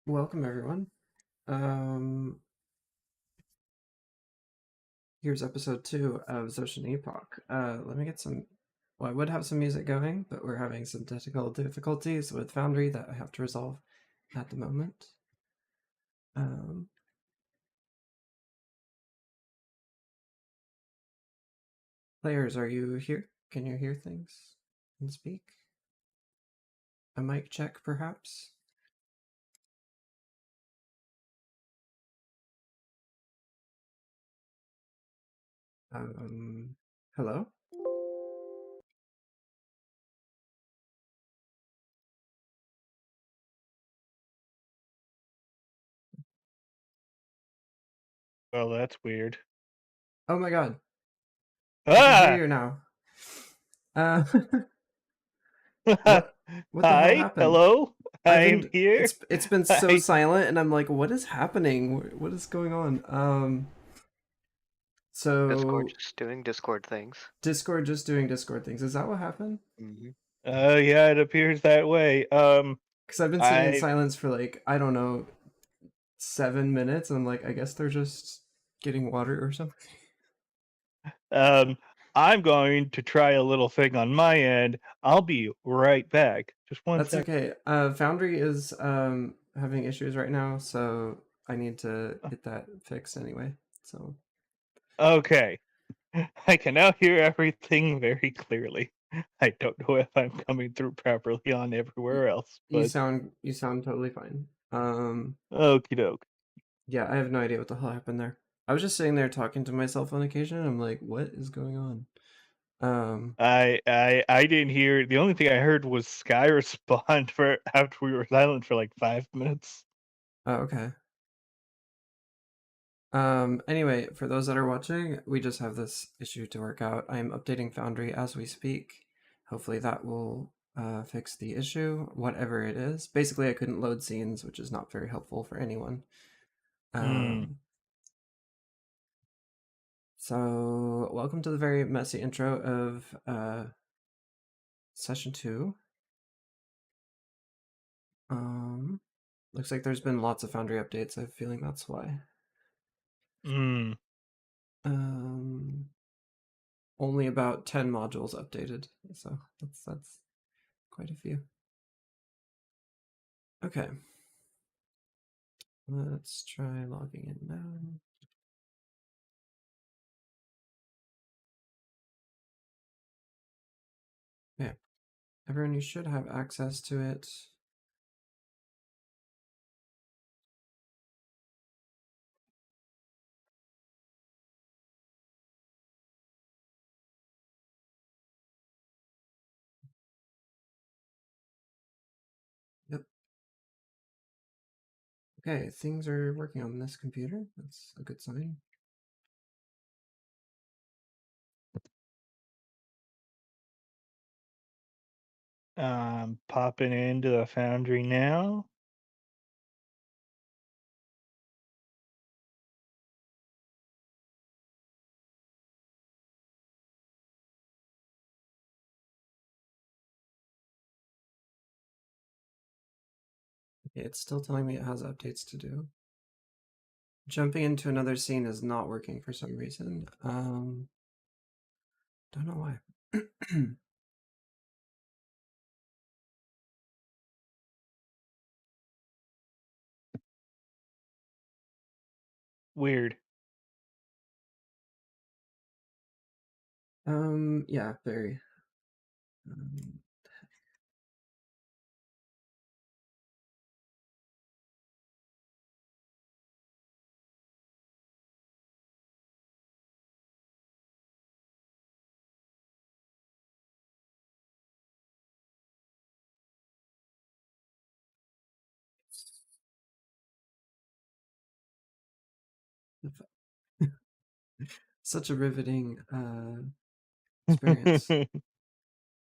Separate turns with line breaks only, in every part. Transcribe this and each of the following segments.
Welcome everyone. Here's episode 2 of Zotian Epoch. Let me get some. Well, I would have some music going, but we're having some technical difficulties with Foundry that I have to resolve at the moment. Players, are you here? Can you hear things and speak? A mic check, perhaps? Hello?
Oh, that's weird.
Oh my god. I can hear you now. What the hell happened?
Hello? I'm here.
It's been so silent, and I'm like, what is happening? What is going on?
Discord
So
just doing Discord things.
Discord just doing Discord things. Is that what happened?
Mhm.
Yeah, it appears that way.
Because I've been sitting in
I
silence for like, I don't know, 7 minutes. And I'm like, I guess they're just getting water or something.
um I'm going to try a little thing on my end. I'll be right back. Just one
That's
sec.
okay. Foundry is having issues right now, so I need to get that fixed anyway. So
Okay. I can now hear everything very clearly. I don't know if I'm coming through properly on
y-
everywhere else,
you
but
sound totally fine.
okie doke.
Yeah, I have no idea what the hell happened there. I was just sitting there talking to myself on occasion, and I'm like, what is going on? Um,
I didn't hear. The only thing I heard was Sky respond for after we were silent for like 5 minutes.
oh, okay. Anyway, for those that are watching, we just have this issue to work out. I am updating Foundry as we speak. Hopefully that will fix the issue, whatever it is. Basically, I couldn't load scenes, which is not very helpful for anyone.
Hmm.
Um, so, welcome to the very messy intro of session 2. Um, Looks like there's been lots of Foundry updates. I have a feeling that's why.
Hmm.
Um, Only about 10 modules updated, so that's quite a few. Okay, let's try logging in now. Yeah, everyone, you should have access to it. Yep. Okay, things are working on this computer. That's a good sign.
Popping into the foundry now.
Okay, it's still telling me it has updates to do. Jumping into another scene is not working for some reason. Don't know why.
Weird.
Yeah, very. Um, Such a riveting experience.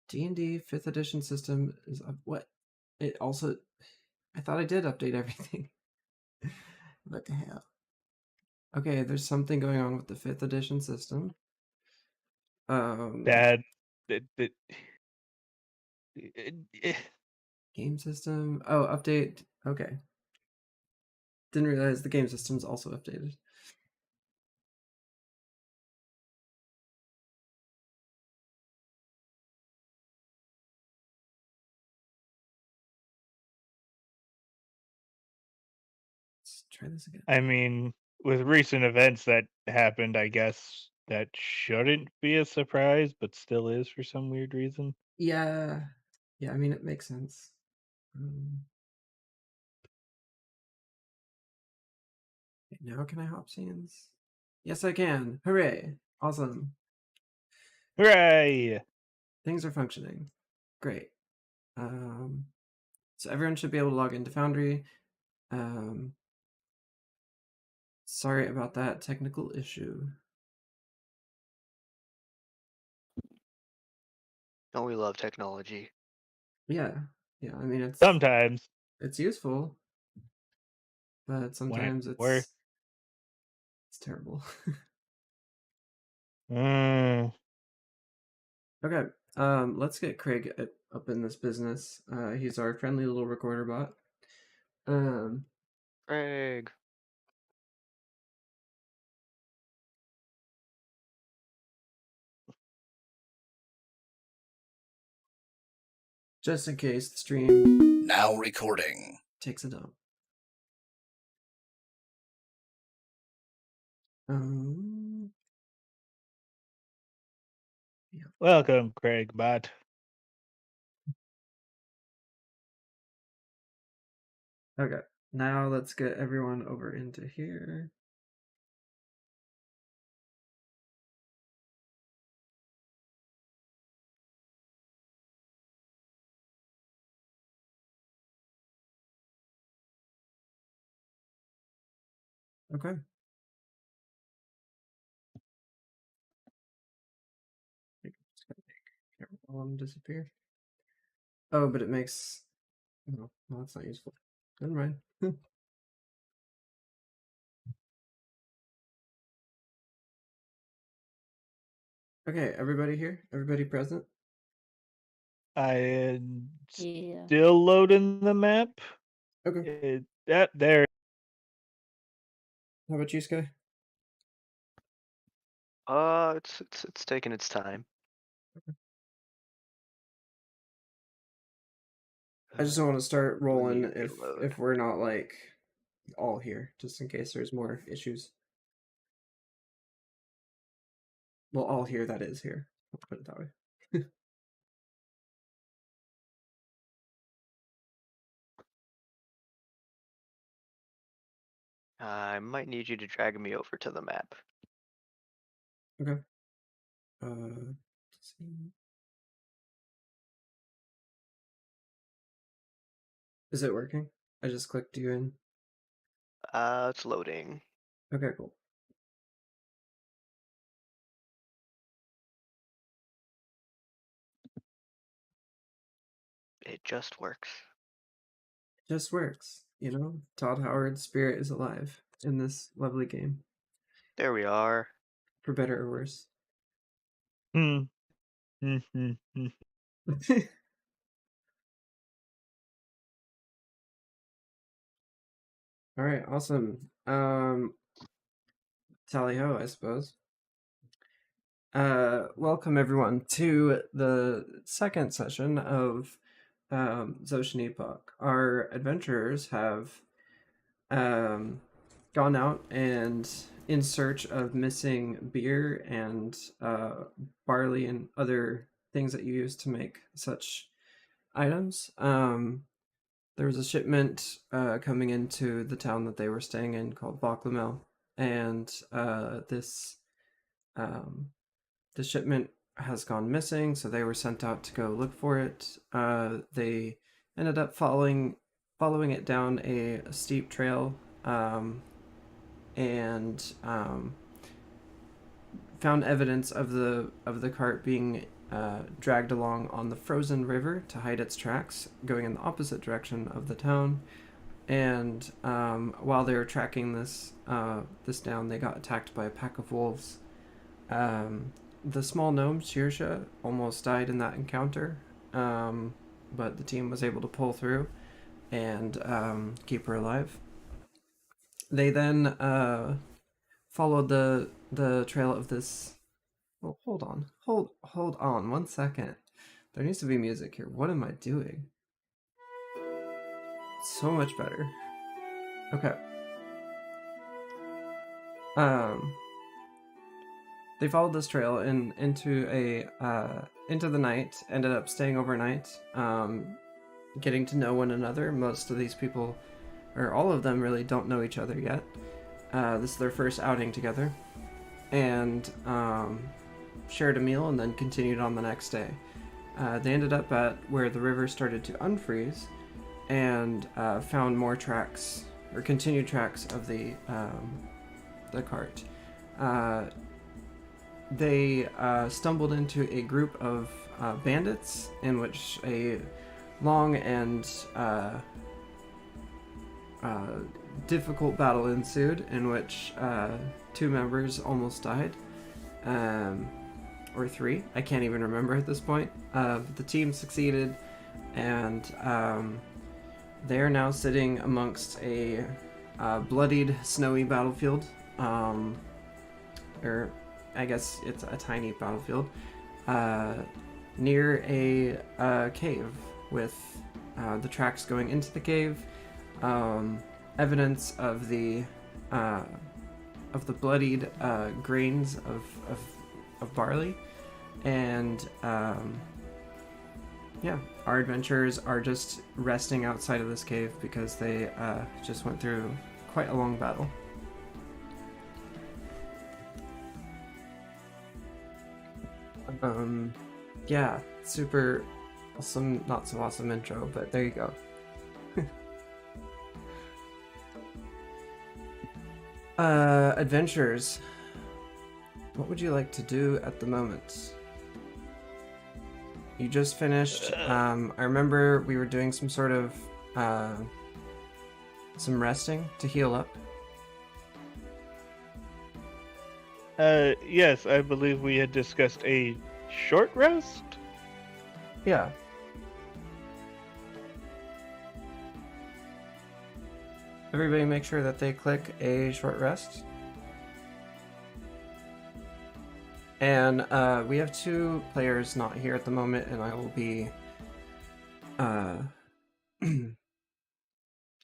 D&D 5th edition system is up. What? It also. I thought I did update everything. What the hell? Okay, there's something going on with the 5th edition system. Um,
That that it,
Game system. Oh, update. Okay. Didn't realize the game system's also updated. Let's try this again.
I mean, with recent events that happened, I guess that shouldn't be a surprise, but still is for some weird reason.
Yeah. Yeah, I mean, it makes sense. Okay, now can I hop scenes? Yes, I can. Hooray. Awesome.
Hooray!
Things are functioning. Great. Um, so everyone should be able to log into Foundry. Um, Sorry about that technical issue.
Don't we love technology?
Yeah. Yeah, I mean,
Sometimes
it's useful, but
when it
sometimes
works.
it's terrible.
Mm,
Okay. Let's get Craig up in this business. He's our friendly little recorder bot.
Craig.
Just in case the stream
Now recording.
takes a dump.
welcome, Craig Bot.
Okay. Now let's get everyone over into here. Okay. Just gotta make everyone disappear. Oh, but it makes. No, that's not useful. Never mind. Okay, everybody here? Everybody present?
I am
Yeah.
still loading the map.
Okay.
There.
How about you, Sky?
It's taking its time.
I just don't want to start rolling
Leave
if
reload.
we're not like all here, just in case there's more issues. Well, all here that is here. Let's put it that way.
I might need you to drag me over to the map.
Okay. Let's see. Is it working? I just clicked you in.
It's loading.
Okay, cool.
It just works.
Just works, you know? Todd Howard's spirit is alive in this lovely game,
There we are.
for better or worse.
Hmm. Hmm, hmm, hmm.
All right, awesome. Tally ho, I suppose. Welcome everyone to the second session of Zotian Epoch. Our adventurers have gone out and in search of missing beer and barley and other things that you use to make such items. There was a shipment coming into the town that they were staying in called Boclamel, and the shipment has gone missing, so they were sent out to go look for it. They ended up following it down a steep trail, and found evidence of the cart being dragged along on the frozen river to hide its tracks, going in the opposite direction of the town. And while they were tracking this down, they got attacked by a pack of wolves. The small gnome Shirsha almost died in that encounter, but the team was able to pull through and keep her alive. They then followed the trail of this. Oh, hold on 1 second. There needs to be music here. What am I doing? So much better. Okay. They followed this trail into the night. Ended up staying overnight, getting to know one another. Most of these people, or all of them, really don't know each other yet. This is their first outing together, and shared a meal and then continued on the next day. They ended up at where the river started to unfreeze, and found more tracks or continued tracks of the cart. They stumbled into a group of bandits in which a long and difficult battle ensued, in which two members almost died. or 3. I can't even remember at this point. The team succeeded, and they are now sitting amongst a bloodied, snowy battlefield. Or I guess it's a tiny battlefield. Near a cave with the tracks going into the cave, evidence of the bloodied grains of barley, and yeah, our adventurers are just resting outside of this cave because they just went through quite a long battle. Yeah, super awesome, not so awesome intro, but there you go. Adventures. What would you like to do at the moment? You just finished. I remember we were doing some sort of some resting to heal up.
Yes, I believe we had discussed a short rest.
Yeah. Everybody make sure that they click a short rest. And we have 2 players not here at the moment, and I will be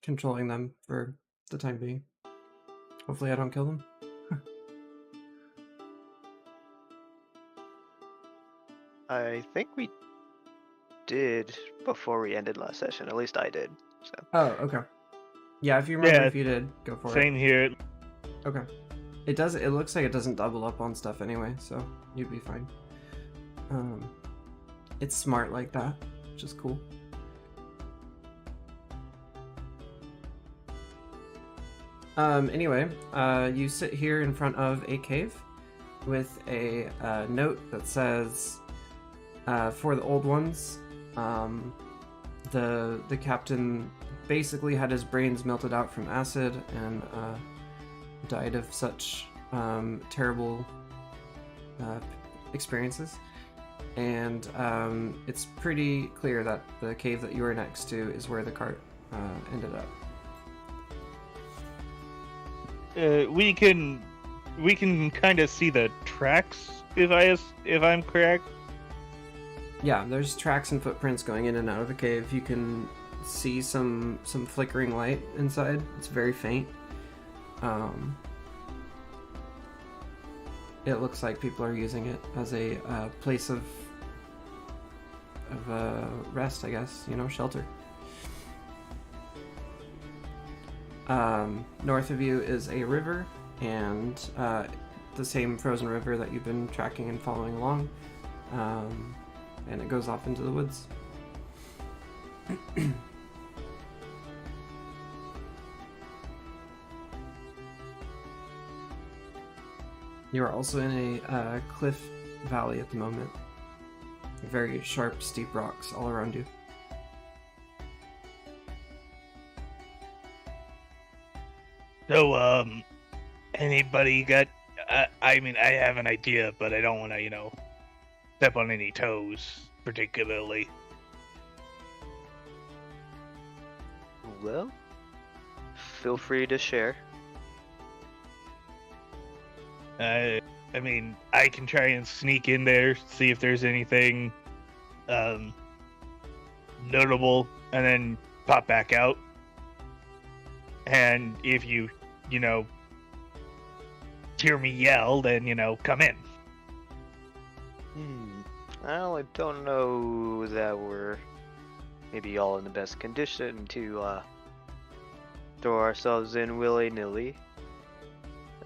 controlling them for the time being. Hopefully I don't kill them.
I think we did before we ended last session. At least I did. So.
Oh, okay. Yeah, if you remember,
Yeah,
if you did, go for it.
Same here.
Okay. It does. It looks like it doesn't double up on stuff anyway, so you'd be fine. It's smart like that, which is cool. Anyway, you sit here in front of a cave with a note that says, "For the old ones." The captain basically had his brains melted out from acid and died of such terrible experiences. And it's pretty clear that the cave that you were next to is where the cart ended up.
We can kind of see the tracks if I'm correct.
Yeah, there's tracks and footprints going in and out of the cave. You can see some flickering light inside. It's very faint. It looks like people are using it as a place of rest, I guess. Shelter. North of you is a river, and the same frozen river that you've been tracking and following along. And it goes off into the woods. You are also in a cliff valley at the moment. Very sharp, steep rocks all around you.
So, anybody got... I mean, I have an idea, but I don't want to, step on any toes, particularly.
Well, feel free to share.
I mean, I can try and sneak in there, see if there's anything notable, and then pop back out. And if you hear me yell, then, come in.
Well, I don't know that we're maybe all in the best condition to throw ourselves in willy-nilly.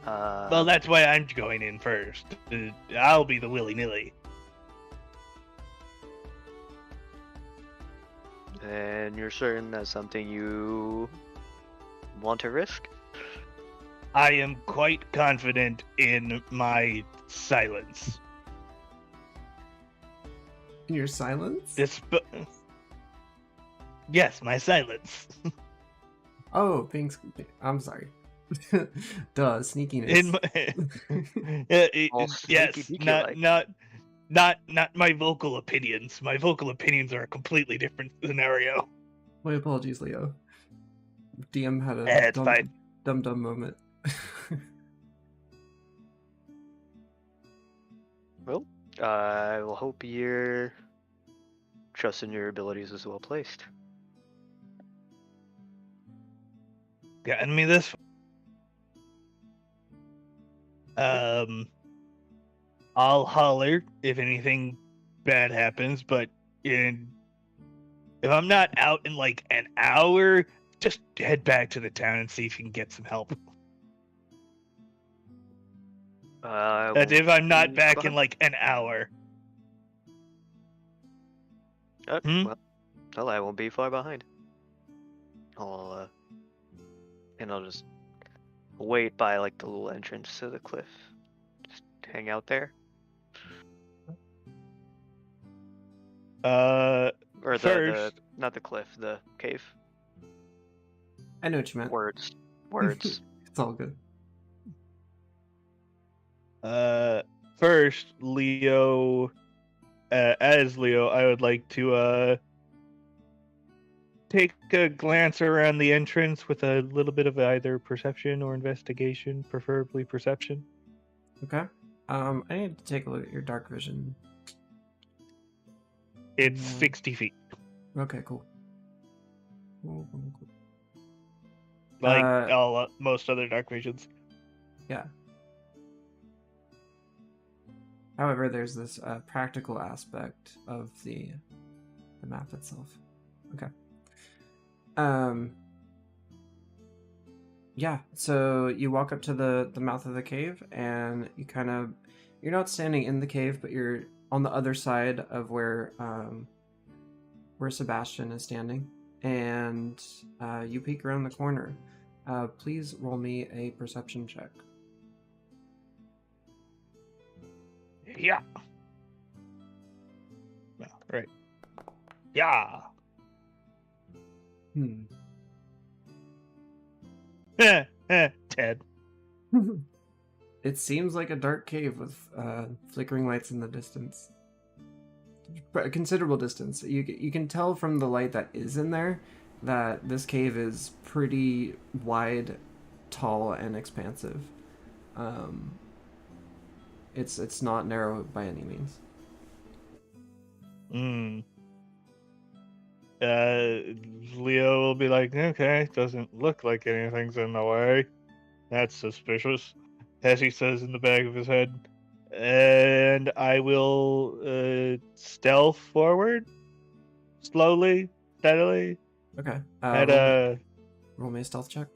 Well, that's why I'm going in first. I'll be the willy-nilly.
And you're certain that's something you want to risk?
I am quite confident in my silence.
Your silence?
Yes, my silence.
Oh, I'm sorry. Duh, sneakiness.
In my,
All
yes,
sneaky deaky
not
like.
not my vocal opinions. My vocal opinions are a completely different scenario.
My apologies, Leo. DM had a
It's fine.
dumb moment.
Well, I will hope your trust in your abilities is well placed.
Gotten me this. I'll holler if anything bad happens, but if I'm not out in like an hour, just head back to the town and see if you can get some help. That's if I'm not back in like an hour.
Well, I won't be far behind. I'll just wait by like the little entrance to the cliff. Just hang out there. Or
first,
not the cliff, the cave.
I know what you meant.
Words.
It's all good.
First, Leo, as Leo, I would like to take a glance around the entrance with a little bit of either perception or investigation, preferably perception.
Okay. I need to take a look at your dark vision.
It's 60 feet.
Okay, cool. Cool.
Like most other dark visions.
Yeah. However, there's this practical aspect of the map itself. Okay. Yeah, so you walk up to the mouth of the cave, and you're not standing in the cave, but you're on the other side of where Sebastian is standing, and you peek around the corner. Please roll me a perception check.
Yeah. No, right. Yeah. 10.
It seems like a dark cave with flickering lights in the distance. A considerable distance. You can tell from the light that is in there that this cave is pretty wide, tall, and expansive. It's not narrow by any means.
Leo will be like, okay, doesn't look like anything's in the way. That's suspicious, as he says in the back of his head. And I will stealth forward, slowly, steadily.
Okay. Roll me a stealth check.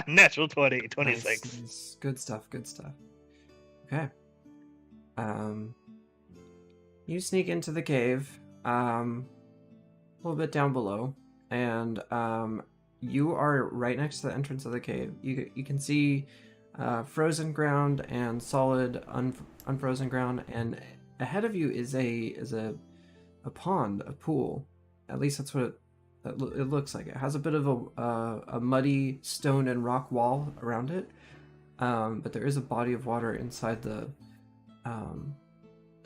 Natural 20, 26.
Nice. Good stuff. Okay. You sneak into the cave, a little bit down below, and you are right next to the entrance of the cave. You can see frozen ground and solid unfrozen ground, and ahead of you is a pond, a pool. At least that's what it looks like. It has a bit of a muddy stone and rock wall around it, but there is a body of water inside the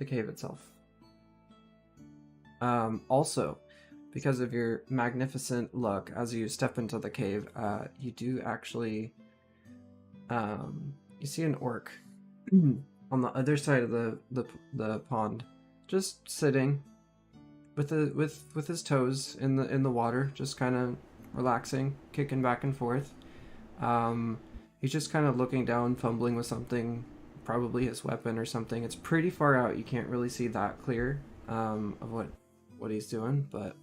cave itself. Also, because of your magnificent luck, as you step into the cave, you do actually you see an orc on the other side of the pond, just sitting with his toes in the water, just kind of relaxing, kicking back and forth. He's just kind of looking down, fumbling with something, probably his weapon or something. It's pretty far out, you can't really see that clear of what he's doing, but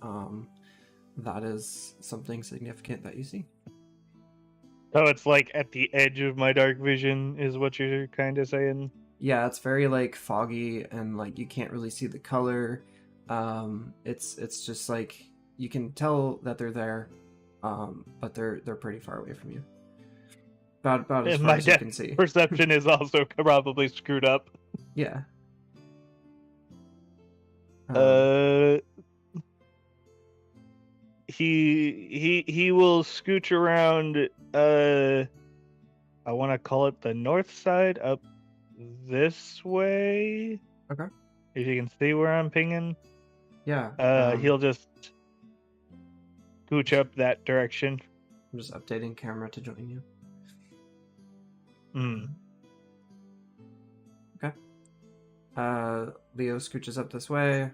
that is something significant that you see.
So it's like at the edge of my dark vision is what you're kind of saying?
Yeah, it's very like foggy and like you can't really see the color. It's just like you can tell that they're there, but they're pretty far away from you. About as far as you can see.
Perception is also probably screwed up.
Yeah.
he will scooch around. I want to call it the north side, up this way.
Okay.
If you can see where I'm pinging.
Yeah.
He'll just scooch up that direction.
I'm just updating camera to join you. Okay. Leo scooches up this way.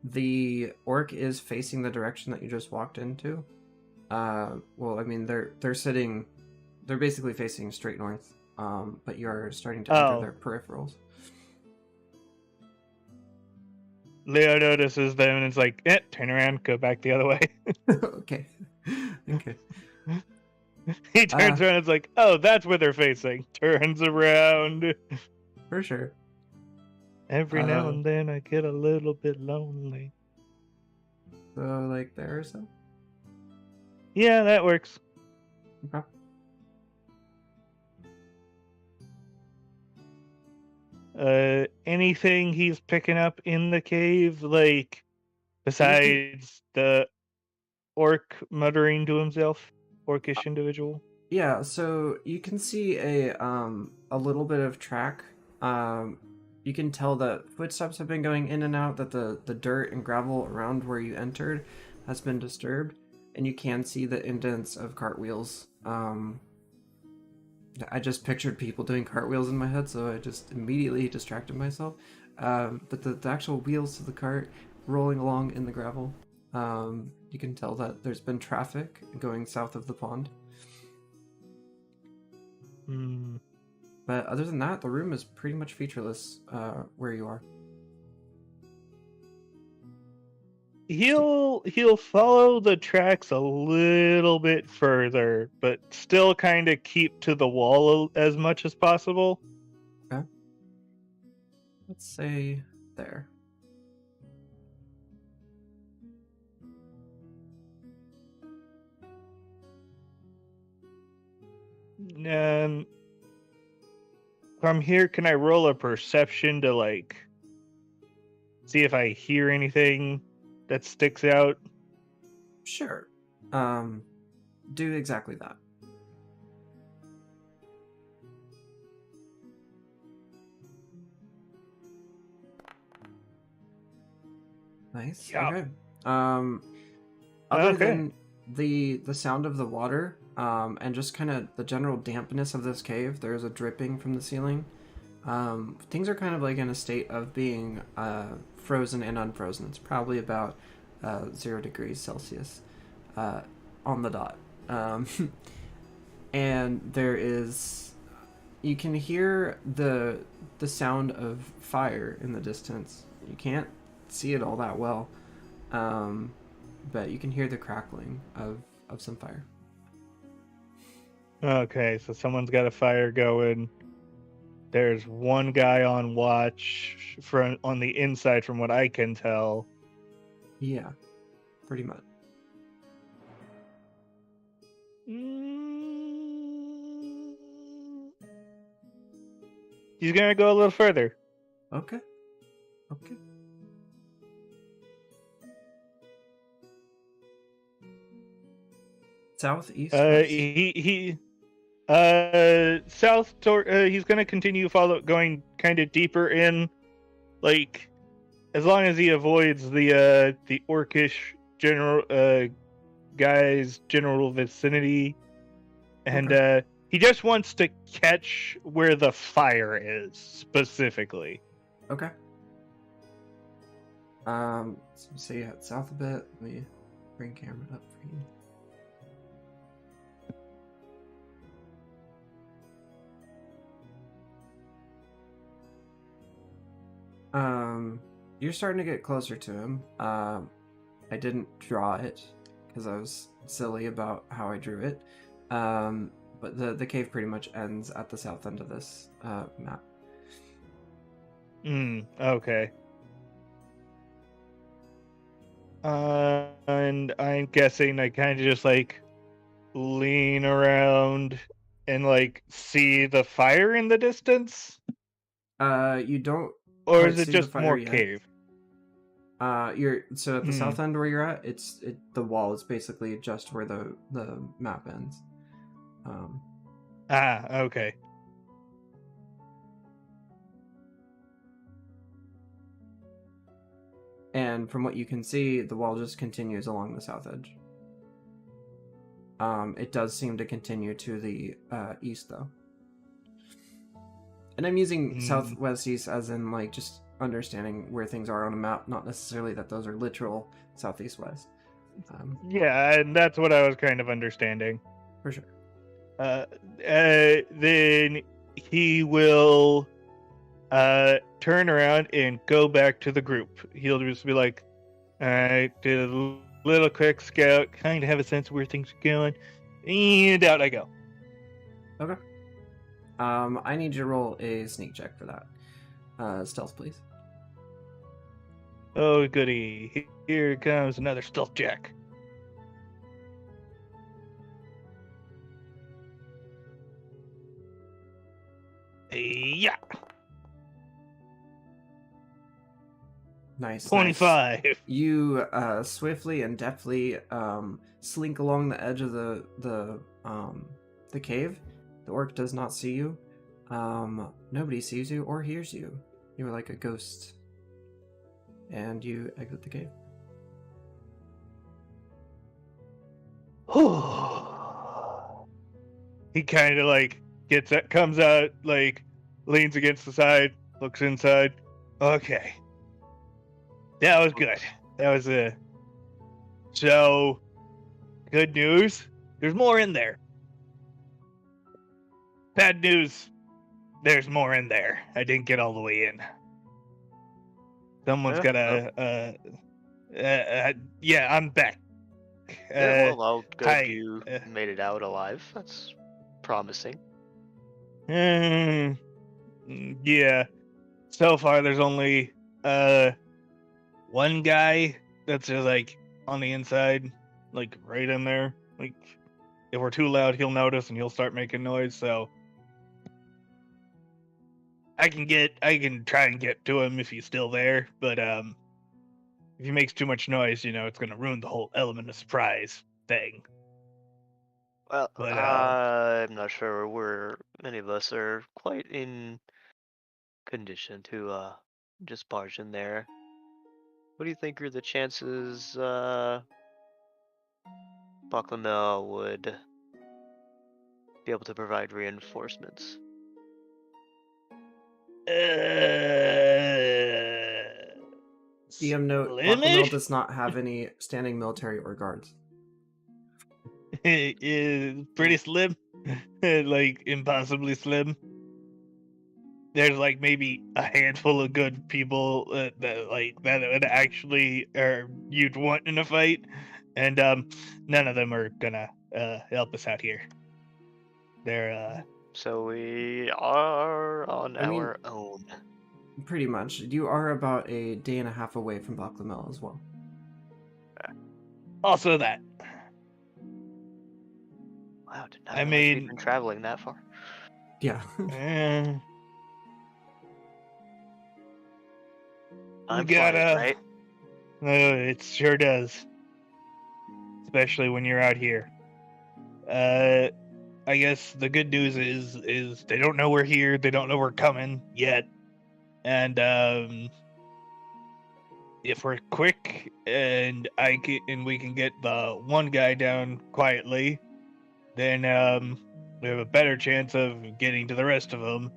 The orc is facing the direction that you just walked into. Well, I mean, they're basically facing straight north. But you're starting to enter their peripherals.
Leo notices them and it's like, turn around, go back the other way.
Okay.
He turns around and it's like, oh, that's where they're facing. Turns around.
For sure.
Every now and then I get a little bit lonely.
So, like there or so?
Yeah, that works.
Okay.
Anything he's picking up in the cave, like, besides the orc muttering to himself? Orcish individual?
Yeah, so you can see a little bit of track. You can tell that footsteps have been going in and out, that the dirt and gravel around where you entered has been disturbed, and you can see the indents of cartwheels. I just pictured people doing cartwheels in my head, so I just immediately distracted myself. But the actual wheels of the cart rolling along in the gravel, you can tell that there's been traffic going south of the pond. But other than that, the room is pretty much featureless where you are.
He'll follow the tracks a little bit further, but still kind of keep to the wall as much as possible.
Okay. Let's say there.
From here, can I roll a perception to, like, see if I hear anything that sticks out?
Sure. Do exactly that. Nice.
Yeah.
Okay. Other than the sound of the water, and just kind of the general dampness of this cave, there's a dripping from the ceiling. Things are kind of like in a state of being frozen and unfrozen. It's probably about 0 degrees Celsius on the dot. And you can hear the sound of fire in the distance. You can't see it all that well, but you can hear the crackling of some fire.
Okay, so someone's got a fire going. There's one guy on watch on the inside, from what I can tell.
Yeah, pretty much.
He's gonna go a little further.
Okay. Southeast.
South toward. He's gonna continue going kind of deeper in, like, as long as he avoids the orcish guy's general vicinity, and he just wants to catch where the fire is specifically.
Okay. So say south a bit. Let me bring camera up for you. You're starting to get closer to him. I didn't draw it because I was silly about how I drew it. But the cave pretty much ends at the south end of this map.
Okay. And I'm guessing I kind of just, like, lean around and, like, see the fire in the distance?
You don't.
Or is it just more cave?
You're so at the south end where you're at. The wall is basically just where the map ends.
Okay.
And from what you can see, the wall just continues along the south edge. It does seem to continue to the east, though. And I'm using southwest east as in, like, just understanding where things are on a map, not necessarily that those are literal southeast west.
Yeah, and that's what I was kind of understanding.
For sure.
Then he will turn around and go back to the group. He'll just be like, I did a little quick scout, kind of have a sense of where things are going, and out I go.
Okay. I need you to roll a sneak check for that. Stealth, please.
Oh, goody. Here comes another stealth check. Yeah.
Nice.
25.
Nice. You swiftly and deftly slink along the edge of the cave. The orc does not see you. Nobody sees you or hears you. You are like a ghost. And you exit the cave.
He kind of like comes out, like leans against the side, looks inside. Okay. That was good. That was so good news. There's more in there. Bad news. There's more in there. I didn't get all the way in. Someone's gotta. Yeah, I'm back.
Well, good.
hi,
You made it out alive. That's promising.
Yeah. So far, there's only one guy that's just like on the inside, like right in there. Like if we're too loud, he'll notice and he'll start making noise. So I can try and get to him if he's still there. But if he makes too much noise, it's gonna ruin the whole element of surprise thing.
Well,
But
I'm not sure many of us are quite in condition to just barge in there. What do you think are the chances Baklamel would be able to provide reinforcements?
DM note, Baklamel does not have any standing military or guards.
It is pretty slim. Like impossibly slim. There's like maybe a handful of good people that would actually you'd want in a fight, and none of them are gonna help us out here. They're
So we are on our own.
Pretty much. You are about a day and a half away from Baklamel as well.
Also that.
Wow, did not know we've been traveling that far.
Yeah.
I'm flying, right?
It sure does. Especially when you're out here. I guess the good news is they don't know we're here. They don't know we're coming yet. And if we're quick and we can get the one guy down quietly, then we have a better chance of getting to the rest of them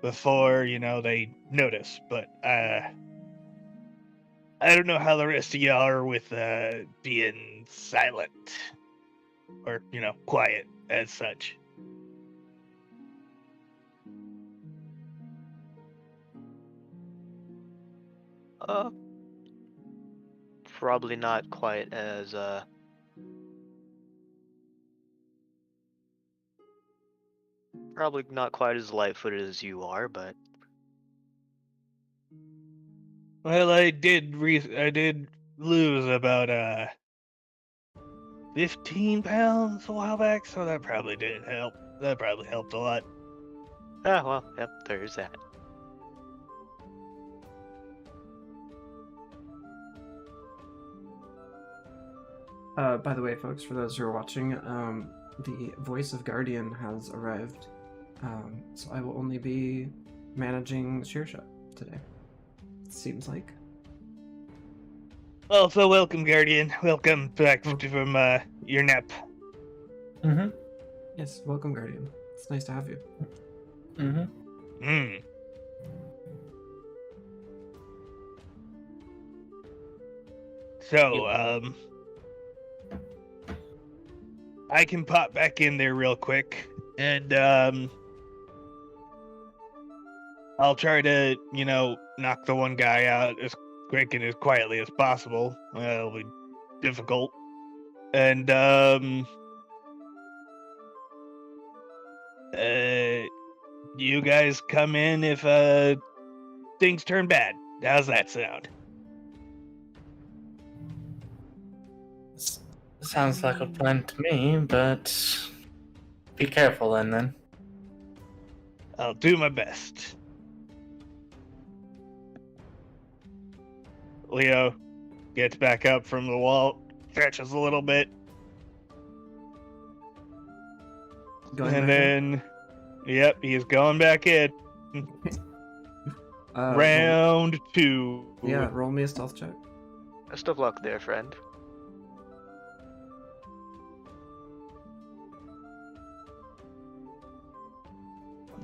before they notice. But I don't know how the rest of y'all are with being silent or quiet as such.
Probably not quite as probably not quite as light-footed as you are, but
Well, I did lose about 15 pounds a while back, so that probably did help. That probably helped a lot.
well, yep, there's that.
By the way, folks, for those who are watching, the voice of Guardian has arrived. So I will only be managing Shearsha today. Seems like.
Well, so welcome, Guardian. Welcome back from your nap.
Mm-hmm.
Yes, welcome, Guardian. It's nice to have you.
Mm-hmm.
Mm. So, I can pop back in there real quick, and I'll try to, knock the one guy out as quick and as quietly as possible. Well, it'll be difficult. And, you guys come in if, things turn bad. How's that sound?
Sounds like a plan to me, but be careful then.
I'll do my best. Leo gets back up from the wall, stretches a little bit, and then, yep, he's going back in. Round 2.
Yeah, roll me a stealth check.
Best of luck there, friend.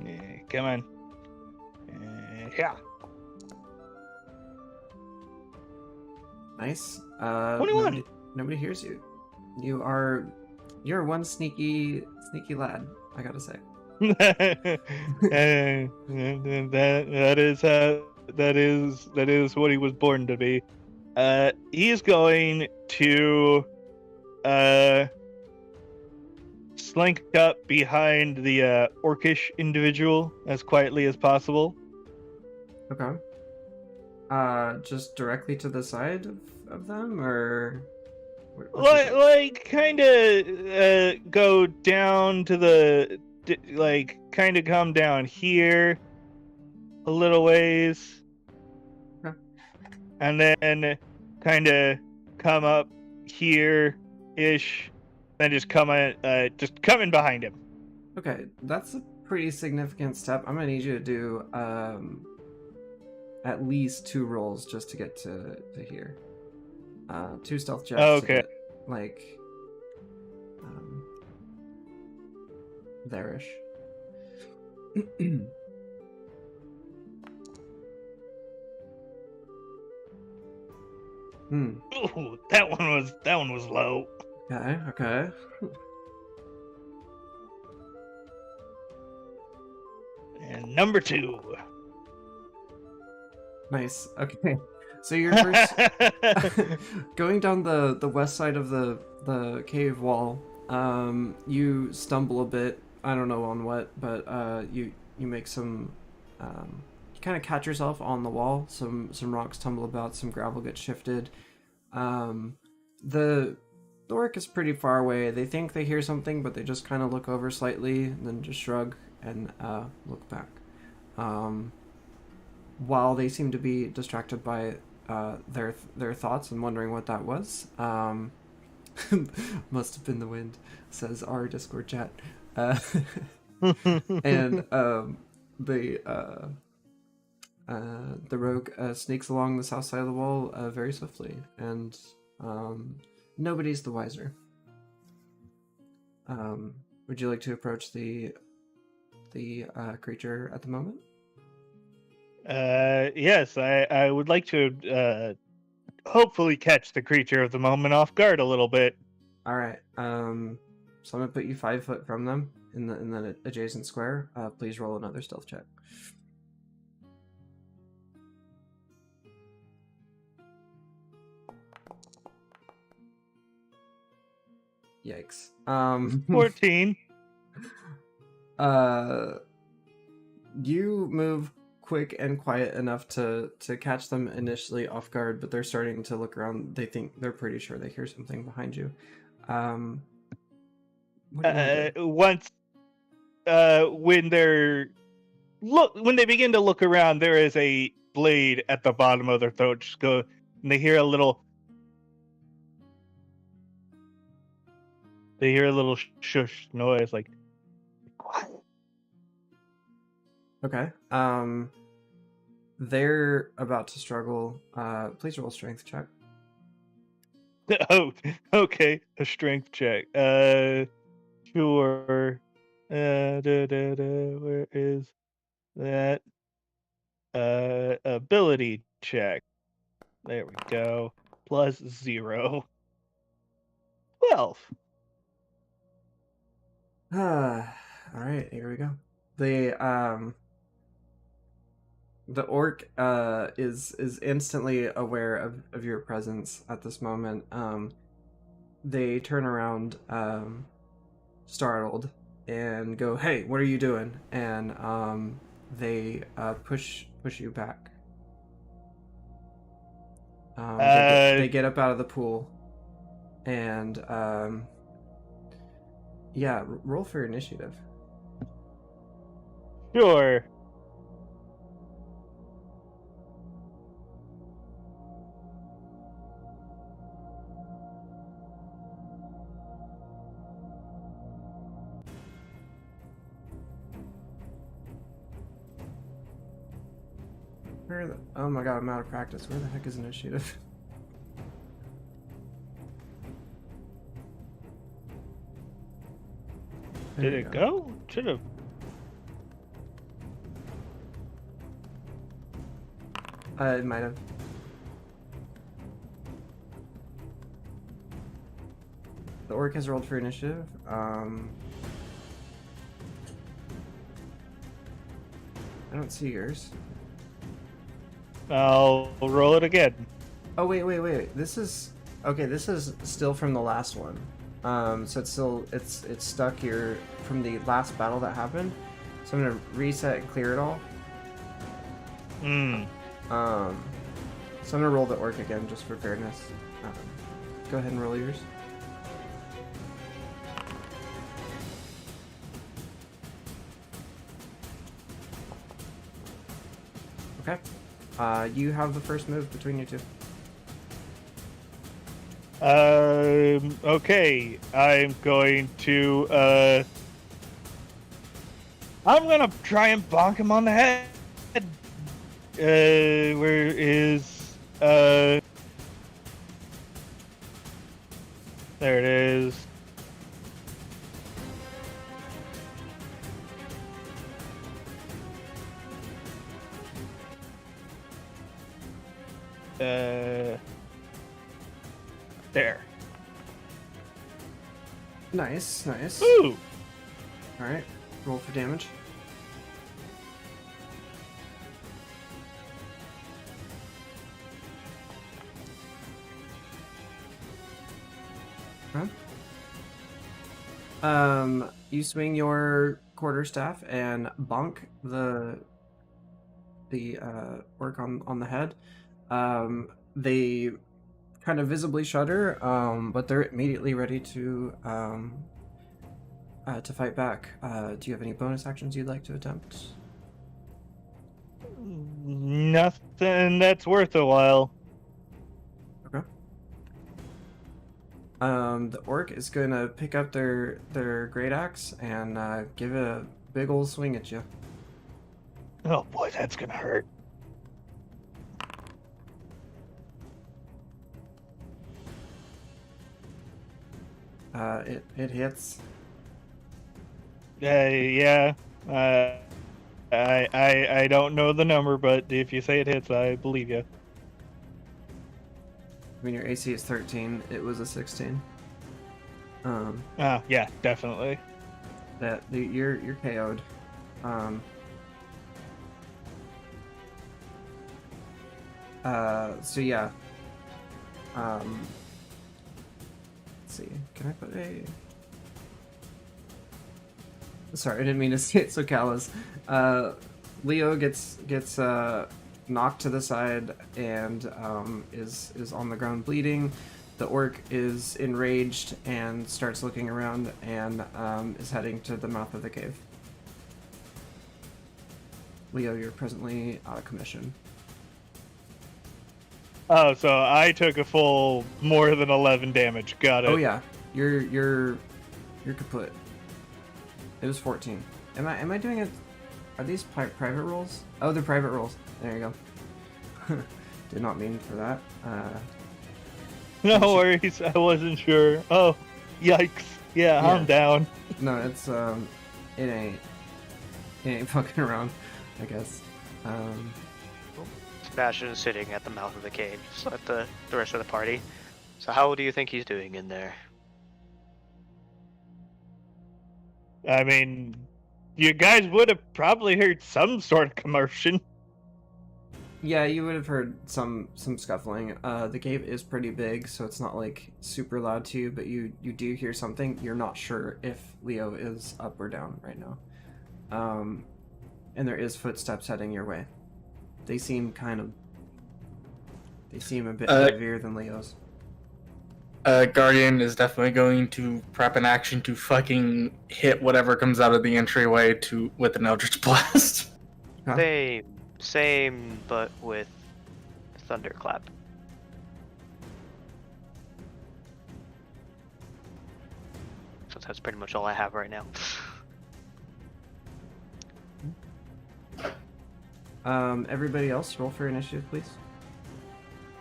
Yeah, come on. Yeah.
Nice.
21.
Nobody hears you. You're one sneaky lad, I gotta say.
that is what he was born to be. He's going to slink up behind the orcish individual as quietly as possible.
Okay. Just directly to the side of them, or
like kind of go down to the kind of come down here a little ways,
okay.
And then kind of come up here ish, then just come in behind him.
Okay, that's a pretty significant step. I'm gonna need you to do at least 2 rolls just to get to here. 2 stealth checks.
Okay.
There-ish.
Ooh, that one was low.
Okay.
And number 2.
Nice. Okay. So you're first going down the west side of the cave wall. You stumble a bit. I don't know on what, but you make some. You kind of catch yourself on the wall. Some rocks tumble about. Some gravel gets shifted. The orc is pretty far away. They think they hear something, but they just kind of look over slightly and then just shrug and look back. While they seem to be distracted by their thoughts and wondering what that was. Must have been the wind, says our Discord chat. And the rogue sneaks along the south side of the wall very swiftly, and nobody's the wiser. Would you like to approach the creature at the moment?
Yes, I would like to hopefully catch the creature of the moment off guard a little bit.
All right. So I'm gonna put you 5 foot from them in the adjacent square. Please roll another stealth check. Yikes.
14.
You move quick and quiet enough to catch them initially off guard, but they're starting to look around. They're pretty sure they hear something behind you. What do you wanna do?
Once when they begin to look around, there is a blade at the bottom of their throat. Just go, and they hear a little They hear a little shush noise, like, what?
Okay. They're about to struggle. Please roll a strength check.
Oh, okay. A strength check. Sure. Where is that? Ability check. There we go. +0. 12.
All right, here we go. The orc is instantly aware of your presence at this moment. They turn around, startled, and go, "Hey, what are you doing?" And they push you back. They get up out of the pool, and yeah, roll for initiative.
Sure.
Oh my god, I'm out of practice. Where the heck is initiative?
Did it go? Should have.
It might have. The orc has rolled for initiative. I don't see yours.
I'll roll it again.
Oh wait. This is okay. This is still from the last one. So it's stuck here from the last battle that happened. So I'm gonna reset and clear it all. So I'm gonna roll the orc again just for fairness. Go ahead and roll yours. Okay. You have the first move between you two.
Okay. I'm going to, I'm gonna try and bonk him on the head. Where is, there it is. There.
Nice.
Ooh!
Alright, roll for damage. Huh? You swing your quarterstaff and bonk the orc on the head. They kind of visibly shudder, but they're immediately ready to fight back. Do you have any bonus actions you'd like to attempt?
Nothing that's worth a while.
Okay. The orc is gonna pick up their great axe and give it a big old swing at you.
Oh boy, that's gonna hurt.
It hits.
Yeah. I don't know the number, but if you say it hits, I believe you.
I mean, your AC is 13. It was a 16.
Yeah, definitely.
You're KO'd. So yeah. Let's see. Can I put a? Sorry, I didn't mean to say it so callous. Leo gets knocked to the side and is on the ground bleeding. The orc is enraged and starts looking around and is heading to the mouth of the cave. Leo, you're presently out of commission.
Oh, so I took a full more than 11 damage. Got it.
Oh yeah, you're You're kaput. It was 14. Am I doing it? Are these private rolls? Oh, they're private rolls. There you go. Did not mean for that.
No worries, I wasn't sure. Oh, yikes. Yeah, I'm down.
No, it's it ain't fucking around, I guess.
Sebastian is sitting at the mouth of the cave, just like the rest of the party. So how do you think he's doing in there?
I mean, you guys would have probably heard some sort of commotion.
Yeah, you would have heard some scuffling. The cave is pretty big, so it's not like super loud to you, but you do hear something. You're not sure if Leo is up or down right now. And there is footsteps heading your way. They seem a bit heavier than Leo's.
Guardian is definitely going to prep an action to fucking hit whatever comes out of the entryway with an Eldritch Blast.
Huh?
Same, but with Thunderclap. So that's pretty much all I have right now.
Everybody else, roll for initiative, please.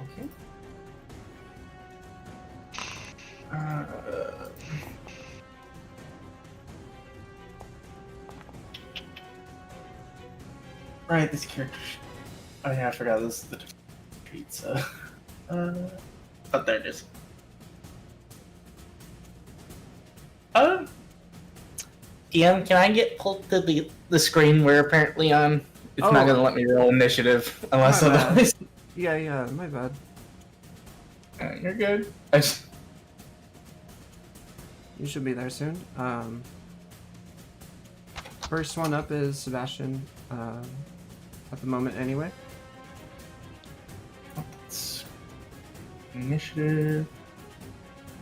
Okay. Right, this character. Oh yeah, I forgot this is the treat. So, oh, there it is. DM, can I get pulled to the screen we're apparently on? It's not gonna let me roll initiative unless otherwise.
Yeah, my bad.
You're good.
You should be there soon. First one up is Sebastian. At the moment, anyway.
It's initiative.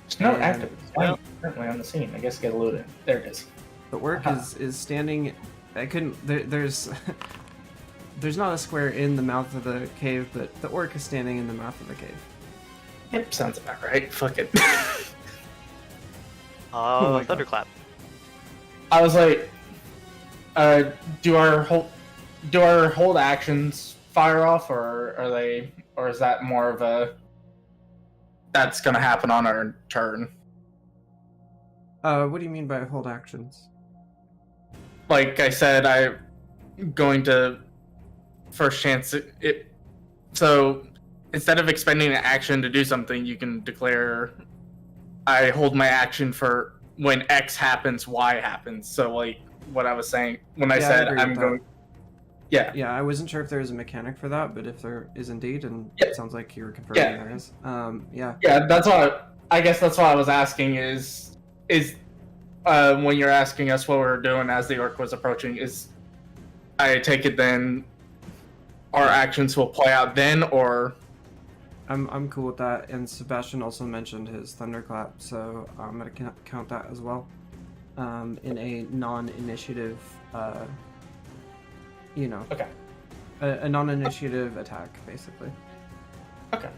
There's no active currently on the scene. I guess get loaded. There it is.
The orc is standing. I couldn't. There's there's not a square in the mouth of the cave, but the orc is standing in the mouth of the cave.
Yep, sounds about right. Fuck it.
Thunderclap.
I was like, do our hold actions fire off, or are they, or is that more of a that's gonna happen on our turn?
What do you mean by hold actions?
Like I said, I'm going to first chance it. So instead of expending an action to do something, you can declare, I hold my action for when X happens, Y happens. So like what I was saying when I said I'm going. Yeah.
Yeah, I wasn't sure if there was a mechanic for that, but if there is indeed, and it sounds like you were confirming there is. Yeah.
Yeah, that's why I guess that's why I was asking is when you're asking us what we're doing as the orc was approaching, is I take it then our actions will play out then, or
I'm cool with that. And Sebastian also mentioned his thunderclap, so I'm gonna count that as well. In a non-initiative,
okay,
a non-initiative attack, basically.
Okay.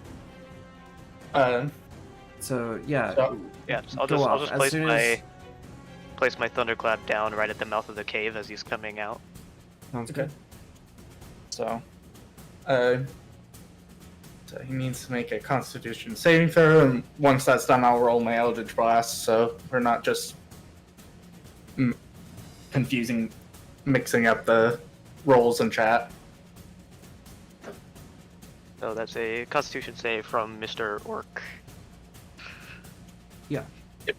So yeah.
Yeah, so I'll just place my thunderclap down right at the mouth of the cave as he's coming out.
Sounds good.
So, so he needs to make a Constitution saving throw, and once that's done, I'll roll my Eldritch Blast. So we're not just mixing up the rolls in chat.
So that's a Constitution save from Mr. Orc.
Yeah.
Yep.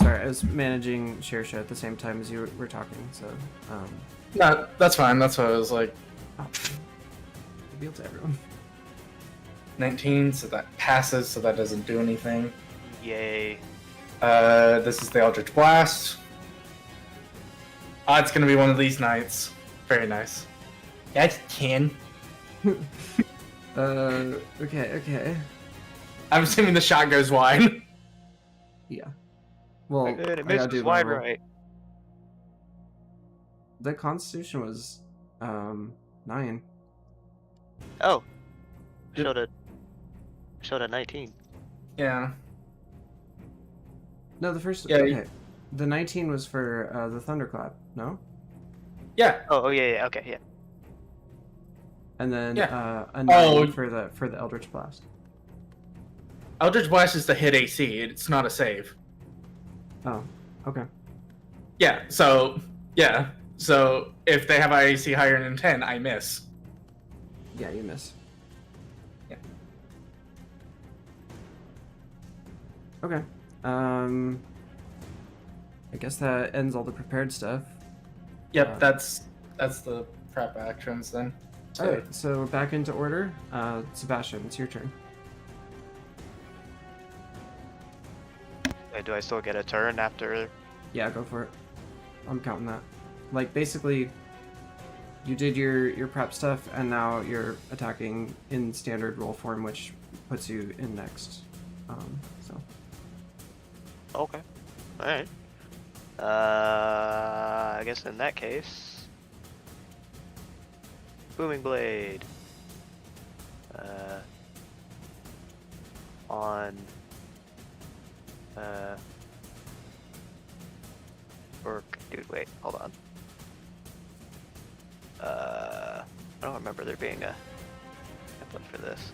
Sorry, I was managing share at the same time as you were talking, so.
No, that's fine. That's what I was like.
Reveal to everyone.
19, so that passes, so that doesn't do anything.
Yay.
This is the Eldritch Blast. It's gonna be one of these nights. Very nice. That's 10.
Okay.
I'm assuming the shot goes wide.
Yeah. Well,
Good, it
I gotta
misses
do
wide
my roll.
right.
The Constitution was 9.
Oh.
Did-
Showed it. Showed a 19.
Yeah.
No, the first.
Yeah,
Okay, the 19 was for the thunderclap. No,
Yeah.
Oh, yeah, okay, yeah.
and then
Yeah.
a 9
Oh.
for the Eldritch Blast.
Eldritch Blast is the hit AC. It's not a save.
Oh, okay.
Yeah. So if they have an AC higher than 10, I miss.
Yeah, you miss.
Yeah.
Okay. I guess that ends all the prepared stuff.
Yep. That's the prep actions then.
All right, so back into order. Sebastian, it's your turn.
Do I still get a turn after?
Yeah, go for it. I'm counting that. Like, basically, you did your prep stuff, and now you're attacking in standard roll form, which puts you in next. So.
Okay. Alright. I guess in that case... Booming Blade. On... Or, dude, wait, hold on. I don't remember there being a template for this.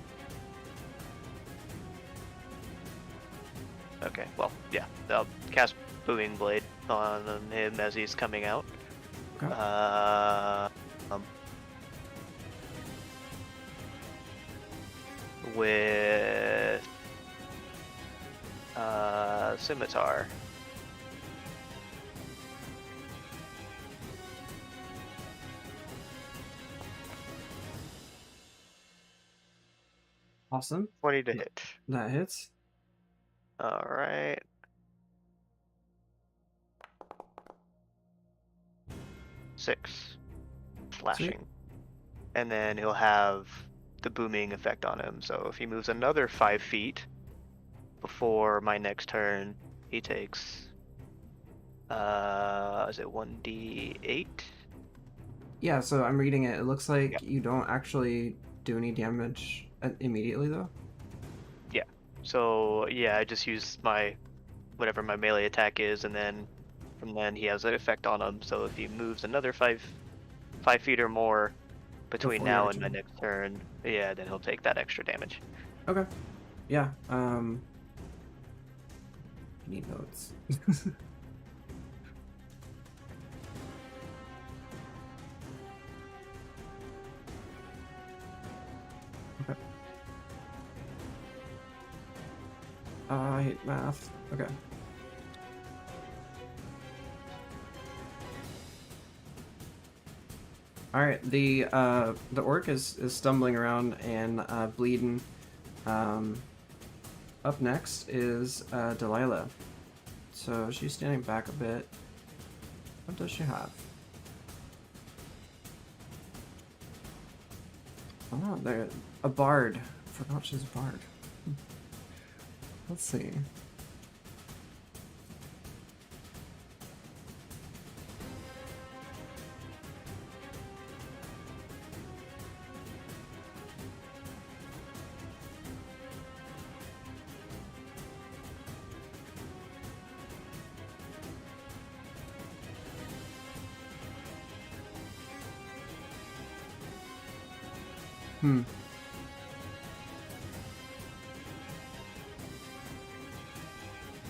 Okay, well, yeah, I'll cast Booming Blade on him as he's coming out.
Okay.
With Scimitar.
Awesome.
20 to hit.
That hits.
Alright. Six. Slashing.
Sweet.
And then he'll have the booming effect on him. So if he moves another 5 feet before my next turn, he takes is it 1d8?
Yeah, so I'm reading it. It looks like
Yeah.
you don't actually do any damage immediately, though.
Yeah. So yeah, I just use my whatever my melee attack is, and then from then he has an effect on him. So if he moves another 5 feet or more between
Before
now
your
and my
turn.
next turn, yeah, then he'll take that extra damage.
Okay. Yeah. I need notes. Okay. I hate math. Okay. All right. The orc is stumbling around and bleeding. Up next is Delilah. So she's standing back a bit. What does she have? Oh, there, a bard. Forgot she's a bard. Let's see.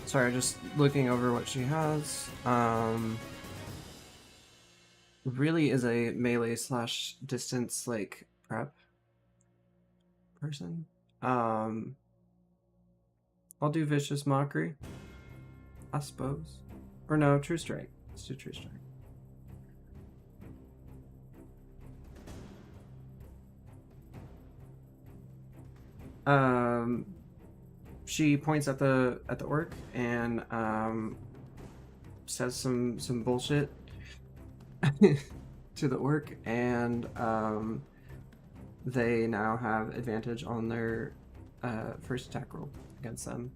Sorry, just looking over what she has. Really is a melee / distance like prep person. I'll do vicious mockery, I suppose. Or no, true strike. Let's do true strike. She points at the orc and says some bullshit to the orc, and they now have advantage on their first attack roll against them.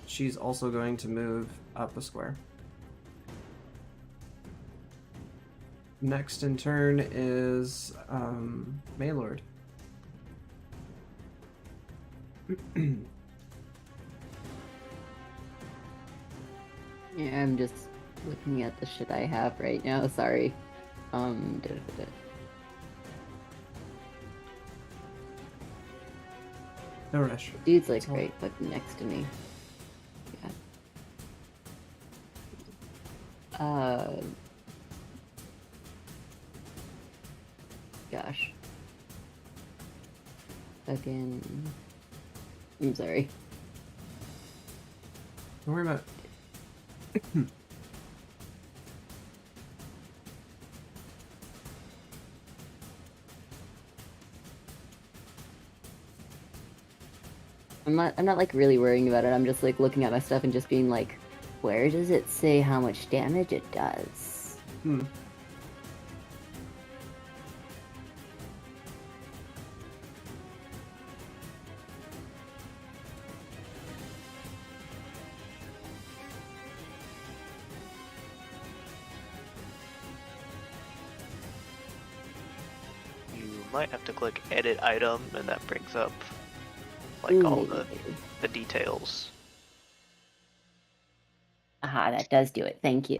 She's also going to move up a square. Next in turn is Maylord.
Yeah, I'm just looking at the shit I have right now. Sorry.
No rush.
Dude's like
It's all-
right fucking next to me. Yeah. Gosh. Fucking. I'm sorry.
Don't worry about it.
I'm not like really worrying about it. I'm just like looking at my stuff and just being like, where does it say how much damage it does?
You might have to click edit item, and that brings up like all the details.
Aha, that does do it. Thank you.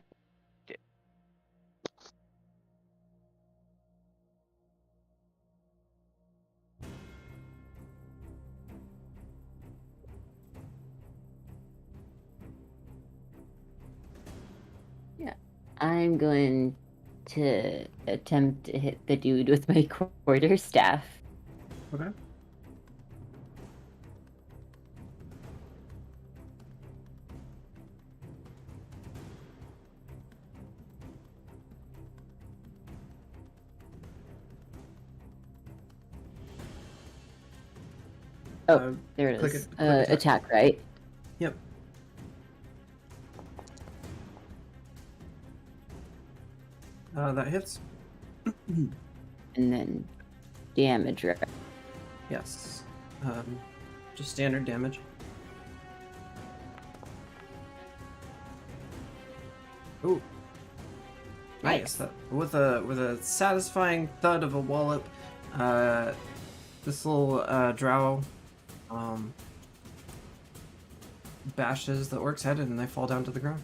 Yeah. I'm going to attempt to hit the dude with my quarterstaff.
Okay.
Oh, there it
click
is.
it- click
attack, right?
Yep. That hits.
And then damage, right?
Yes. Just standard damage. Ooh. Nice. With a satisfying thud of a wallop, this little drow bashes the orc's head and they fall down to the ground.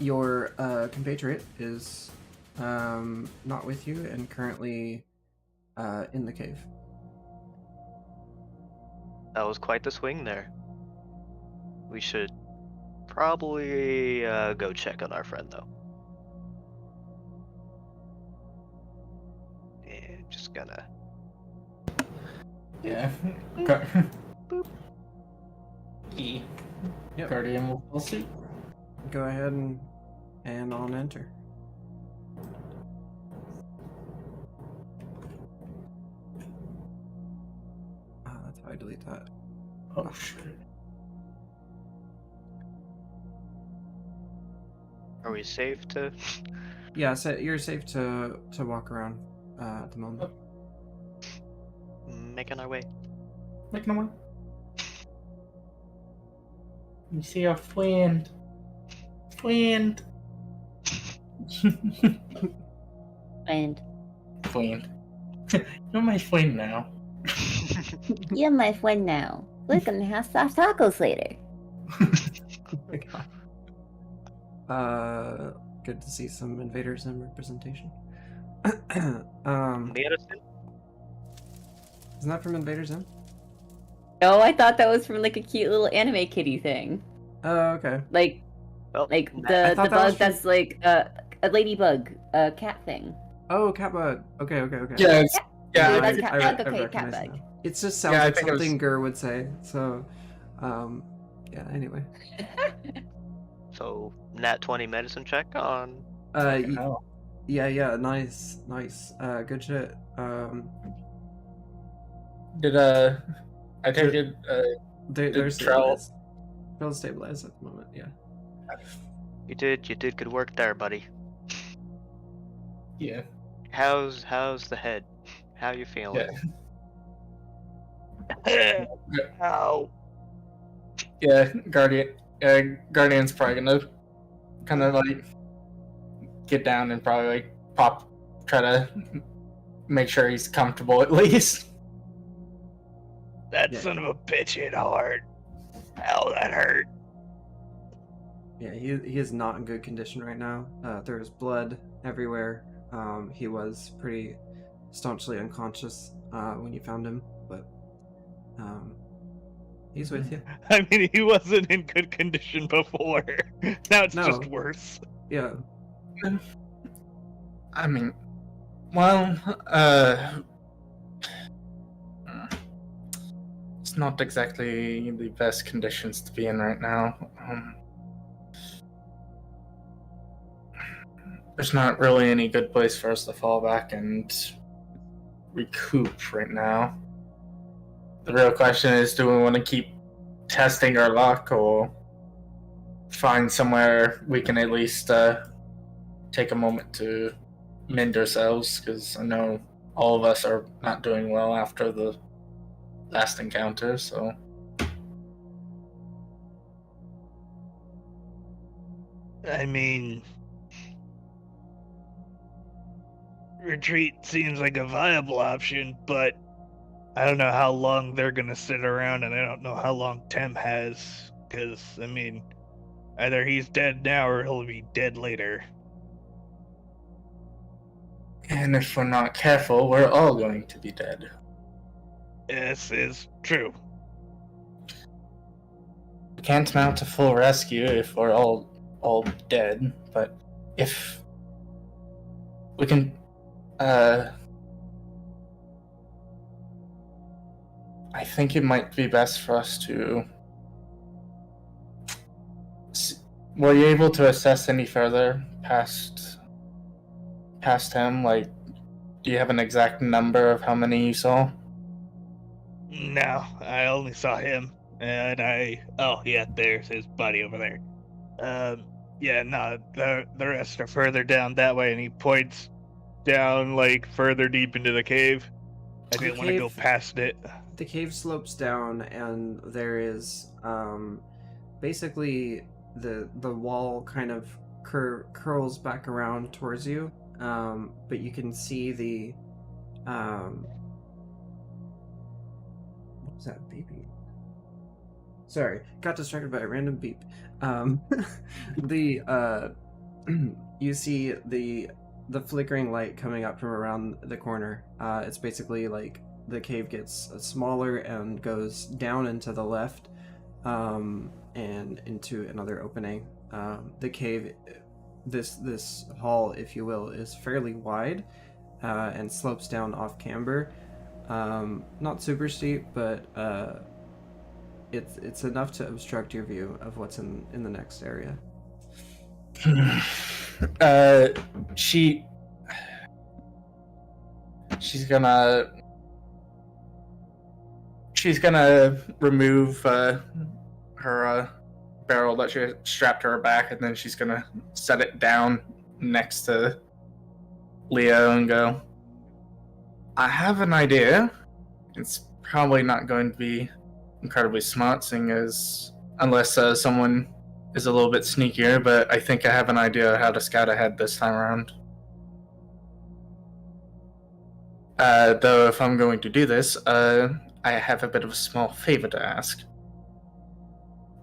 Your compatriot is not with you and currently in the cave.
That was quite the swing there. We should probably go check on our friend, though. Yeah, just gonna.
Yeah.
Boop.
E.
Yep.
Guardian will see.
Go ahead and on enter. That's how I delete that.
Oh shit.
Are we safe to?
Yeah, so you're safe to walk around at the moment.
Making our way.
Like no one. You see our friend. Friend.
And
Friend. You're my friend now.
you're my friend now. We're gonna have soft tacos later.
Oh my god. Good to see some invaders in representation.
Medicine?
Isn't that from Invaders Zim?
No, I thought that was from like a cute little anime kitty thing.
Oh, okay.
Like
Well,
the
I thought that was
bug
from-
that's like a ladybug, a cat thing.
Oh, Catbug. Okay.
Yeah, it's,
Yeah,
yeah.
that's
I-
cat
I
bug. Okay,
recognize
cat
it
bug.
now. It just sounds
Yeah, I
like
think it was-
something Gur would say. So, yeah. Anyway,
So, nat 20 medicine check on.
Oh.
yeah. Nice. Good shit.
Did I take it
They're
Did
stabilized. They're stabilized at the moment. Yeah.
You did good work there, buddy.
yeah.
How's the head? How you feeling? Ow.
Yeah, Guardian's probably gonna kind of like get down and probably like try to make sure he's comfortable at least.
That
Yeah.
son of a bitch hit hard. Hell, that hurt.
Yeah, he is not in good condition right now. There's blood everywhere. He was pretty staunchly unconscious when you found him, but he's with you.
I mean, he wasn't in good condition before. Now it's just
No.
worse.
Yeah.
I mean, well, it's not exactly the best conditions to be in right now. There's not really any good place for us to fall back and recoup right now. The real question is, do we want to keep testing our luck or find somewhere we can at least take a moment to mend ourselves? Because I know all of us are not doing well after the last encounter, so...
I mean, retreat seems like a viable option, but I don't know how long they're gonna sit around, and I don't know how long Tem has. Because, I mean, either he's dead now or he'll be dead later.
And if we're not careful, we're all going to be dead.
This is true.
We can't mount a full rescue if we're all dead, but if we can, I think it might be best for us to... Were you able to assess any further past him? Like, do you have an exact number of how many you saw?
No, I only saw him, and oh yeah, there's his body over there. Yeah, no, the rest are further down that way, and he points down like further deep into the cave. I didn't want to go past it.
The cave slopes down, and there is basically the wall kind of curls back around towards you, but you can see the what was that beeping? Sorry, got distracted by a random beep. You see the flickering light coming up from around the corner. It's basically like the cave gets smaller and goes down into the left, and into another opening. The cave, this hall, if you will, is fairly wide, and slopes down off camber. Not super steep, but it's enough to obstruct your view of what's in the next area.
She's gonna remove her barrel that she strapped to her back, and then she's gonna set it down next to Leo and go, I have an idea. It's probably not going to be incredibly smart, seeing as unless someone is a little bit sneakier, but I think I have an idea how to scout ahead this time around. Though if I'm going to do this, I have a bit of a small favor to ask.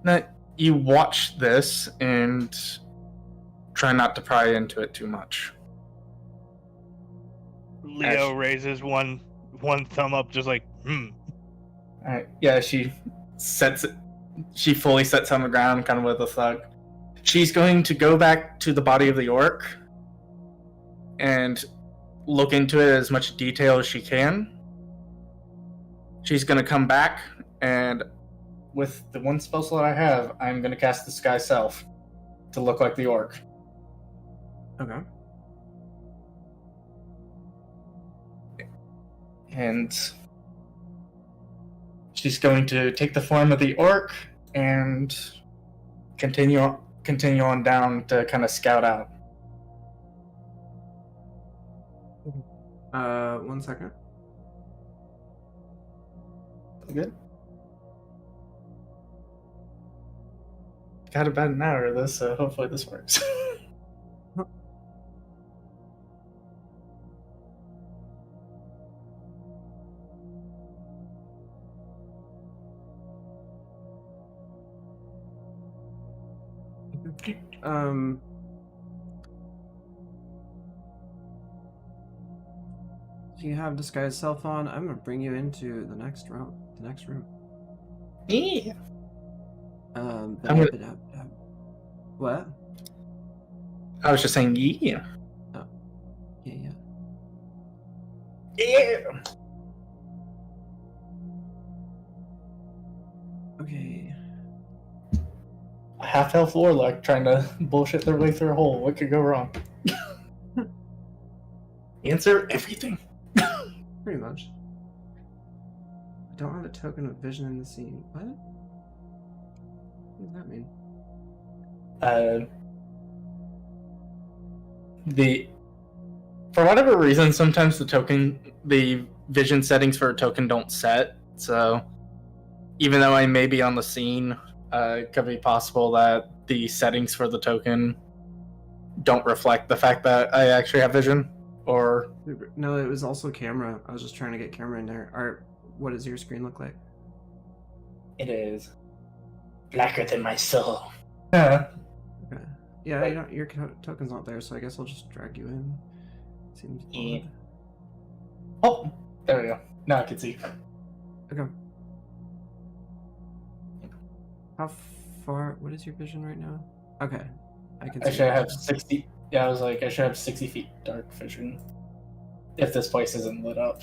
Now, you watch this and try not to pry into it too much.
Leo raises one thumb up, just like,
Alright, yeah, she fully sets on the ground, kind of with a thug. She's going to go back to the body of the orc and look into it as much detail as she can. She's going to come back, and with the one spell slot I have, I'm going to cast Disguise Self to look like the orc.
Okay.
And she's going to take the form of the orc and continue on down to kind of scout out.
1 second.
Good. Got about an hour of this, so hopefully this works.
If you have disguise self on, I'm gonna bring you into the next room.
Yeah.
What?
I was just saying, yeah.
Oh. Yeah.
Yeah.
Okay.
A half-elf warlock trying to bullshit their way through a hole. What could go wrong? Answer everything.
Pretty much. I don't have a token of vision in the scene. What? What does that mean?
For whatever reason, sometimes the vision settings for a token don't set. So even though I may be on the scene, it could be possible that the settings for the token don't reflect the fact that I actually have vision. Or
no, it was also camera. I was just trying to get camera in there. What does your screen look like?
it is blacker than my soul.
Okay. Yeah, your token's not there, so I guess I'll just drag you in. Seems odd.
Oh, there we go. Now I can see.
Okay. How far? What is your vision right now? Okay, I can see.
I should have 60. Yeah, I was like, I should have 60 feet dark vision. If this place isn't lit up.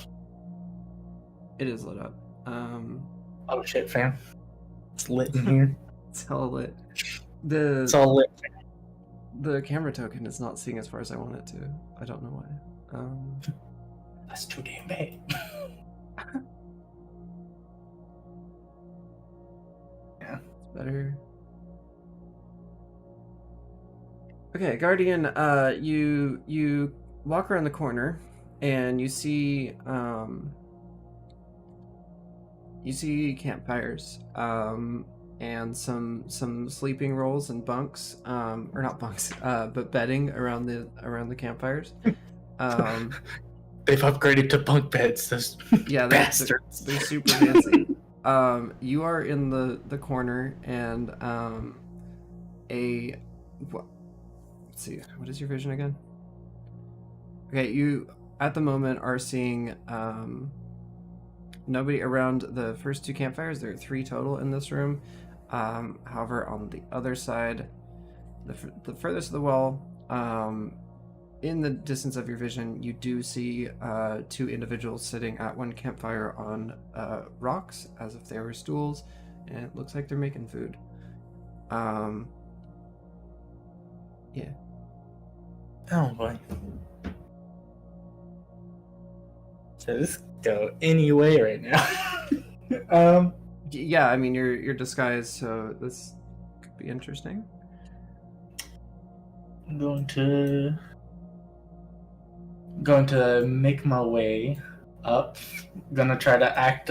It is lit up.
Oh shit, fam. It's lit in here.
It's hella lit.
It's all lit.
The camera token is not seeing as far as I want it to. I don't know why.
That's too damn bad. Yeah.
It's better. Okay, Guardian, you walk around the corner and you see campfires and some sleeping rolls and bunks, or not bunks, but bedding around the campfires.
They've upgraded to bunk beds, those bastards.
They're super fancy. You are in the corner, and let's see, what is your vision again? Okay, you at the moment are seeing nobody around the first two campfires. There are 3 total in this room. However, on the other side, the furthest of the wall, in the distance of your vision, you do see 2 individuals sitting at one campfire on rocks as if they were stools, and it looks like they're making food. Yeah.
Oh boy. So this could go any way right now.
Yeah, I mean you're disguised, so this could be interesting.
I'm going to make my way up. Gonna try to act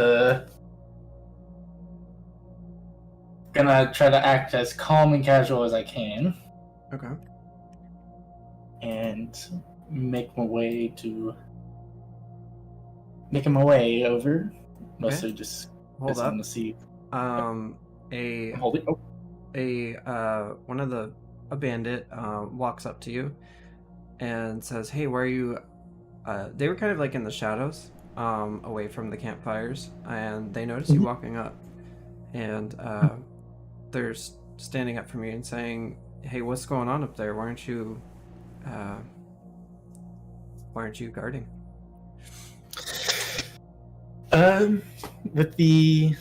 as calm and casual as I can.
Okay.
And making my way over. Mostly just
hold up
to see.
One of a bandit walks up to you and says, "Hey, where are you?" They were kind of like in the shadows, away from the campfires, and they notice you walking up, and they're standing up from you and saying, "Hey, what's going on up there? Why aren't you guarding?"
With the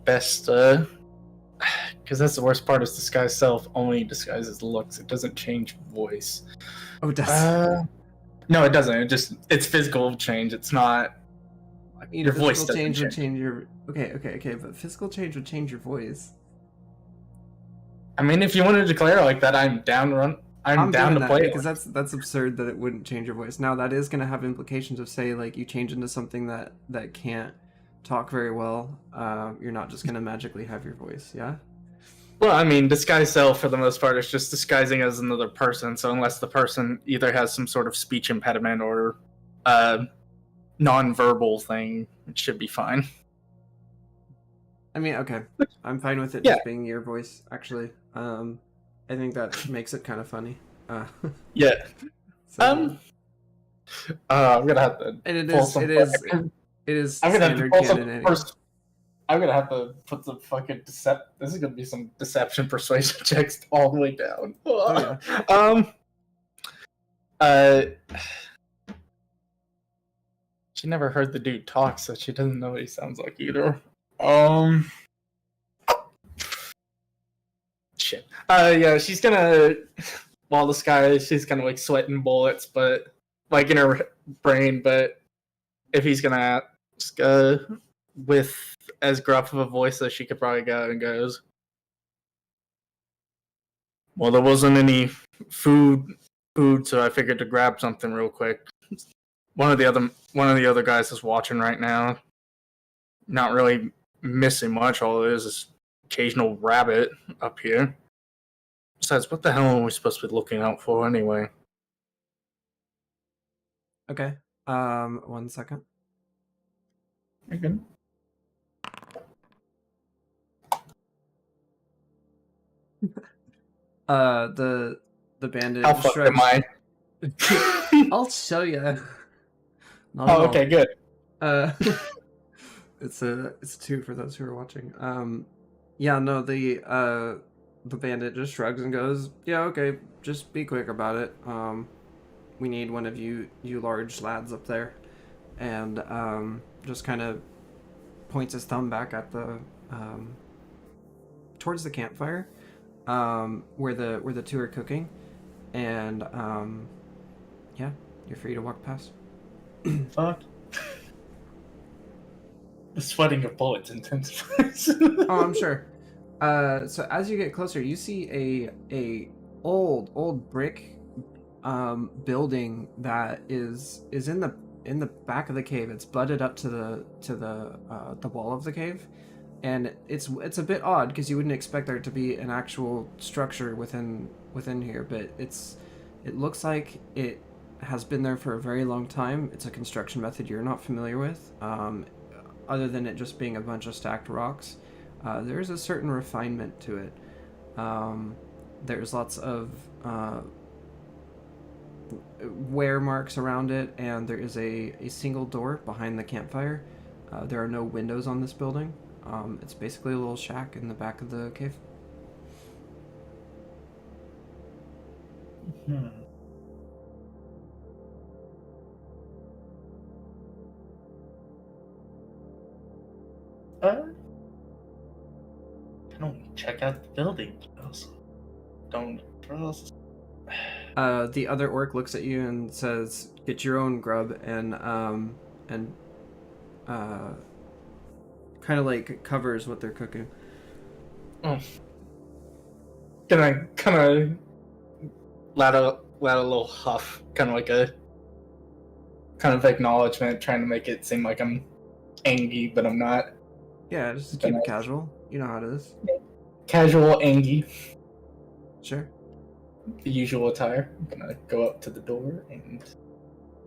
best, because that's the worst part, is disguise self only disguises looks. It doesn't change voice.
Oh, it does.
No, it doesn't. It's physical change. It's not.
I mean,
your voice
physical change would
change.
change your. Okay, but physical change would change your voice.
I mean, if you want to declare it like that, I'm down to play
because that's absurd that it wouldn't change your voice. Now that is going to have implications of, say, like you change into something that can't talk very well. You're not just going to magically have your voice, yeah?
Well, I mean, disguise self for the most part is just disguising as another person. So unless the person either has some sort of speech impediment or non-verbal thing, it should be fine.
I mean, okay, I'm fine with it
Yeah.
just being your voice. Actually, I think that makes it kind of funny.
Yeah.
So,
I'm gonna have to.
and it
pull
is,
some
it is,
fucking-
it is
I'm gonna have to
standard
pull some
canon anyway.
I'm gonna have to put some fucking This is gonna be some deception persuasion checks all the way down.
Oh yeah.
She never heard the dude talk, so she doesn't know what he sounds like either. Shit. Yeah, she's gonna. While this guy, she's kind of like sweating bullets, but like in her brain. But if he's gonna ask, with as gruff of a voice as she could probably go, and goes, "Well, there wasn't any food, so I figured to grab something real quick. One of the other guys is watching right now. Not really missing much. All it is occasional rabbit up here. Besides, what the hell are we supposed to be looking out for anyway?"
Okay. 1 second.
Okay.
The bandit.
How fucked am I?
I'll show you.
Oh, okay, good.
It's a 2 for those who are watching. Yeah, no, the bandit just shrugs and goes, "Yeah, okay, just be quick about it. We need one of you large lads up there," and just kind of points his thumb back at the towards the campfire, where the two are cooking, and yeah, you're free to walk past.
Fuck. The sweating of bullets intensifies.
Oh, I'm sure. So as you get closer, you see a old brick building that is in the back of the cave. It's butted up to the wall of the cave, and it's a bit odd because you wouldn't expect there to be an actual structure within here, but it looks like it has been there for a very long time. It's a construction method you're not familiar with, other than it just being a bunch of stacked rocks. There's a certain refinement to it. There's lots of wear marks around it, and there is a single door behind the campfire. There are no windows on this building. It's basically a little shack in the back of the cave.
Don't check out the building. Don't trust.
The other orc looks at you and says, "Get your own grub," and kind of like covers what they're cooking.
Oh. Can I kind of let a little huff, kind of like a kind of acknowledgement, trying to make it seem like I'm angry, but I'm not.
Yeah, just keep it casual. You know how it is.
Casual, angry.
Sure.
The usual attire. I'm gonna go up to the door and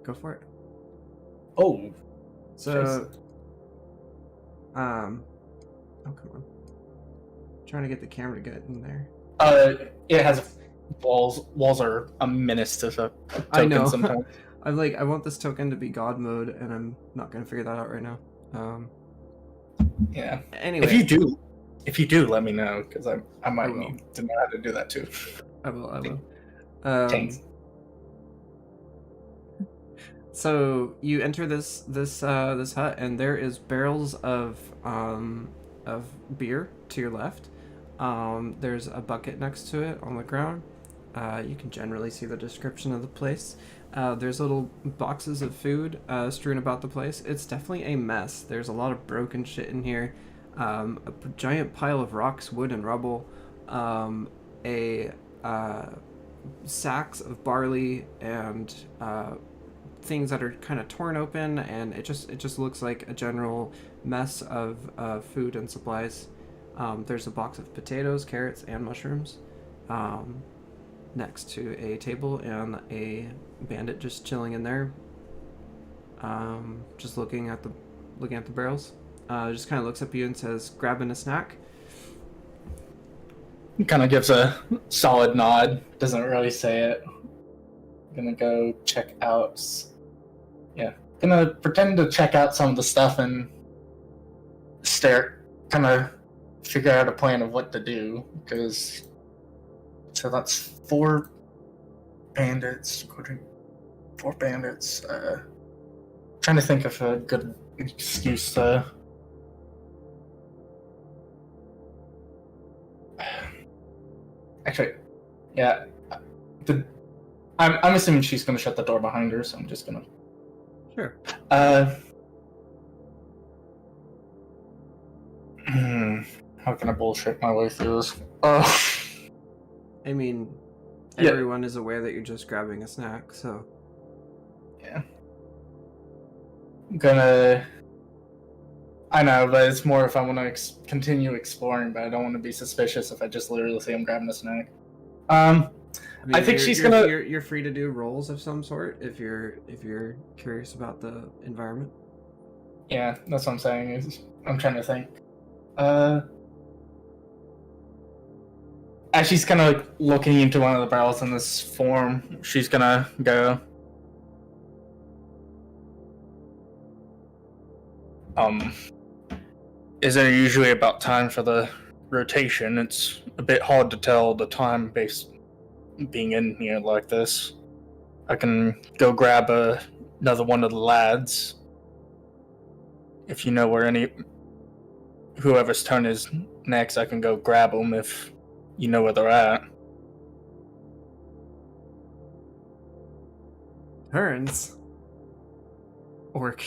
Go for it.
oh.
So, oh come on. Trying to get the camera to get in there.
It has walls. Walls are a menace to the token.
I know.
Sometimes.
I'm like, I want this token to be God mode, and I'm not gonna figure that out right now.
Yeah.
Anyway,
if you do, let me know, because I might need to know how to do that too.
I will.
Thanks.
So you enter this hut, and there is barrels of beer to your left. There's a bucket next to it on the ground. You can generally see the description of the place. There's little boxes of food strewn about the place. It's definitely a mess. There's a lot of broken shit in here. A giant pile of rocks, wood, and rubble. Sacks of barley and things that are kind of torn open, and it just looks like a general mess of food and supplies. There's a box of potatoes, carrots, and mushrooms next to a table, and a bandit just chilling in there, just looking at the barrels. just kind of looks up at you and says, "Grabbing a snack."
Kind of gives a solid nod. Doesn't really say it. Gonna go check out. Yeah, gonna pretend to check out some of the stuff and stare. Kind of figure out a plan of what to do. Because so that's 4 bandits. 4 bandits. Trying to think of a good excuse to. Actually, yeah. I'm assuming she's gonna shut the door behind her, so I'm just gonna.
Sure.
How can I bullshit my way through this?
I mean,
Yeah.
everyone is aware that you're just grabbing a snack, so.
Yeah. Gonna. I know, but it's more if I want to continue exploring, but I don't want to be suspicious if I just literally say I'm grabbing a snack. I think she's gonna.
You're free to do rolls of some sort if you're curious about the environment.
Yeah, that's what I'm saying. I'm trying to think. As she's kind of like looking into one of the barrels in this form, she's gonna go. Isn't it usually about time for the rotation? It's a bit hard to tell the time based being in here like this. I can go grab another one of the lads. If you know where whoever's turn is next, I can go grab them if you know where they're at.
Turns. Orc.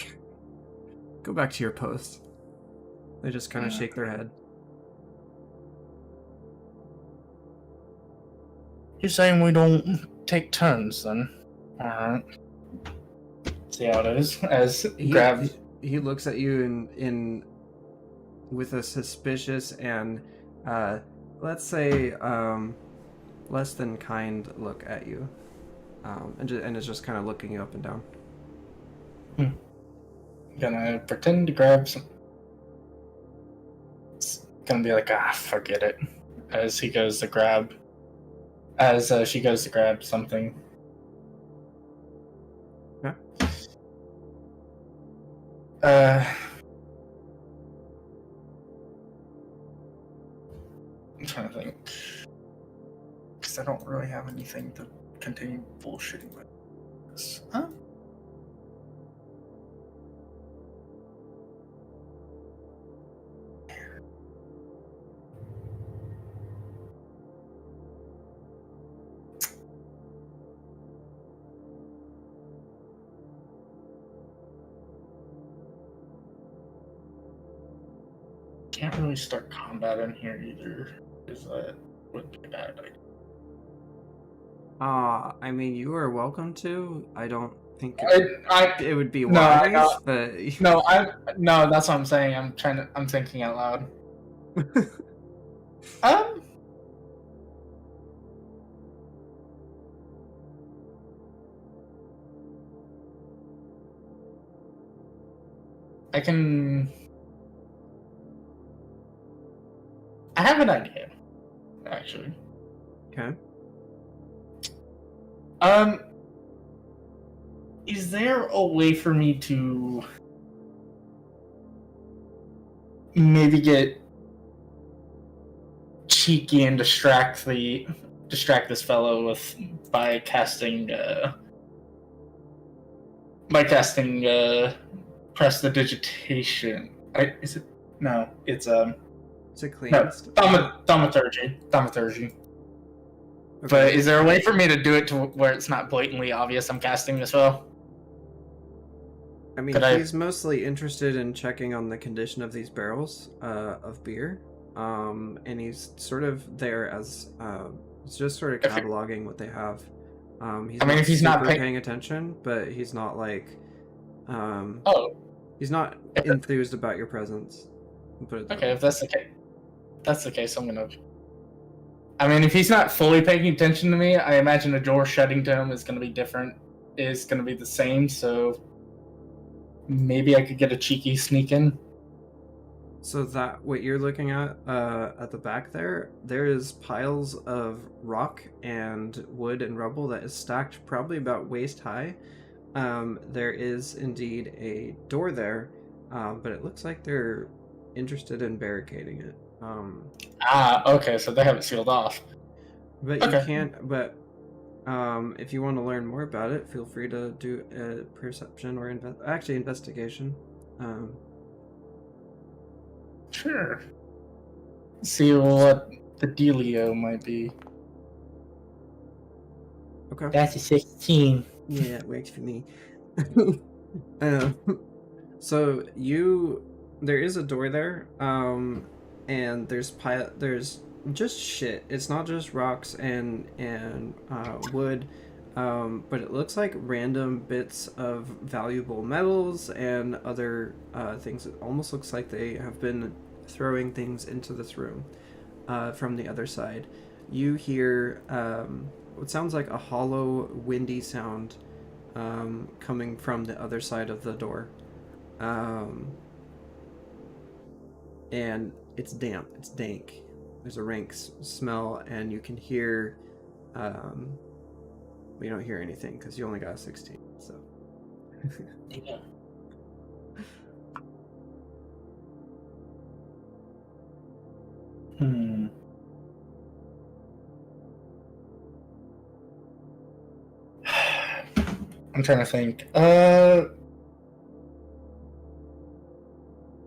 Go back to your post. They just kind of shake their head.
You're saying we don't take turns then? Alright. See how it is. As grabs.
He looks at you in with a suspicious and let's say less than kind look at you. And is just kind of looking you up and down.
Gonna pretend to grab some. It's gonna be like, forget it. As he goes to grab. As she goes to grab something.
Yeah.
I'm trying to think. Because I don't really have anything to continue bullshitting with. Huh? Can't really start combat in here either, because that would be a bad idea.
I mean, you are welcome to. I don't think it would be
No,
wise, but
no, that's what I'm saying. I'm thinking out loud. I have an idea, actually.
Okay.
Is there a way for me to maybe get cheeky and distract this fellow by casting prestidigitation? Is it? No, it's
It's a clean.
No, thaumaturgy. Okay. But is there a way for me to do it to where it's not blatantly obvious I'm casting this spell?
I mean, he's mostly interested in checking on the condition of these barrels of beer, and he's sort of there as he's just sort of cataloging what they have. If he's not paying attention, but he's not like he's not enthused about your presence.
Okay, if that's the case, I'm gonna. I mean, if he's not fully paying attention to me, I imagine a door shutting to him is gonna be different. Is gonna be the same, so maybe I could get a cheeky sneak in.
So that what you're looking at the back there is piles of rock and wood and rubble that is stacked probably about waist high. There is indeed a door there, but it looks like they're interested in barricading it.
Okay, so they have it sealed off.
But
Okay.
you can't. But if you want to learn more about it, feel free to do a perception or investigation.
Sure. See what the dealio might be.
Okay.
That's a 16.
Yeah, it works for me. So there is a door there, and there's just shit. It's not just rocks and wood, but it looks like random bits of valuable metals and other things. It almost looks like they have been throwing things into this room from the other side. You hear what sounds like a hollow, windy sound coming from the other side of the door. And it's damp, it's dank. There's a rank smell, and you can hear. We don't hear anything because you only got a 16. So.
Yeah. I'm trying to think.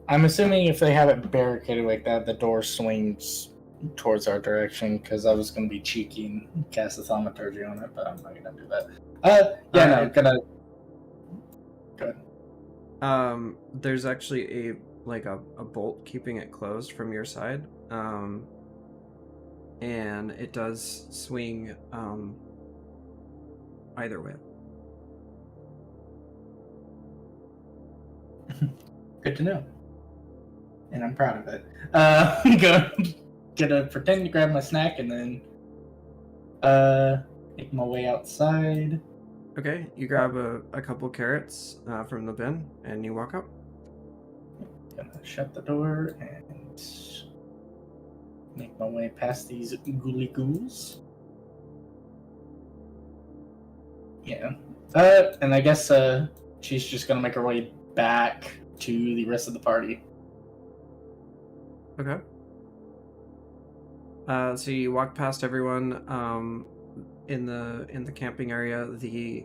I'm assuming if they have it barricaded like that, the door swings towards our direction, because I was going to be cheeky and cast a thaumaturgy on it, but I'm not going to do that. Gonna... Go ahead.
There's actually a bolt keeping it closed from your side. And it does swing either way.
Good to know. And I'm proud of it. Gonna pretend to grab my snack and then make my way outside.
Okay, you grab a couple carrots from the bin and you walk up.
Gonna shut the door and make my way past these ghouly ghouls. Yeah. And I guess she's just gonna make her way back to the rest of the party.
Okay. So you walk past everyone in the camping area. The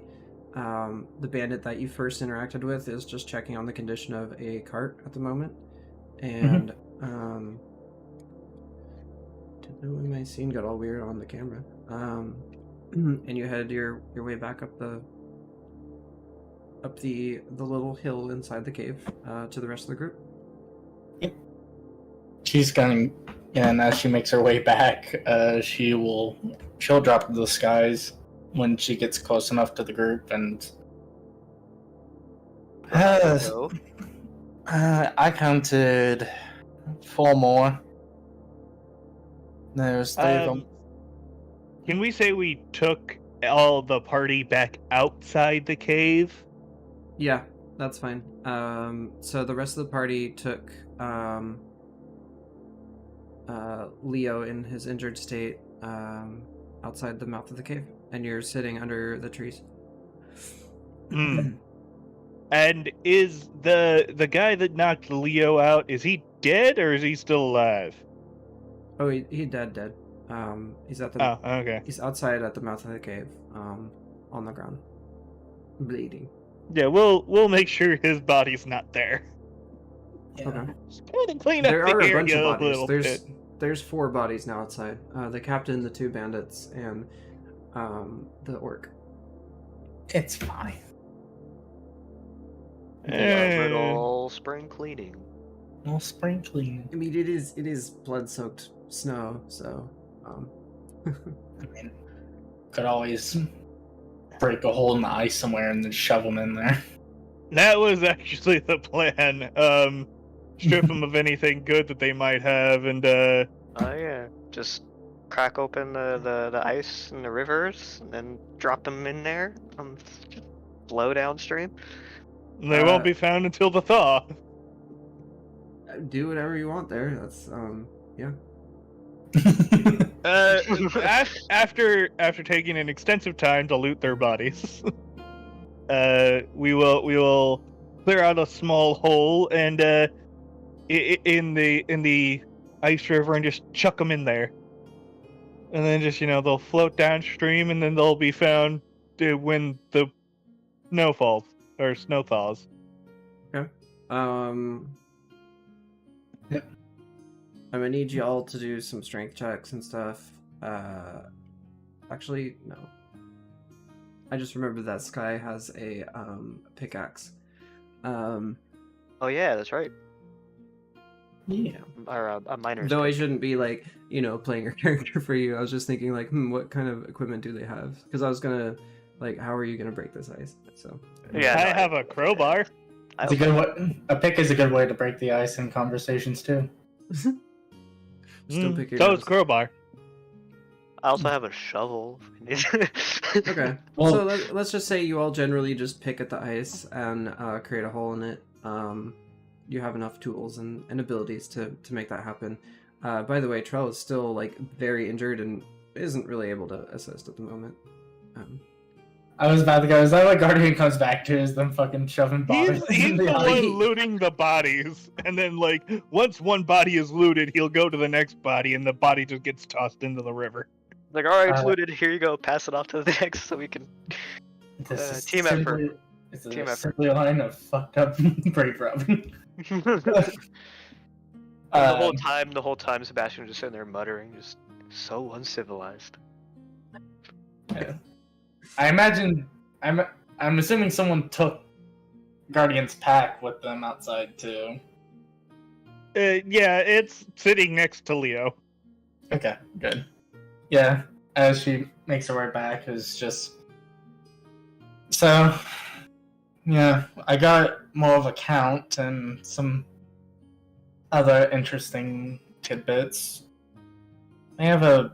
bandit that you first interacted with is just checking on the condition of a cart at the moment, and didn't know my scene got all weird on the camera. And you head your way back up the little hill inside the cave to the rest of the group.
Yep. She's going, and as she makes her way back, she'll drop to the skies when she gets close enough to the group, and I counted 4 more. There's 3 of them.
Can we say we took all the party back outside the cave?
Yeah, that's fine. So the rest of the party took Leo in his injured state outside the mouth of the cave, and you're sitting under the trees.
And is the guy that knocked Leo out, is he dead or is he still alive?
Oh, he dead. He's at the.
Oh, okay.
He's outside at the mouth of the cave, on the ground, bleeding.
Yeah, we'll make sure his body's not there.
Yeah.
Okay.
Just kind of clean up
There
the
are a
area
bunch of
a
bodies.
little bit.
There's 4 bodies now outside. The captain, the 2 bandits, and the orc.
It's fine.
All spring cleaning.
No spring cleaning.
I mean, it is blood-soaked snow, so.
I mean, could always break a hole in the ice somewhere and then shove them in there.
That was actually the plan. Strip them of anything good that they might have, and
Oh yeah, just crack open the ice in the rivers and then drop them in there. Just flow downstream.
they won't be found until the thaw.
Do whatever you want there. That's yeah.
After taking an extensive time to loot their bodies, we will clear out a small hole and in the ice river and just chuck them in there, and then just they'll float downstream and then they'll be found when the snow falls or snow thaws.
Okay.
Yep.
I'm gonna need y'all to do some strength checks and stuff. Actually, no. I just remembered that Sky has a pickaxe.
Oh yeah, that's right.
Yeah.
Or a miner's.
Though I
pick.
shouldn't be like, playing a character for you. I was just thinking like, what kind of equipment do they have? Because I was gonna like, how are you gonna break this ice? So
Yeah,
I have a crowbar.
It's a good way, a pick is a good way to break the ice in conversations too.
still pick your
So
nose.
is crowbar.
I also have a shovel.
Okay.
Well-
So let's just say you all generally just pick at the ice and create a hole in it. You have enough tools and abilities to make that happen. By the way, Trell is still like very injured and isn't really able to assist at the moment.
I was about to go, is that what Guardian comes back to, is them fucking shoving bodies
He's
in
the
the
one
ice?
looting the bodies, and then like once one body is looted, he'll go to the next body, and the body just gets tossed into the river.
Like, all right, looted. Here you go. Pass it off to the next, so we can.
This is
Team
simply,
effort.
It's
Team
a
effort.
simply a line of fucked up brave Robin.
The whole time, Sebastian was just sitting there muttering, just so uncivilized.
Yeah. I imagine I'm assuming someone took Guardian's pack with them outside too.
Yeah, it's sitting next to Leo.
Okay, good. Yeah, as she makes her way back, is just so. Yeah, I got more of a count and some other interesting tidbits. They have a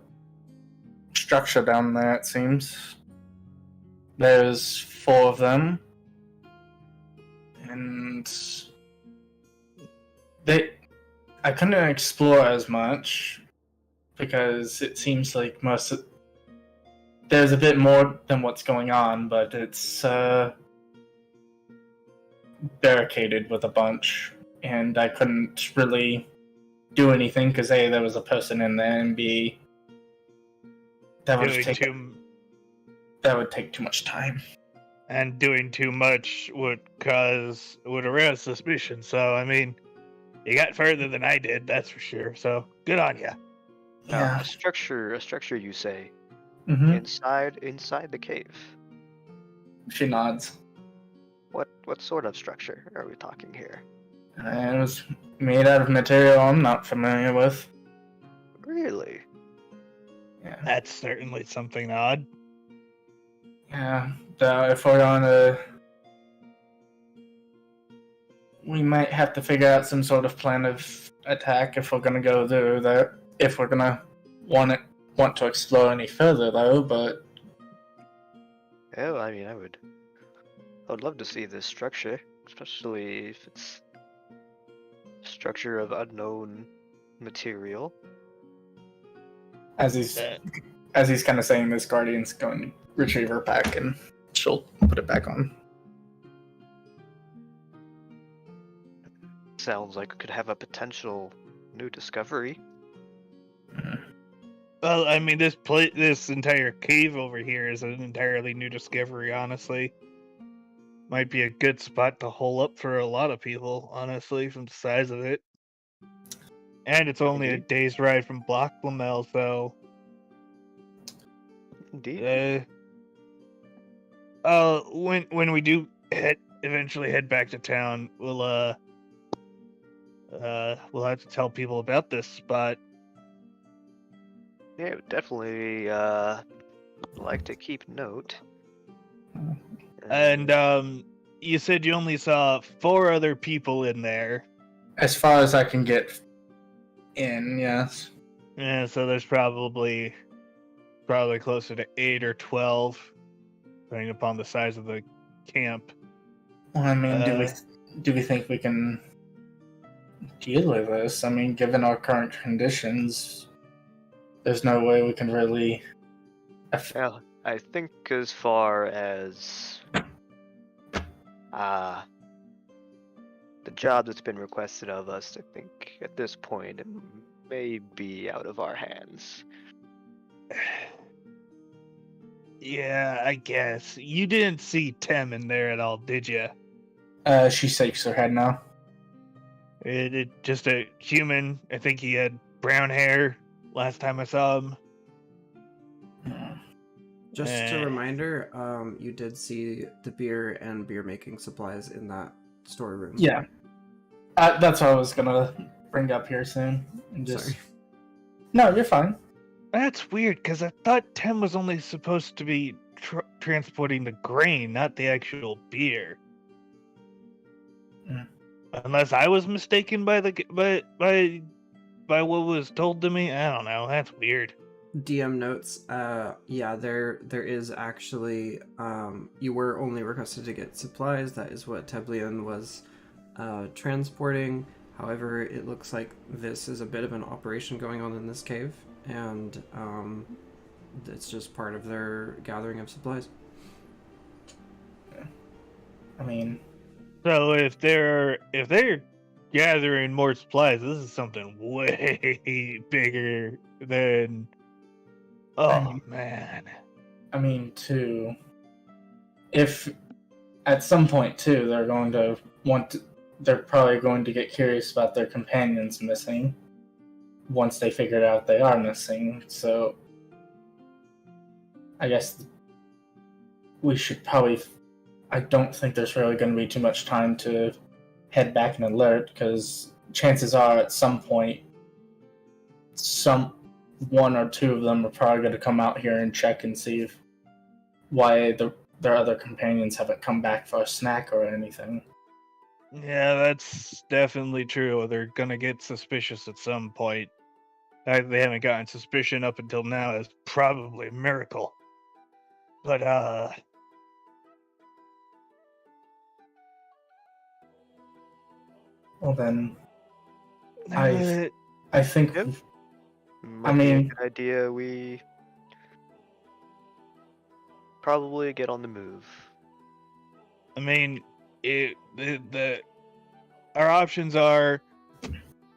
structure down there, it seems. There's 4 of them. And I couldn't explore as much because it seems like there's a bit more than what's going on, but it's barricaded with a bunch, and I couldn't really do anything because A, there was a person in there, and B, that would take too much time.
And doing too much would arouse suspicion. So I mean, you got further than I did, that's for sure. So good on you.
Yeah.
A structure, you say,
Mm-hmm.
inside the cave.
She nods.
What sort of structure are we talking here?
It was made out of material I'm not familiar with.
Really?
Yeah.
That's certainly something odd.
Yeah. So if we're gonna, we might have to figure out some sort of plan of attack if we're gonna go through there. If we're gonna want to explore any further, though. But
Oh, I mean, I would love to see this structure, especially if it's structure of unknown material.
as he's kind of saying this, Guardian's going to retrieve her pack and she'll put it back on.
Sounds like it could have a potential new discovery.
Well, I mean, this entire cave over here is an entirely new discovery, honestly. Might be a good spot to hole up for a lot of people, honestly, from the size of it. And it's only a day's ride from Block Lamel, so...
Indeed.
When we do eventually head back to town, we'll have to tell people about this spot.
Yeah, definitely like to keep note.
And you said you only saw 4 other people in there.
As far as I can get in, yes.
Yeah, so there's probably closer to 8 or 12, depending upon the size of the camp.
Well, I mean, do we think we can deal with this. I mean, given our current conditions, there's no way we can really.
Well, I think as far as the job that's been requested of us, I think at this point it may be out of our hands.
Yeah, I guess. You didn't see Tem in there at all, did you?
She shakes her head now.
It just a human. I think he had brown hair last time I saw him.
Just a reminder, you did see the beer and beer making supplies in that storeroom.
Yeah. That's what I was gonna bring up here soon. And just...
Sorry.
No, you're fine.
That's weird, because I thought Tem was only supposed to be transporting the grain, not the actual beer. Unless I was mistaken by what was told to me. I don't know. That's weird.
DM notes. Yeah, there is actually. You were only requested to get supplies. That is what Teblian was transporting. However, it looks like this is a bit of an operation going on in this cave, and it's just part of their gathering of supplies.
I mean,
so if they're gathering more supplies, this is something way bigger than. Oh man.
I mean, too. If at some point too, they're going to they're probably going to get curious about their companions missing. Once they figured out they are missing, so I guess we should probably. I don't think there's really going to be too much time to head back and alert, because chances are at some point, one or two of them are probably going to come out here and check and see why their other companions haven't come back for a snack or anything.
Yeah, that's definitely true. They're gonna get suspicious at some point. They haven't gotten suspicion up until now. Is probably a miracle. But
well then,
uh,
I think.
Yep.
I mean,
be a good idea. We probably get on the move.
I mean, our options are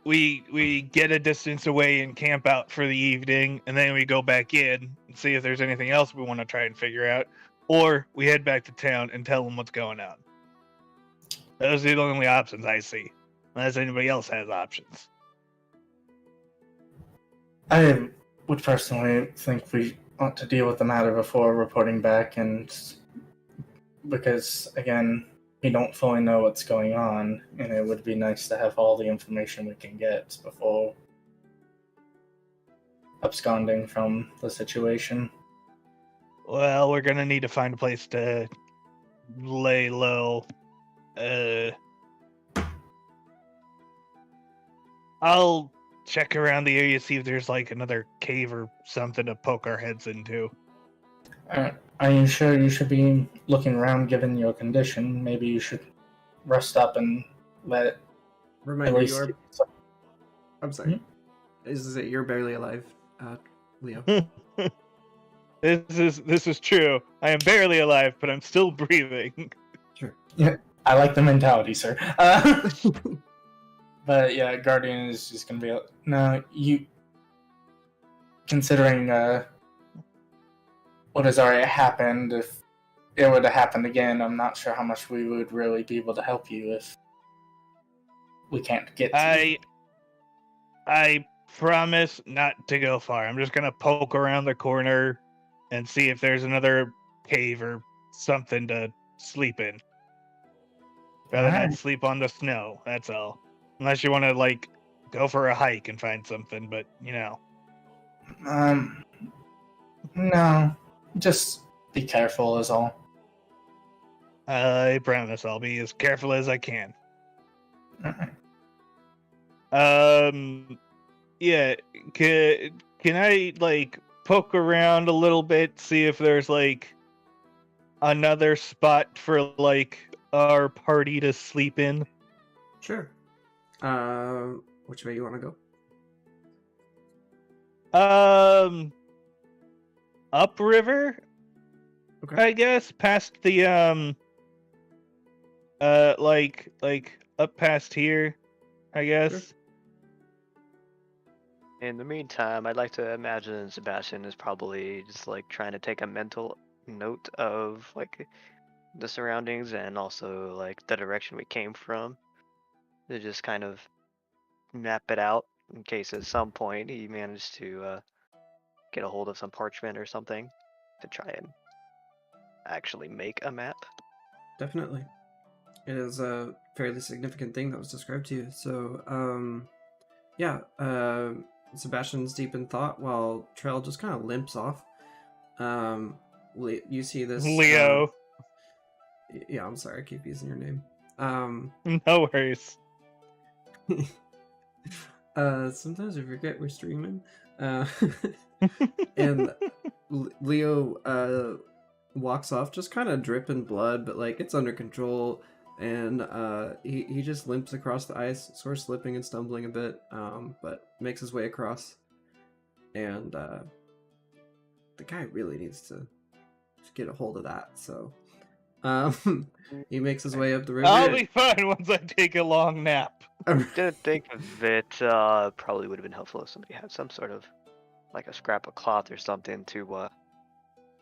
we get a distance away and camp out for the evening, and then we go back in and see if there's anything else we want to try and figure out, or we head back to town and tell them what's going on. Those are the only options I see, unless anybody else has options.
I would personally think we ought to deal with the matter before reporting back, and because, again, we don't fully know what's going on, and it would be nice to have all the information we can get before absconding from the situation.
Well, we're gonna need to find a place to lay low. I'll check around the area, see if there's like another cave or something to poke our heads into.
Are you sure you should be looking around given your condition? Maybe you should rest up and let it.
Reminder, you are. I'm sorry. Is it you're barely alive, Leo?
This is true. I am barely alive, but I'm still breathing.
Sure.
Yeah, I like the mentality, sir. But yeah, Guardian is just gonna be. No, you. Considering what has already happened, if it would have happened again, I'm not sure how much we would really be able to help you if we can't get to
I promise not to go far. I'm just gonna poke around the corner and see if there's another cave or something to sleep in. Rather than sleep on the snow, that's all. Unless you want to, like, go for a hike and find something, but, you know.
No. Just be careful is all.
I promise I'll be as careful as I can.
Alright.
Yeah, can I, like, poke around a little bit, see if there's, like, another spot for, like, our party to sleep in?
Sure. Which way you want to go?
Upriver,
Okay.
I guess, past the like up past here, I guess.
Sure.
In the meantime, I'd like to imagine Sebastian is probably just like trying to take a mental note of like the surroundings and also like the direction we came from to just kind of map it out in case at some point he managed to get a hold of some parchment or something to try and actually make a map.
Definitely. It is a fairly significant thing that was described to you. So, yeah, Sebastian's deep in thought while Trail just kind of limps off. You see this...
Leo.
Yeah, I'm sorry, I keep using your name.
No worries.
Sometimes I forget we're streaming. And Leo walks off just kind of dripping blood, but like it's under control, and he just limps across the ice, sort of slipping and stumbling a bit, but makes his way across. And the guy really needs to get a hold of that, so he makes his way up the river.
I'll be fine once I take a long nap.
Didn't think of it. Probably would have been helpful if somebody had some sort of like a scrap of cloth or something to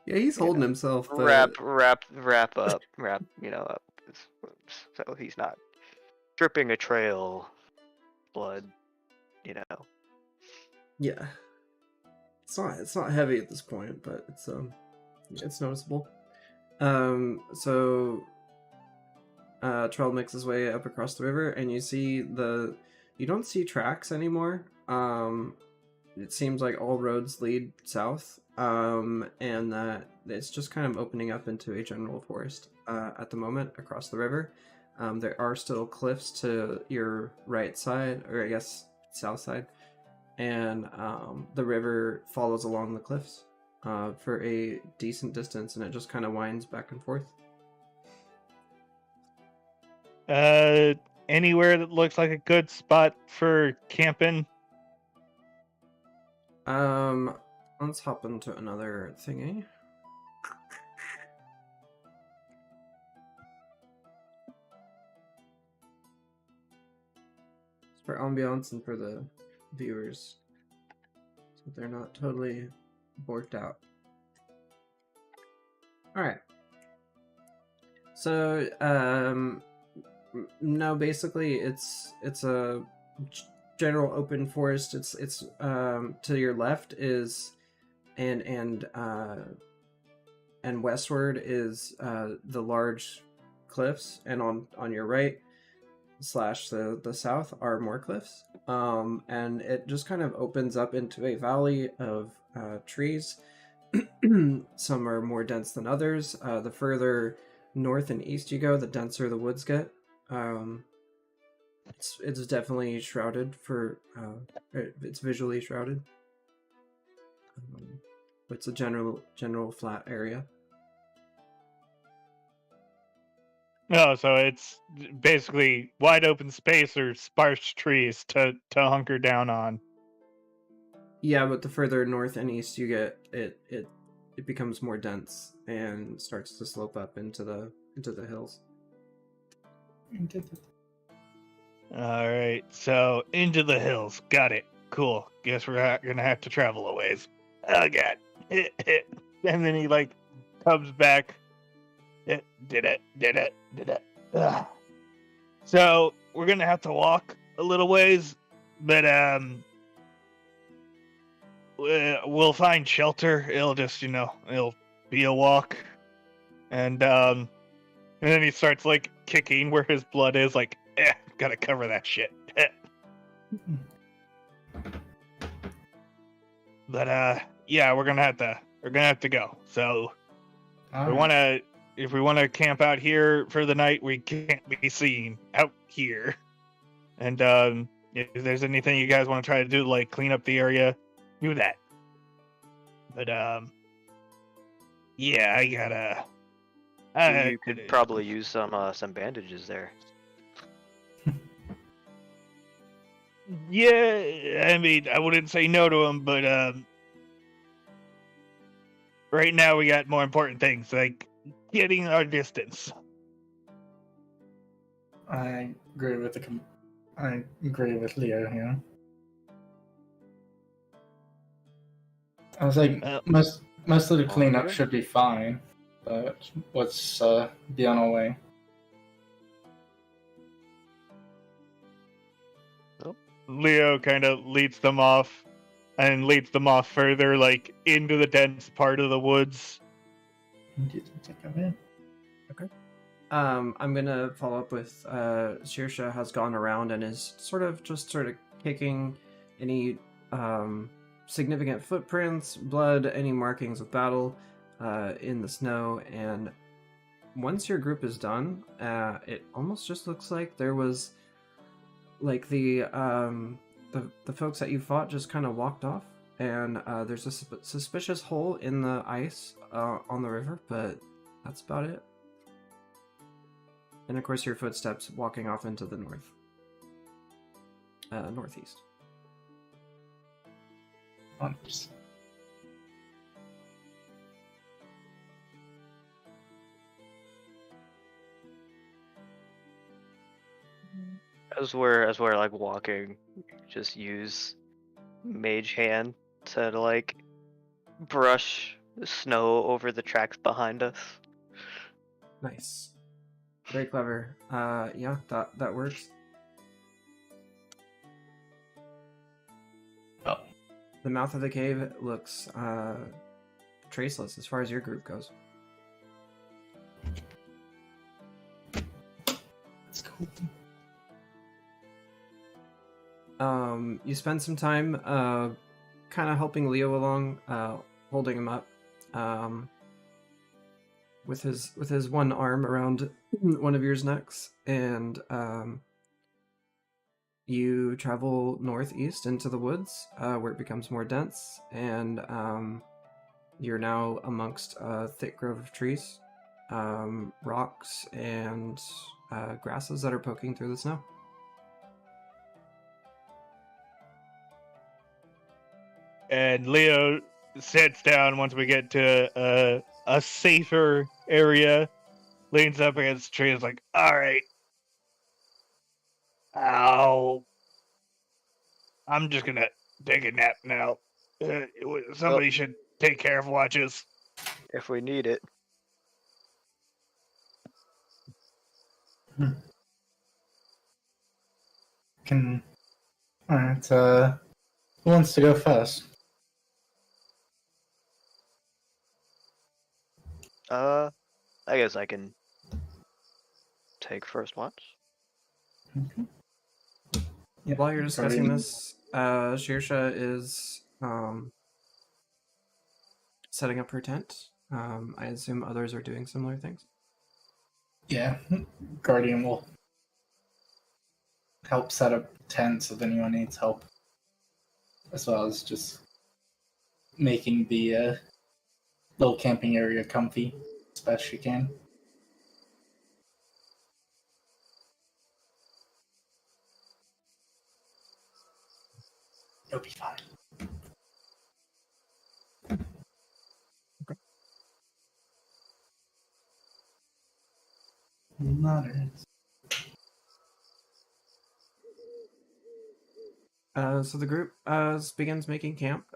Yeah, he's holding himself. But...
wrap up, up, so he's not dripping a trail, blood,
Yeah, it's not heavy at this point, but it's noticeable. So Trell makes his way up across the river, and you don't see tracks anymore. It seems like all roads lead south, and that it's just kind of opening up into a general forest at the moment across the river. There are still cliffs to your right side, or I guess south side, and the river follows along the cliffs for a decent distance, and it just kind of winds back and forth.
Anywhere that looks like a good spot for camping?
Let's hop into another thingy. It's for ambiance and for the viewers, so they're not totally borked out. Alright. So, no, basically it's a general open forest. It's to your left is and westward is the large cliffs, and on your right / the south are more cliffs, and it just kind of opens up into a valley of trees. Some are more dense than others. The further north and east you go, the denser the woods get. It's definitely shrouded for it's visually shrouded. It's a general flat area.
No, so it's basically wide open space or sparse trees to hunker down on.
Yeah, but the further north and east you get, it becomes more dense and starts to slope up into the hills.
All right, so into the hills. Got it. Cool. Guess we're gonna have to travel a ways. Oh god. And then he like comes back. Did it. Ugh. So we're gonna have to walk a little ways, but we'll find shelter. It'll just it'll be a walk, and then he starts like kicking where his blood is, like gotta cover that shit. But yeah, we're gonna have to go. So if we wanna camp out here for the night, we can't be seen out here. And if there's anything you guys want to try to do, like clean up the area, do that. But yeah, I gotta.
You could probably use some bandages there.
Yeah, I mean, I wouldn't say no to him, but right now we got more important things, like getting our distance.
I agree with I agree with Leo here. I was like, most of the cleanup
Leo?
should be fine, but let's be on our way.
Leo kind of leads them off and leads them off further, like into the dense part of the woods.
I'm gonna follow up with Shirsha has gone around and is sort of kicking any significant footprints, blood, any markings of battle in the snow. And once your group is done, it almost just looks like there was like the folks that you fought just kind of walked off, and there's a suspicious hole in the ice on the river, but that's about it. And of course, your footsteps walking off into the northeast.
Honest.
As we're like walking, just use mage hand to like brush snow over the tracks behind us.
Nice. Very clever. Yeah, that works.
Oh.
The mouth of the cave looks traceless as far as your group goes.
That's cool.
You spend some time kind of helping Leo along, holding him up with his one arm around one of your necks, and you travel northeast into the woods where it becomes more dense, and you're now amongst a thick grove of trees, rocks, and grasses that are poking through the snow.
And Leo sits down once we get to a safer area, leans up against the tree, and is like, all right, I'm just gonna take a nap now. Somebody should take care of watches.
If we need it.
Alright, who wants to go first?
I guess I can take first watch.
Okay. Yeah,
While you're discussing
sorry.
this, Shirsha is setting up her tent. I assume others are doing similar things.
Yeah, Guardian will help set up tents if anyone needs help, as well as just making the little camping area comfy as best she can. You'll be fine.
Okay.
Matters.
So the group begins making camp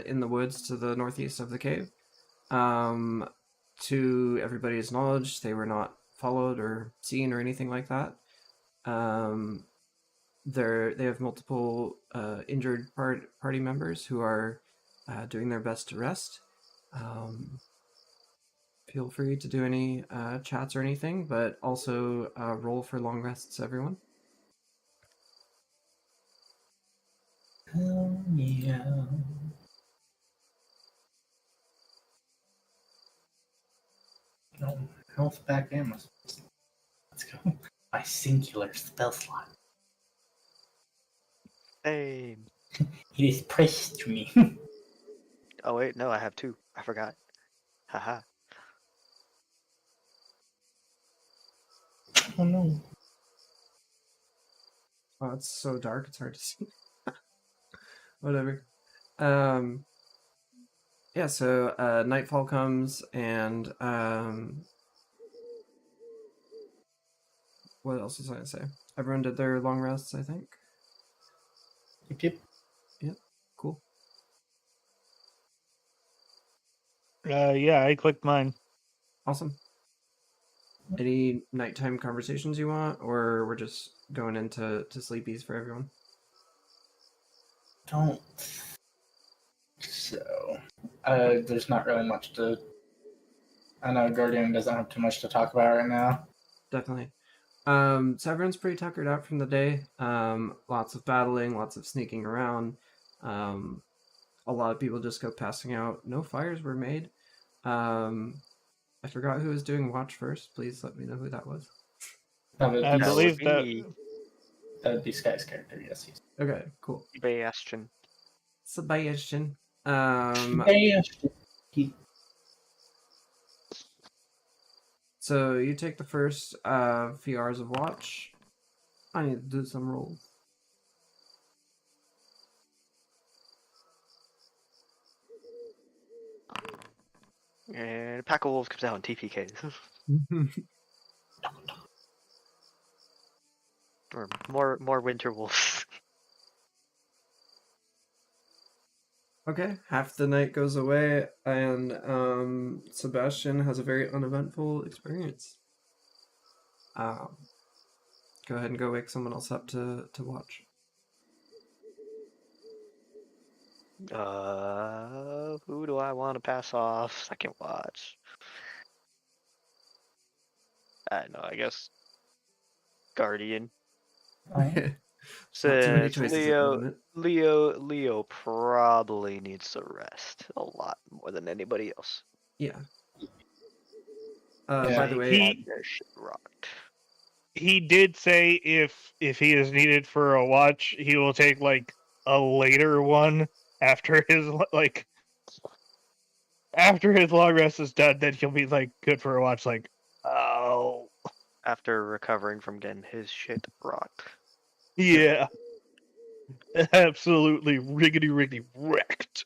in the woods to the northeast of the cave. To everybody's knowledge, they were not followed or seen or anything like that. They have multiple injured party members who are doing their best to rest. Feel free to do any chats or anything, but also roll for long rests, everyone.
Hell yeah. No, health back ammo. Let's go. My singular spell slot.
Hey.
It is precious to me.
Oh wait, no, I have two. I forgot. Haha.
Oh no.
Oh, it's so dark, it's hard to see. Whatever. Yeah, so nightfall comes, and what else was I going to say? Everyone did their long rests, I think.
Yep.
Yep, cool.
Yeah, I clicked mine.
Awesome. Any nighttime conversations you want, or we're just going into sleepies for everyone?
Don't. So, there's not really much to. I know Guardian doesn't have too much to talk about right now.
Definitely. So everyone's pretty tuckered out from the day. Lots of battling, lots of sneaking around. A lot of people just go passing out. No fires were made. I forgot who was doing watch first. Please let me know who that was.
That would
I
be,
believe that.
that would be Sky's character. Yes, he's.
Okay, cool.
Bastion.
Sebastian. So you take the first few hours of watch. I need to do some rolls.
And a pack of wolves comes out in TPKs. Or more winter wolves.
Okay, half the night goes away, and Sebastian has a very uneventful experience. Go ahead and go wake someone else up to watch.
Who do I want to pass off second watch? I don't know, I guess Guardian.
Not too many
Since
choices at the moment.
Leo probably needs to rest a lot more than anybody else.
Yeah.
Yeah,
By the way,
Had their shit rocked.
He did say if he is needed for a watch, he will take like a later one after his after his long rest is done. Then he'll be like good for a watch. Like, oh
After recovering from getting his shit rocked.
yeah, absolutely riggedy wrecked.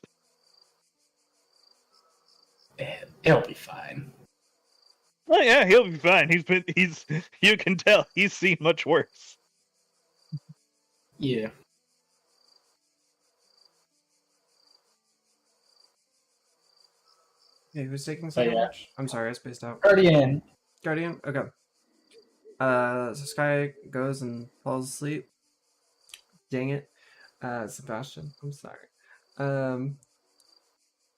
It'll be fine.
Oh yeah, he'll be fine. You can tell he's seen much worse.
Yeah.
hey, who's taking second
yeah.
watch? I'm sorry, I spaced out.
Guardian.
Guardian? Okay. So Sky goes and falls asleep. Dang it. Sebastian, I'm sorry.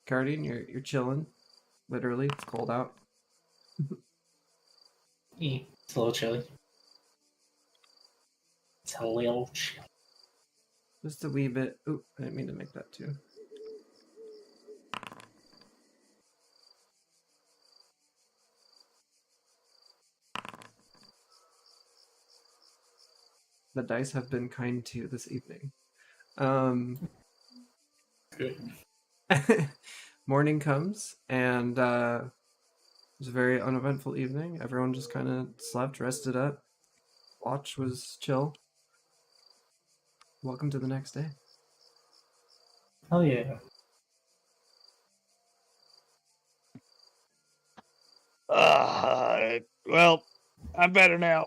Guardian, you're chilling. Literally, it's cold out.
Yeah, it's a little chilly. It's a little chilly.
Just a wee bit. Ooh, I didn't mean to make that too. The dice have been kind to you this evening.
Good.
Morning comes, and it was a very uneventful evening. Everyone just kind of slept, rested up. Watch was chill. Welcome to the next day.
Oh yeah.
Well, I'm better now.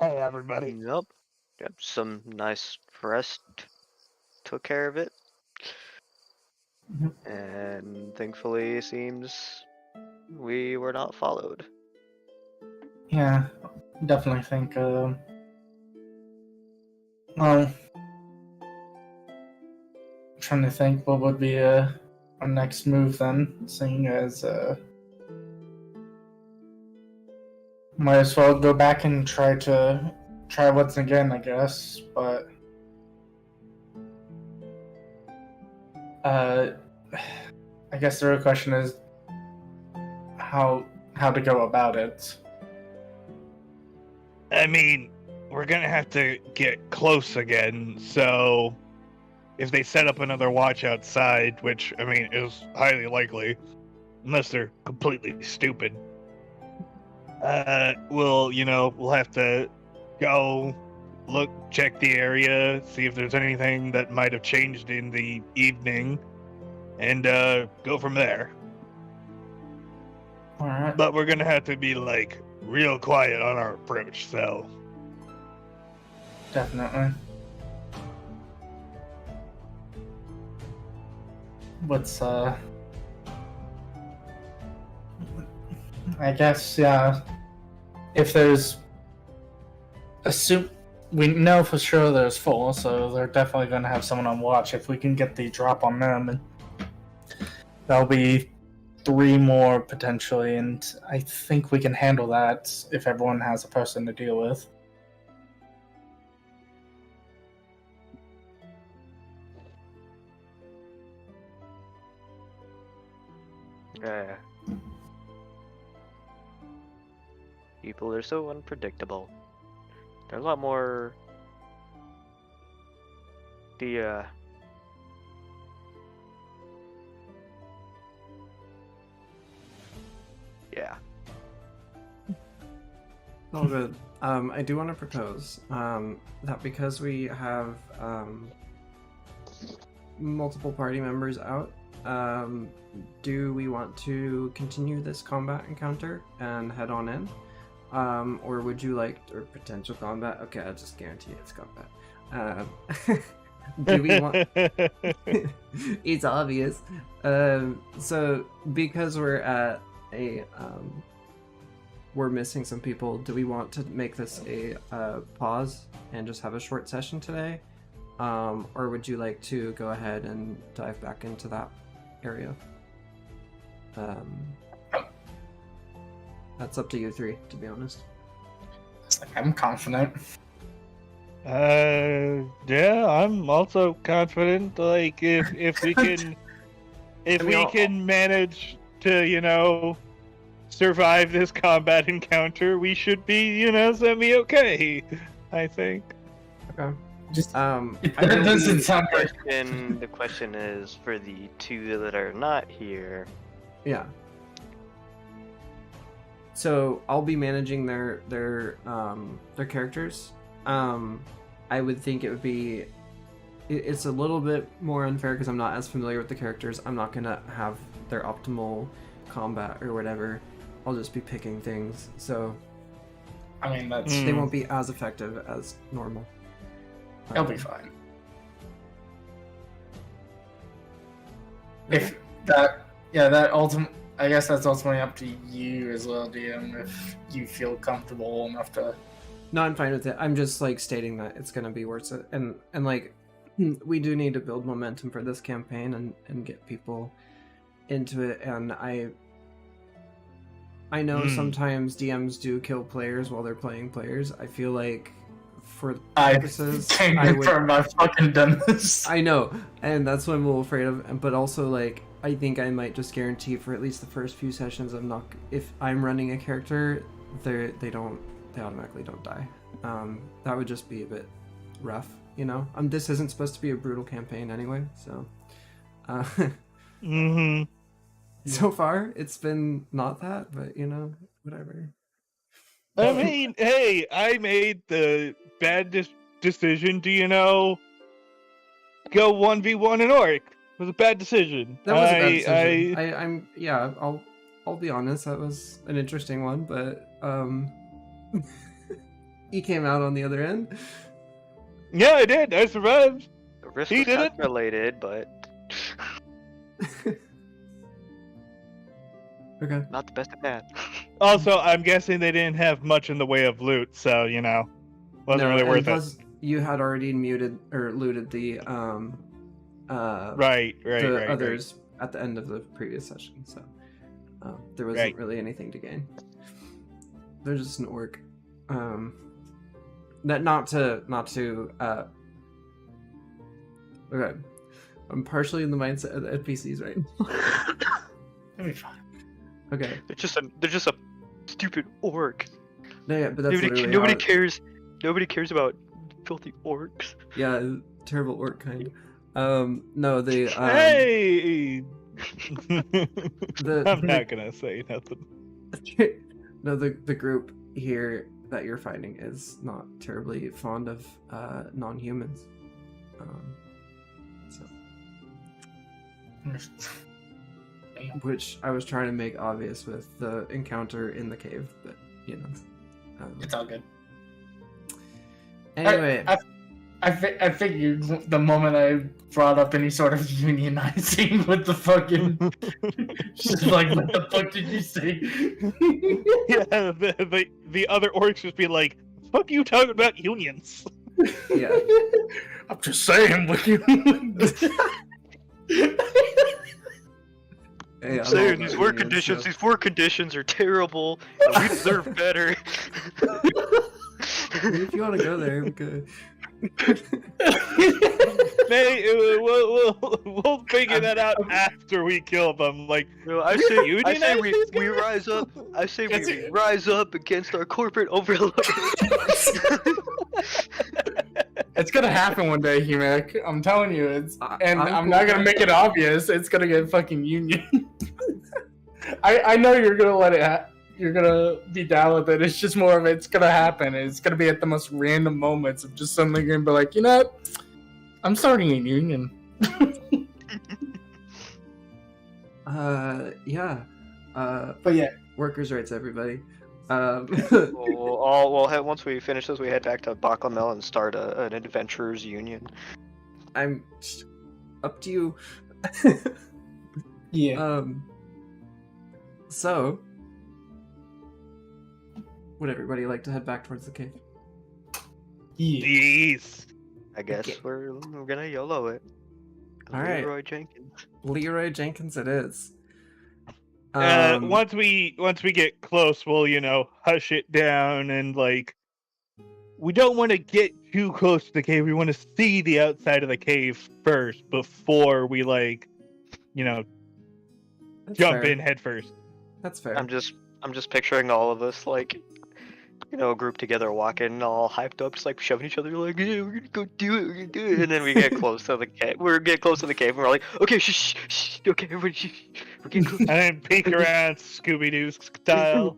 Hey, everybody.
Nope. Got some nice rest. Took care of it.
Mhm.
And thankfully it seems we were not followed.
Yeah, definitely think. Well, trying to think what would be our next move then, seeing as might as well go back and try once again, I guess. But I guess the real question is how to go about it.
I mean, we're gonna have to get close again, so if they set up another watch outside, which, I mean, is highly likely, unless they're completely stupid, we'll have to go check the area, see if there's anything that might have changed in the evening, and go from there.
All right.
But we're gonna have to be like real quiet on our approach, so.
Definitely. What's I guess if there's we know for sure there's 4, so they're definitely going to have someone on watch. If we can get the drop on them, and that'll be 3 more potentially, and I think we can handle that if everyone has a person to deal with.
Yeah. People are so unpredictable. They're a lot more. Yeah.
All good. I do want to propose that because we have multiple party members out, do we want to continue this combat encounter and head on in? Or would you like, or potential combat? Okay, I'll just guarantee it's combat. Do we want? It's obvious. So because we're at a we're missing some people, do we want to make this a pause and just have a short session today? Or would you like to go ahead and dive back into that area? That's up to you 3, to be honest.
I'm confident.
Yeah, I'm also confident. Like, if we can, can manage to, survive this combat encounter, we should be, semi-okay, I think.
Okay.
Just
It
doesn't sound like.
The question is for the 2 that are not here.
Yeah. So I'll be managing their characters. I would think it would be. It's a little bit more unfair because I'm not as familiar with the characters. I'm not gonna have their optimal combat or whatever. I'll just be picking things. So.
I mean, that's.
They won't be as effective as normal.
They'll be fine. If that, I guess that's ultimately up to you as well, DM. If you feel comfortable enough to.
No, I'm fine with it. I'm just like stating that it's gonna be worth it, and like we do need to build momentum for this campaign and get people into it. And I know sometimes DMs do kill players while they're playing players. I feel like for purposes,
I've fucking done this.
I know, and that's what I'm a little afraid of. But also, like, I think I might just guarantee for at least the first few sessions, if I'm running a character, they automatically don't die. That would just be a bit rough, This isn't supposed to be a brutal campaign anyway, so. So far, it's been not that, but whatever.
I mean, hey, I made the bad decision to, go 1v1 an orc. It was a bad decision.
That was a bad decision. I'll be honest, that was an interesting one, but he came out on the other end.
Yeah, I did. I survived.
The risk
He
was
did it.
related, but
Okay.
not the best at that.
Also, I'm guessing they didn't have much in the way of loot, so wasn't really worth it.
You had already muted or looted the
Right.
others at the end of the previous session, so there wasn't really anything to gain. They're just an orc. Not to. Okay, I'm partially in the mindset of the NPCs right now.
It'll be fine.
Okay. They're just a stupid orc.
No, yeah, but that's
nobody cares. Nobody cares about filthy orcs.
Yeah, terrible orc kind. No, the
hey. I'm not gonna say nothing.
No, the group here that you're fighting is not terribly fond of non-humans. So, which I was trying to make obvious with the encounter in the cave, but you know,
It's all good.
Anyway,
I figured the moment I brought up any sort of unionizing with the fucking, she's like, "What the fuck did you say?"
Yeah, the other orcs just be like, "Fuck you talking about unions?"
yeah.
I'm just saying, what you.
Hey, I'm
Saying
all
these
about
work
unions,
conditions,
so-
these work conditions are terrible, and we deserve better.
I mean, if you want to go there, we could.
We'll figure that out after we kill them. Like,
No, I say
unionize these
we
guys?
rise up. I say
That's
we
it.
rise up against our corporate overlords.
It's gonna happen one day, Humic. I'm telling you, and
I'm
I'm
cool
not
with
gonna
that.
make it obvious. It's gonna get fucking union. I know you're gonna let it. You're gonna be down with it. It's just more of it's gonna happen. It's gonna be at the most random moments of just suddenly gonna be like, you know what? I'm starting a union.
Yeah.
But yeah,
Workers' rights, everybody.
Once we finish this, we head back to Baklamel and start an adventurers union.
I'm up to you.
yeah.
So, would everybody like to head back towards the cave?
Yeah.
Yes.
I guess
Okay.
we're gonna YOLO it.
All right.
Leroy Jenkins.
Leroy Jenkins, it is.
Once we get close, we'll hush it down and like. We don't want to get too close to the cave. We want to see the outside of the cave first before we
that's
jump
fair.
in head first.
That's fair.
I'm just picturing all of us like, grouped together, walking all hyped up, just like shoving each other, like, yeah, we're gonna go do it, we're gonna do it, and then we get close to the cave. And we're like, okay, shh, okay, everybody, shh, we're getting close.
And then peek around Scooby-Doo style.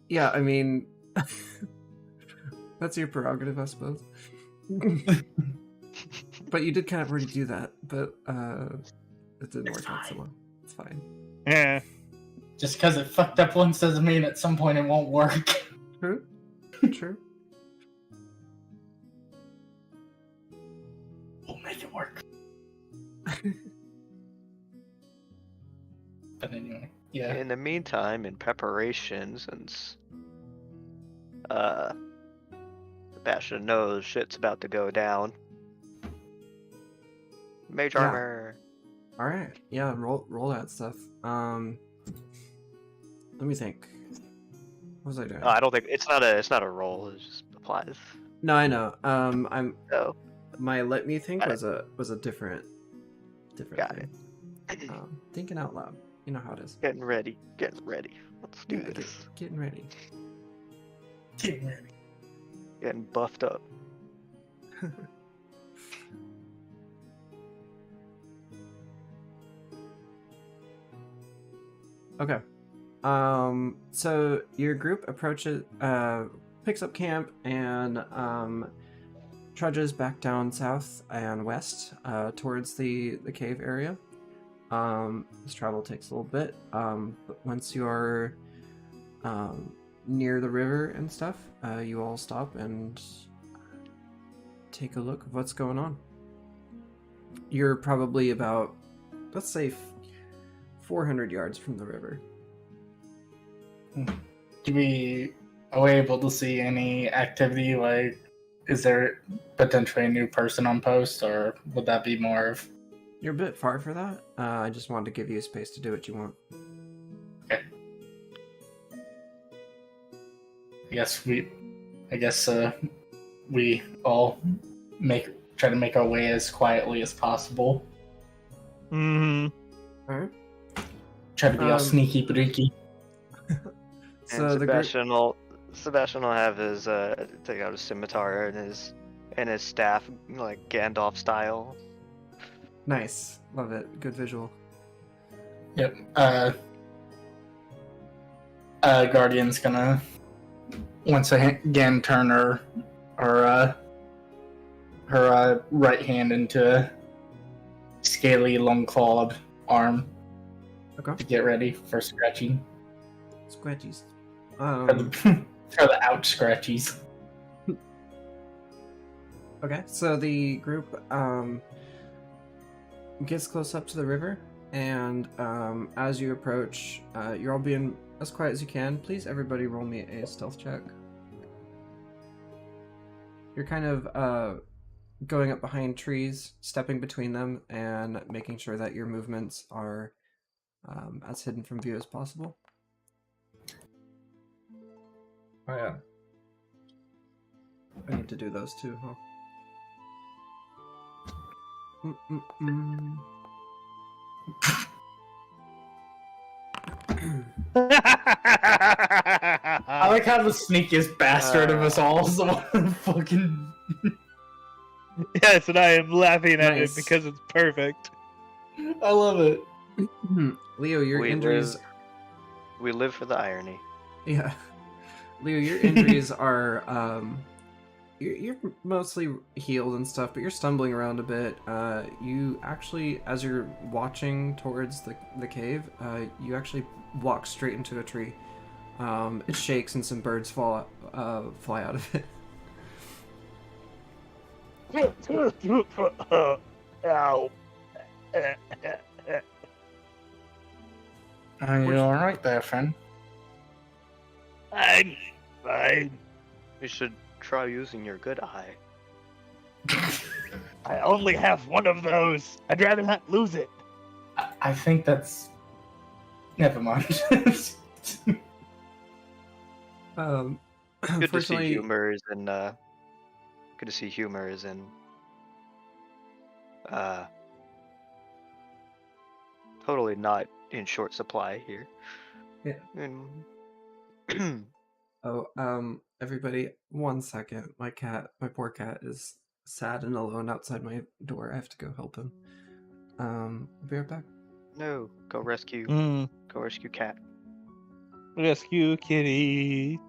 Yeah, I mean, that's your prerogative, I suppose. But you did kind of already do that, but it didn't work out so well. It's fine.
Yeah.
Just because it fucked up once doesn't mean at some point it won't work.
True. True.
We'll make it work. But anyway, yeah.
In the meantime, in preparation, since Sebastian knows shit's about to go down. Mage
Yeah.
armor.
All right. Yeah. Roll that stuff. Let me think. What was I doing?
I don't think it's not a roll. It just applies.
No, I know.
So
My let me think
Got
was a different
Got
thing. Thinking out loud. You know how it is.
getting ready. Let's do
Yeah,
this.
getting ready.
Getting buffed up.
Okay. So your group approaches, picks up camp and trudges back down south and west towards the cave area. This travel takes a little bit, but once you are near the river and stuff, you all stop and take a look at what's going on. You're probably about, let's say, 400 yards from the river.
Are we able to see any activity? Like, is there potentially a new person on post, or would that be more of?
You're a bit far for that. I just wanted to give you space to do what you want.
Okay. I guess we all try to make our way as quietly as possible.
Mm-hmm.
All right.
Try to be all sneaky breaky.
So
And
the group,
Sebastian will have his take out his scimitar and his staff, like Gandalf style.
nice, love it, good visual.
Yep. Guardian's gonna once again turn her right hand into a scaly, long-clawed arm
Okay.
to get ready for scratching.
Scratchies.
For the ouch scratchies.
Okay, so the group gets close up to the river, and as you approach, you're all being as quiet as you can. Please, everybody, roll me a stealth check. You're kind of going up behind trees, stepping between them, and making sure that your movements are as hidden from view as possible. Oh yeah. I need to do those too, huh?
I like how the sneakiest bastard of us all is the one fucking...
Yes, and I am laughing at
Nice.
it because it's perfect.
I love it.
Leo, your injuries...
We live for the irony.
Yeah. Leo, your injuries are, you're mostly healed and stuff, but you're stumbling around a bit. You actually, as you're watching towards the cave, you actually walk straight into a tree. It shakes and some birds fly out of it.
Ow.
Are you alright there, friend?
I'm fine.
You should try using your good eye.
I only have one of those. I'd rather not lose it.
I think that's... Never mind.
Good to see
Unfortunately,
humor is in good to see humor is in totally not in short supply here.
Yeah.
And
everybody, 1 second. My poor cat is sad and alone outside my door. I have to go help him. I'll be right back.
no, go rescue cat.
Rescue kitty.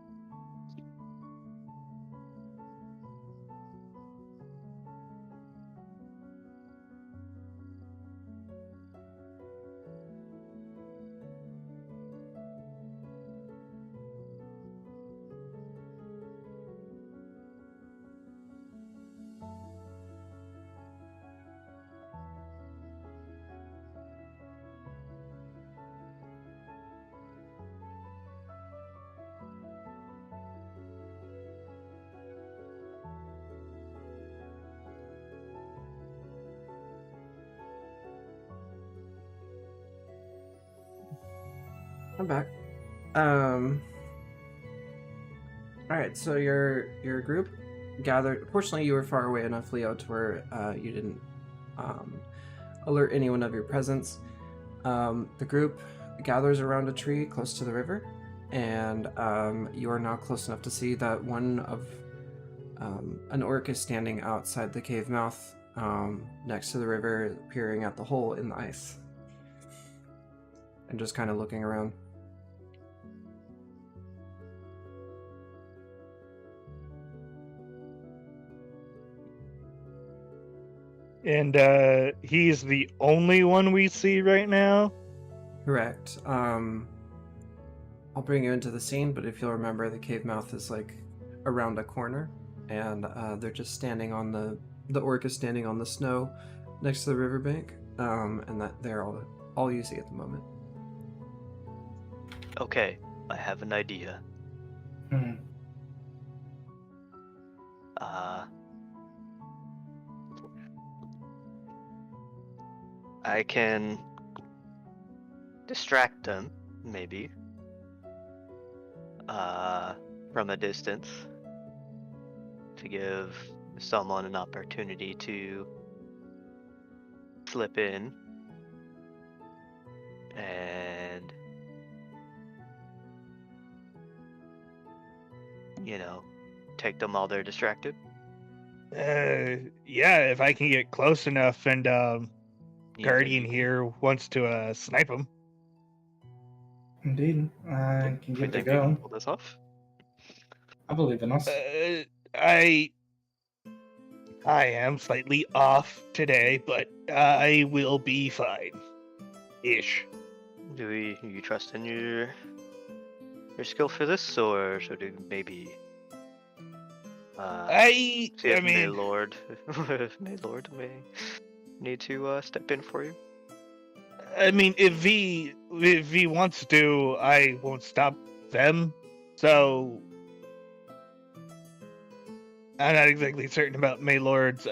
I'm back. Alright, so your group gathered. Fortunately, you were far away enough, Leo, to where you didn't alert anyone of your presence. The group gathers around a tree close to the river, and you are now close enough to see that one of an orc is standing outside the cave mouth next to the river, peering at the hole in the ice. And just kind of looking around.
And he's the only one we see right now?
Correct. I'll bring you into the scene, but if you'll remember, the cave mouth is like around a corner, and they're just standing on the orc is standing on the snow next to the riverbank, and that they're all you see at the moment.
Okay, I have an idea. I can distract them, maybe, from a distance, to give someone an opportunity to slip in and, take them while they're distracted.
Yeah, if I can get close enough, and Guardian here wants to snipe him.
Indeed. I can
We
give it a
think we can
go.
pull this off?
I believe in us.
I am slightly off today, but I will be fine. Ish.
Do you trust in your skill for this, or should we maybe
I
see if
mean,
Maylord may need to step in for you?
I mean, if V wants to, I won't stop them. So I'm not exactly certain about Maylord's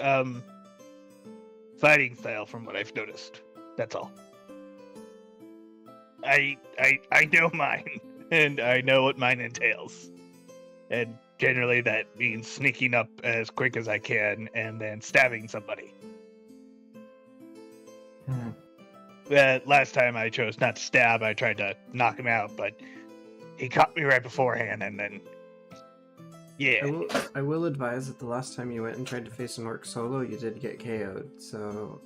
fighting style, from what I've noticed. That's all. I know mine, and I know what mine entails, and generally that means sneaking up as quick as I can and then stabbing somebody. Last time I chose not to stab, I tried to knock him out, but he caught me right beforehand, and then... Yeah.
I will advise that the last time you went and tried to face an orc solo, you did get KO'd, so,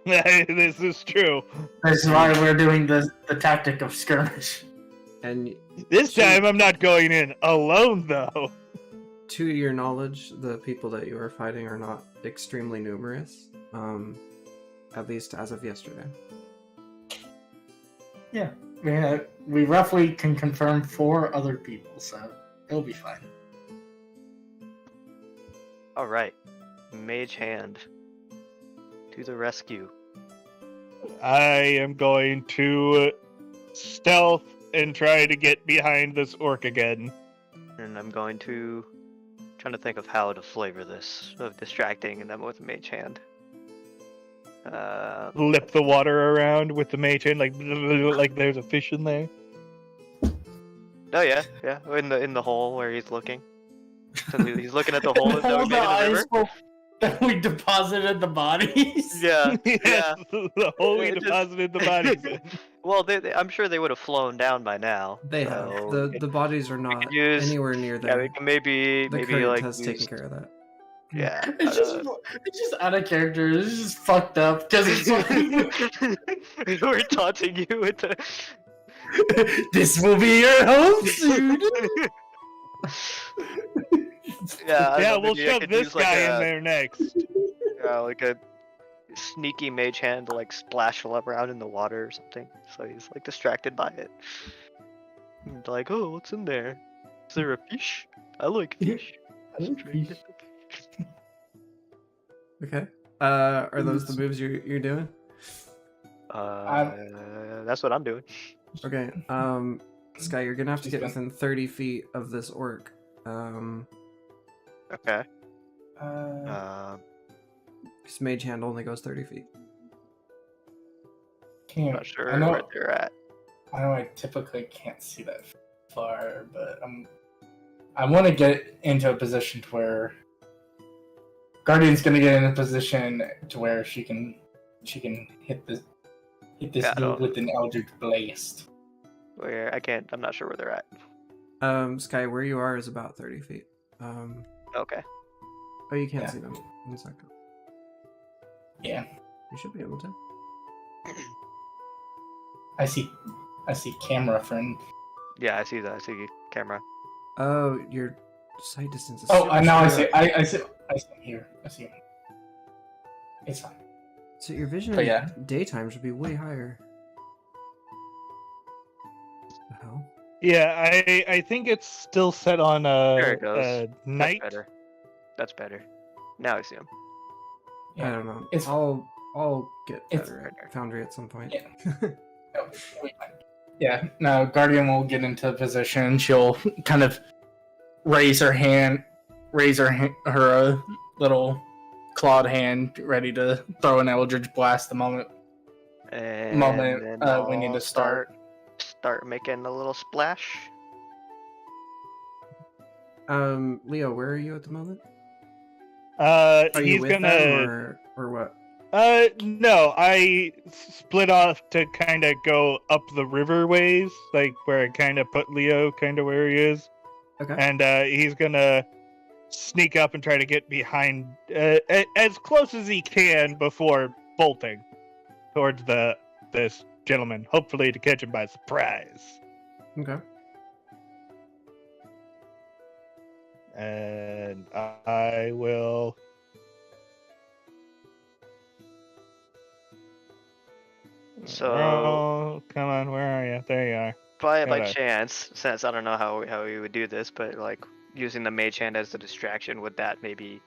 This is true.
That's why we're doing the tactic of skirmish.
And
This time I'm not going in alone, though.
to your knowledge, the people that you are fighting are not extremely numerous, at least as of yesterday.
Yeah, we roughly can confirm 4 other people, so it'll be fine.
All right, Mage Hand to the rescue.
I am going to stealth and try to get behind this orc again.
And I'm going to trying to think of how to flavor this of distracting them with Mage Hand.
Lip the water around with the mage hand, like there's a fish in there.
Oh yeah, in the hole where he's looking. So he's looking at the hole that we made in the river.
That we deposited the bodies.
Yeah,
Yes, the hole we
It just-
deposited the bodies in.
Well, I'm sure they would have flown down by now.
They have.
so
The bodies are not
could use-
anywhere near
Yeah, we
there.
can maybe
The
maybe
current
like
has
use,
taken care of that.
Yeah.
It's just out of character. It's just fucked up because it's like,
We're taunting you with the.
this will be your home soon.
Yeah, I
Yeah,
don't know,
we'll
maybe I
shove
could
this
use, like,
guy
a-
in there next.
Yeah, like a sneaky mage hand to like splash around in the water or something. So he's like distracted by it. And like, oh, what's in there? Is there a fish? I like fish.
Okay. Are those the moves you're doing?
That's what I'm doing.
Okay. Sky, you're gonna have to
She's
get
gone.
within 30 feet of this orc.
Okay.
Because Mage Hand only goes 30 feet.
I'm
Can't.
not sure
I know.
where they're at.
I know. I typically can't see that far, but I want to get into a position to where Guardian's gonna get in a position to where she can hit this
Yeah, I
dude
don't-
with an Eldritch Blast.
Where I can't. I'm not sure where they're at.
Sky, where you are is about 30 feet.
Okay.
Oh, you can't
Yeah.
see them. 1 second.
Yeah,
You should be able to.
I see camera friend.
Yeah, I see that. I see camera.
Oh, your sight distance is
Oh,
so much
now I
shorter.
see. I see him here. I see him. It's fine.
So your vision
But yeah.
in daytime should be way higher. The hell?
Yeah, I think it's still set on
There it goes.
night.
That's better. That's better. Now I see him.
I don't know.
It's-
I'll get
it's-
better at Foundry at some point.
Yeah. No, it'll be fine. Yeah, now Guardian will get into a position. She'll kind of raise her little clawed hand, ready to throw an Eldritch Blast the moment.
And
Moment,
then
we need
I'll
to start.
Start making a little splash.
Leo, where are you at the moment?
He's
You with
gonna.
them or what?
No, I split off to kind of go up the river ways, like where I kind of put Leo kind of where he is.
Okay.
And he's gonna sneak up and try to get behind as close as he can before bolting towards this gentleman, hopefully to catch him by surprise.
Okay.
And I will.
So,
Oh, come on, where are you? There you are.
by
Hello.
chance, since I don't know how we would do this, but like using the mage hand as the distraction, would that maybe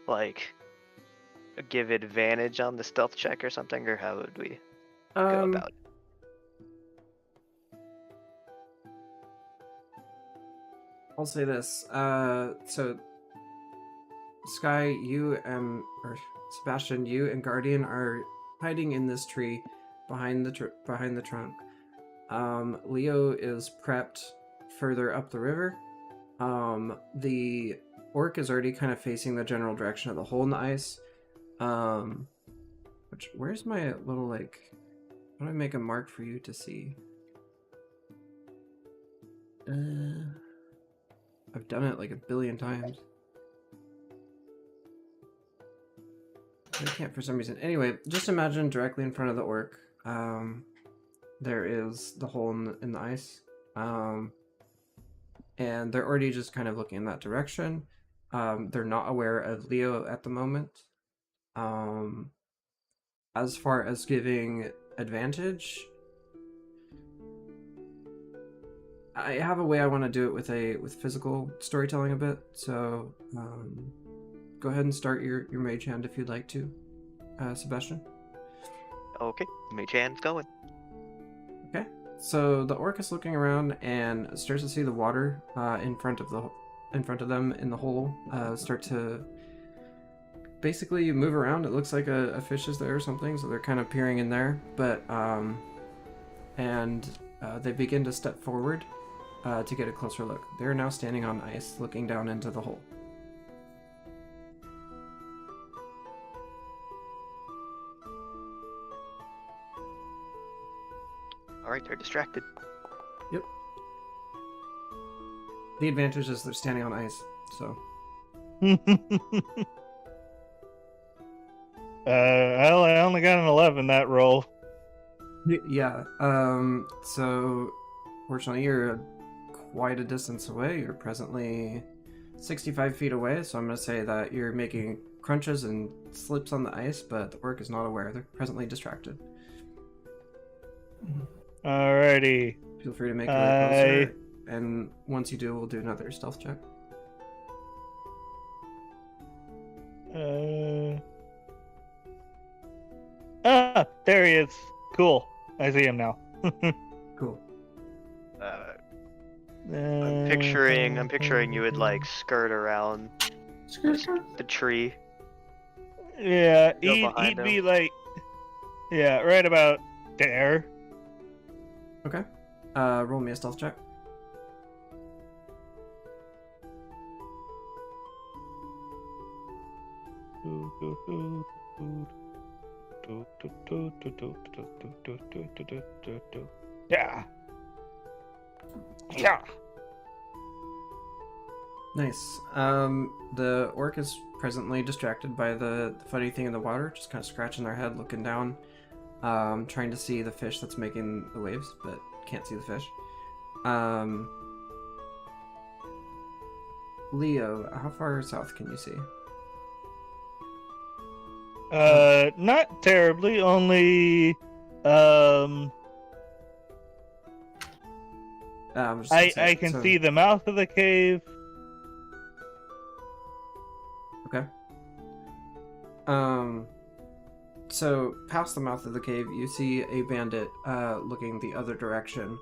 like give advantage on the stealth check or something, or how would we go about it?
I'll say this. So Sky, or Sebastian, you and Guardian are hiding in this tree behind the trunk. Leo is prepped further up the river. The orc is already kind of facing the general direction of the hole in the ice. Where's my little, like, how do I make a mark for you to see? I've done it like a billion times. I can't for some reason. Anyway, just imagine directly in front of the orc, there is the hole in the ice. And they're already just kind of looking in that direction. They're not aware of Leo at the moment. As far as giving advantage, I have a way I want to do it with physical storytelling a bit. So go ahead and start your mage hand if you'd like to, Sebastian.
Okay, mage hand's going.
Okay. So the orc is looking around and starts to see the water in front of them in the hole start to basically move around. It looks like a fish is there or something, so they're kind of peering in there. But they begin to step forward to get a closer look. They're now standing on ice, looking down into the hole.
Alright, they're distracted.
Yep. The advantage is they're standing on ice, so.
Well, I only got an 11 that roll.
Yeah. So, fortunately, you're quite a distance away. You're presently 65 feet away, so I'm going to say that you're making crunches and slips on the ice, but the orc is not aware. They're presently distracted.
Alrighty.
Feel free to make your way closer, and once you do, we'll do another stealth check.
There he is. Cool. I see him now.
Cool.
I'm picturing you would like skirt around the tree.
Yeah,
Go
he'd
behind
be
him.
like, yeah, right about there.
Okay. Roll me a stealth check.
Yeah. Yeah.
Nice. The orc is presently distracted by the funny thing in the water, just kind of scratching their head, looking down, trying to see the fish that's making the waves, but can't see the fish. Leo, how far south can you see?
Not terribly, only, I can see the mouth of the cave.
Okay. So past the mouth of the cave, you see a bandit looking the other direction.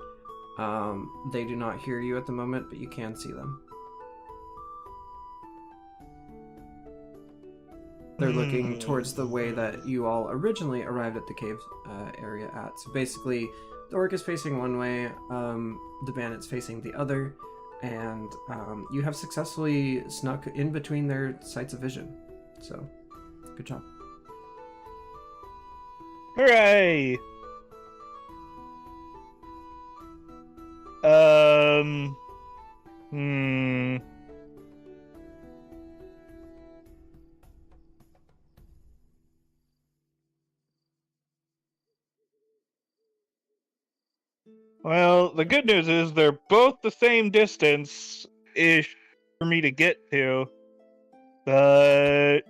They do not hear you at the moment, but you can see them. They're looking towards the way that you all originally arrived at the cave area at. So basically, the orc is facing one way, the bandit's facing the other, and you have successfully snuck in between their sights of vision. So, good job.
Hooray! Well, the good news is they're both the same distance-ish for me to get to. But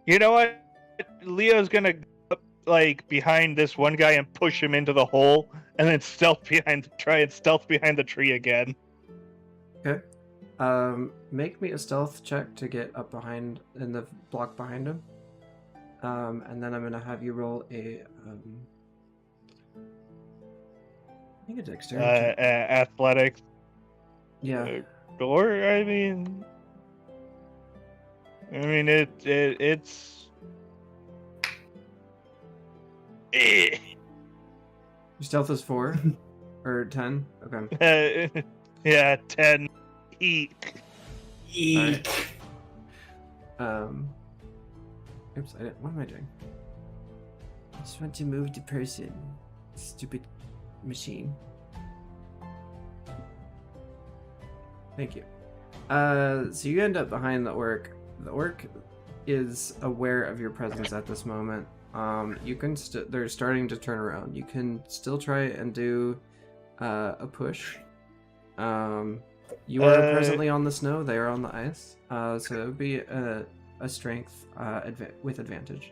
You know what? Leo's gonna like behind this one guy and push him into the hole, and then try and stealth behind the tree again.
Okay. Make me a stealth check to get up behind in the block behind him. And then I'm gonna have you roll a I think a dexterity check.
Athletics.
Yeah.
Or I mean it's.
Your stealth is 4 or 10. Okay.
Yeah, 10. Eek.
Right. Oops, I didn't. What am I doing? I just want to move the person. Stupid machine. Thank you. So you end up behind the orc. The orc is aware of your presence at this moment. You can they're starting to turn around. You can still try and do a push. You are presently on the snow. They are on the ice. So it would be a strength with advantage.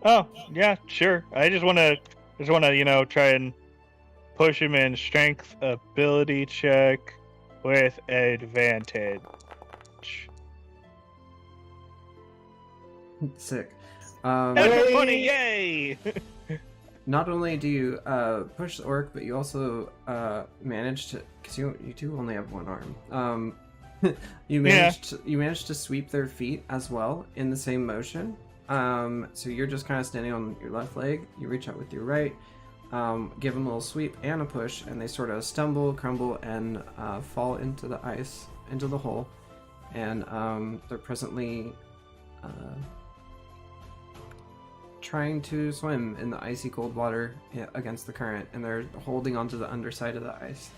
Oh yeah, sure. I just wanna try and push him in strength ability check with advantage.
Sick.
That's funny! Yay!
Not only do you push the orc, but you also manage to, because you do only have one arm. You managed to sweep their feet as well in the same motion. So you're just kind of standing on your left leg. You reach out with your right, give them a little sweep and a push, and they sort of stumble, crumble, and fall into the ice, into the hole. And they're presently trying to swim in the icy cold water against the current, and they're holding onto the underside of the ice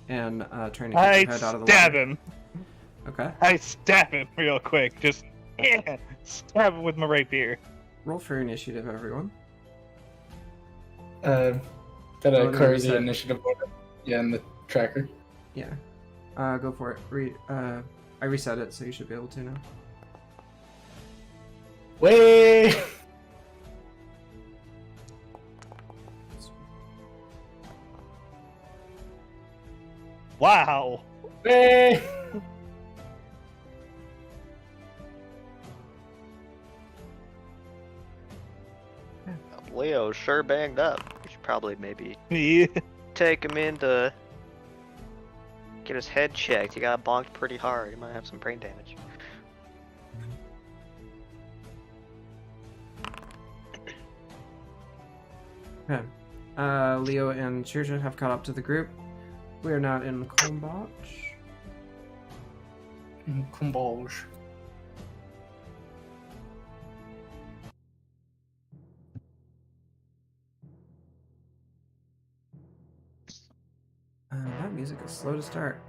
and trying to get their head out of the water.
I stab him.
Okay.
I stab him real quick. Just stab him with my rapier.
Roll for initiative, everyone.
Did I clear the initiative order? Yeah, in the tracker.
Yeah. Go for it. I reset it, so you should be able to now.
Way.
Wow.
Way.
Leo's sure banged up. We should probably maybe
Yeah.
take him in to get his head checked. He got bonked pretty hard. He might have some brain damage.
Okay. Leo and Shirja have caught up to the group. We are now in combat.
Combage.
That music is slow to start.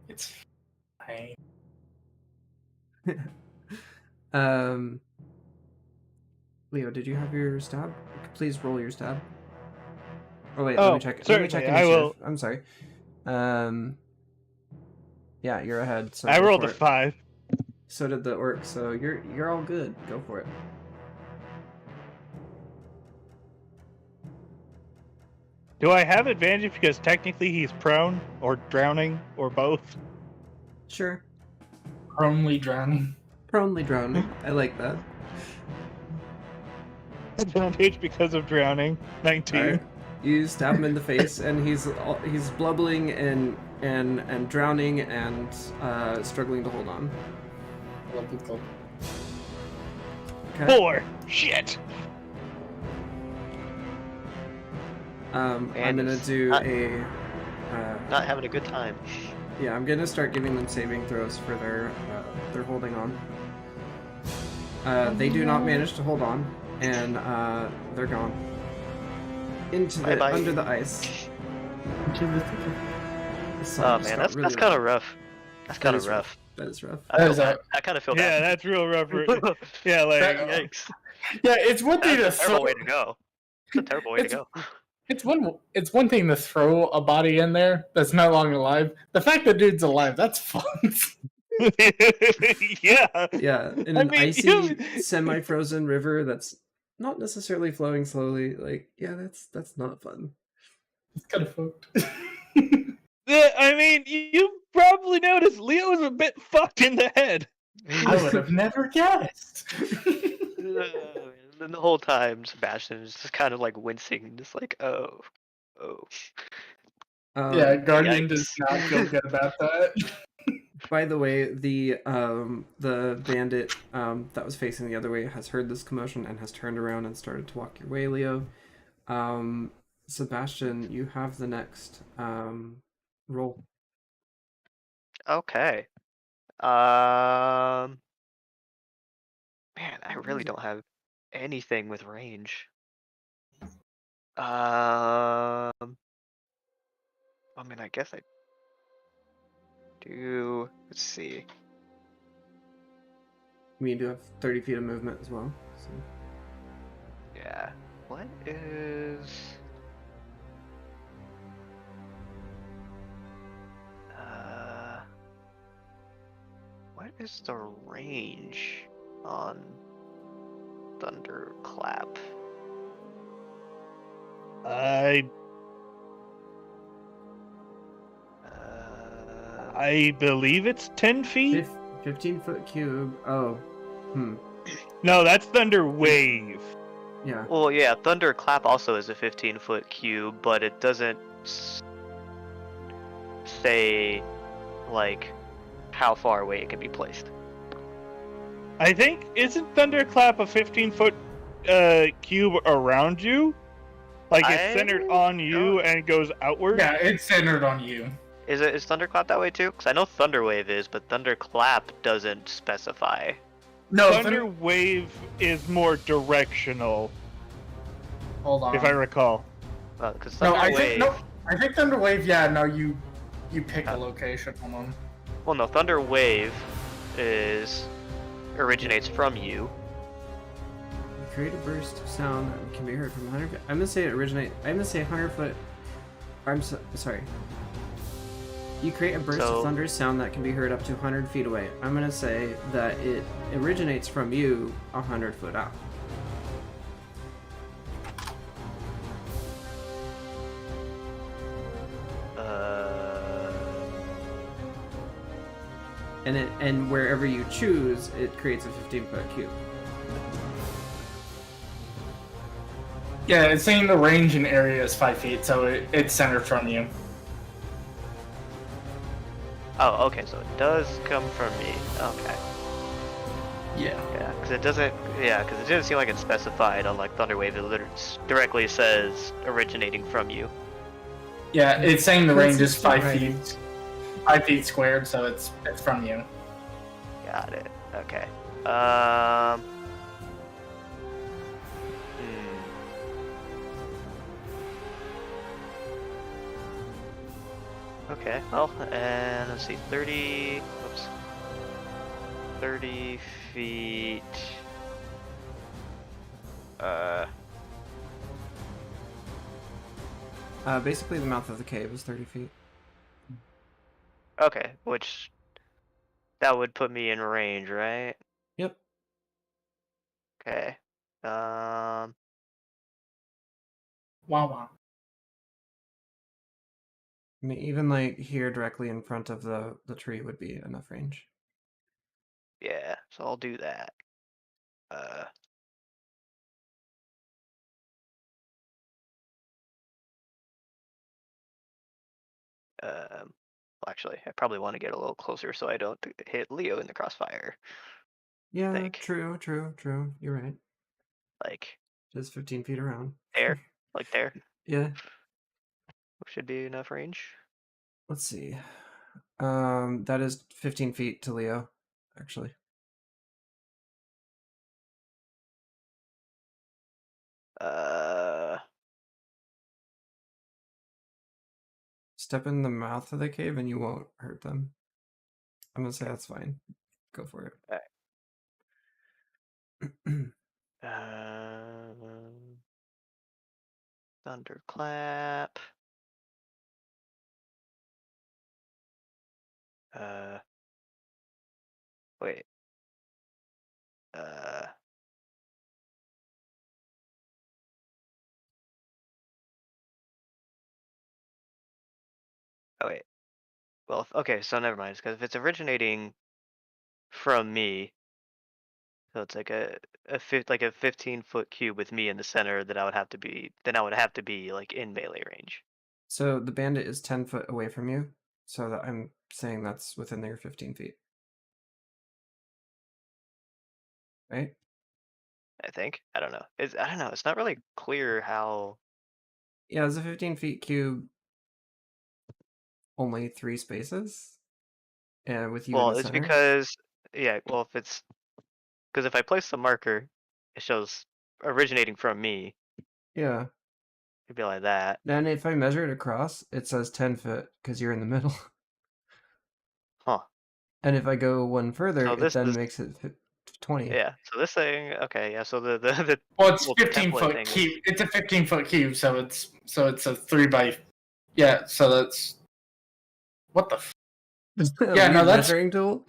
It's fine.
Leo, did you have your stab? Please roll your stab. Oh wait,
Oh,
let me check. Let me check
certainly, I
initiative.
will.
I'm sorry. Yeah, you're ahead. So
I
go
rolled
for
a
it.
5.
So did the orc. So you're all good. Go for it.
Do I have advantage because technically he's prone or drowning or both?
Sure.
Pronely drowning.
Pronely drowning. I like that.
Advantage because of drowning. 19.
Alright. You stab him in the face, and he's blubbling and drowning and struggling to hold on. Okay.
4. Shit.
I'm gonna do a.
Not having a good time.
Yeah, I'm gonna start giving them saving throws for their holding on. They do not manage to hold on. and they're gone into the
Bye-bye.
under the ice. The sun
Oh
just
man,
got
that's
really
kind of
loud.
rough. That's
That
kind of
is
rough.
That is rough.
I
That
feel
is
bad. I kind of feel
Yeah,
bad.
that's real rough. Yeah, like
Yikes.
Yeah, it's one thing
That's
to
a terrible
throw.
way to go. It's a terrible way to go.
It's one thing to throw a body in there that's no longer alive. The fact that dude's alive, that's fun.
yeah.
Yeah, in
I
an
mean,
icy, semi-frozen river that's not necessarily flowing slowly. Like, yeah, that's not fun.
It's kind of fucked.
I mean, you probably noticed Leo is a bit fucked in the head.
I would have never guessed.
And the whole time, Sebastian is just kind of like wincing, just like, oh.
Yeah, Guardian
Yikes.
does not feel good about that.
By the way, the bandit that was facing the other way has heard this commotion and has turned around and started to walk your way, Leo. Sebastian, you have the next roll.
Okay. Man, I really don't have anything with range. I mean, I guess I do. Let's see.
We do have 30 feet of movement as well. So.
Yeah. What is? What is the range on Thunderclap?
I believe it's 10 feet.
15-foot cube. Oh.
No, that's Thunder Wave.
Yeah.
Well, yeah, Thunderclap also is a 15-foot cube, but it doesn't say, like, how far away it can be placed.
I think, isn't Thunderclap a 15-foot cube around you? Like it's centered on you and goes outward?
Yeah, it's centered on you.
Is Thunderclap that way too? Because I know Thunderwave is, but Thunderclap doesn't specify.
No,
Thunder Wave is more directional,
Hold on.
if I recall.
Because
No, I
Thunderwave.
think Thunderwave. Yeah, no, you pick a location. Hold on.
Well, no, Thunderwave originates from you.
You create a burst of sound that can be heard from 100 feet. I'm gonna say 100 foot. Sorry. You create a burst of thunderous sound that can be heard up to 100 feet away. I'm gonna say that it originates from you 100 foot out. And wherever you choose, it creates a 15-foot cube.
Yeah, it's saying the range and area is 5 feet, so it's centered from you.
Oh, okay, so it does come from me. Okay.
Yeah.
Yeah, because it doesn't. Yeah, because it didn't seem like it's specified on like Thunderwave. It literally directly says originating from you.
Yeah, it's saying the range is 5
right.
feet. 5 feet squared, so it's from you.
Got it. Okay. Okay. Well, and let's see. 30 feet.
Basically, the mouth of the cave is 30 feet.
Okay, which that would put me in range, right?
Yep.
Okay.
Wow, wow.
I mean, even like here directly in front of the tree would be enough range.
Yeah, so I'll do that. Well, actually, I probably want to get a little closer so I don't hit Leo in the crossfire.
Yeah,
Think.
true. You're right.
Like
Just 15 feet around.
there, like there.
Yeah.
Should be enough range.
Let's see. That is 15 feet to Leo, actually. Step in the mouth of the cave and you won't hurt them. I'm gonna say that's fine. Go for it.
Thunderclap. Wait. Oh wait. Well, okay, so never mind. Because if it's originating from me, so it's like a 15-foot cube with me in the center, that I would have to be. Then I would have to be like in melee range.
So the bandit is 10 foot away from you, so that I'm saying that's within their 15 feet. Right?
I think. I don't know. I don't know. It's not really clear how.
Yeah, it's a 15 feet cube. Only 3 spaces? And with you in
Well,
the
it's
center?
because Well, if I place the marker, it shows originating from me.
Yeah.
It'd be like that.
Then if I measure it across, it says 10 foot because you're in the middle.
Huh.
And if I go one further,
So
it
this
then
is.
makes it 20.
Yeah. So this thing. Okay. Yeah. So the
Well, it's
the
15
template
foot
thing is.
cube. It's a 15-foot cube, so it's a 3 by. Yeah, so that's what the. Yeah, no,
Weird
that's
measuring tool.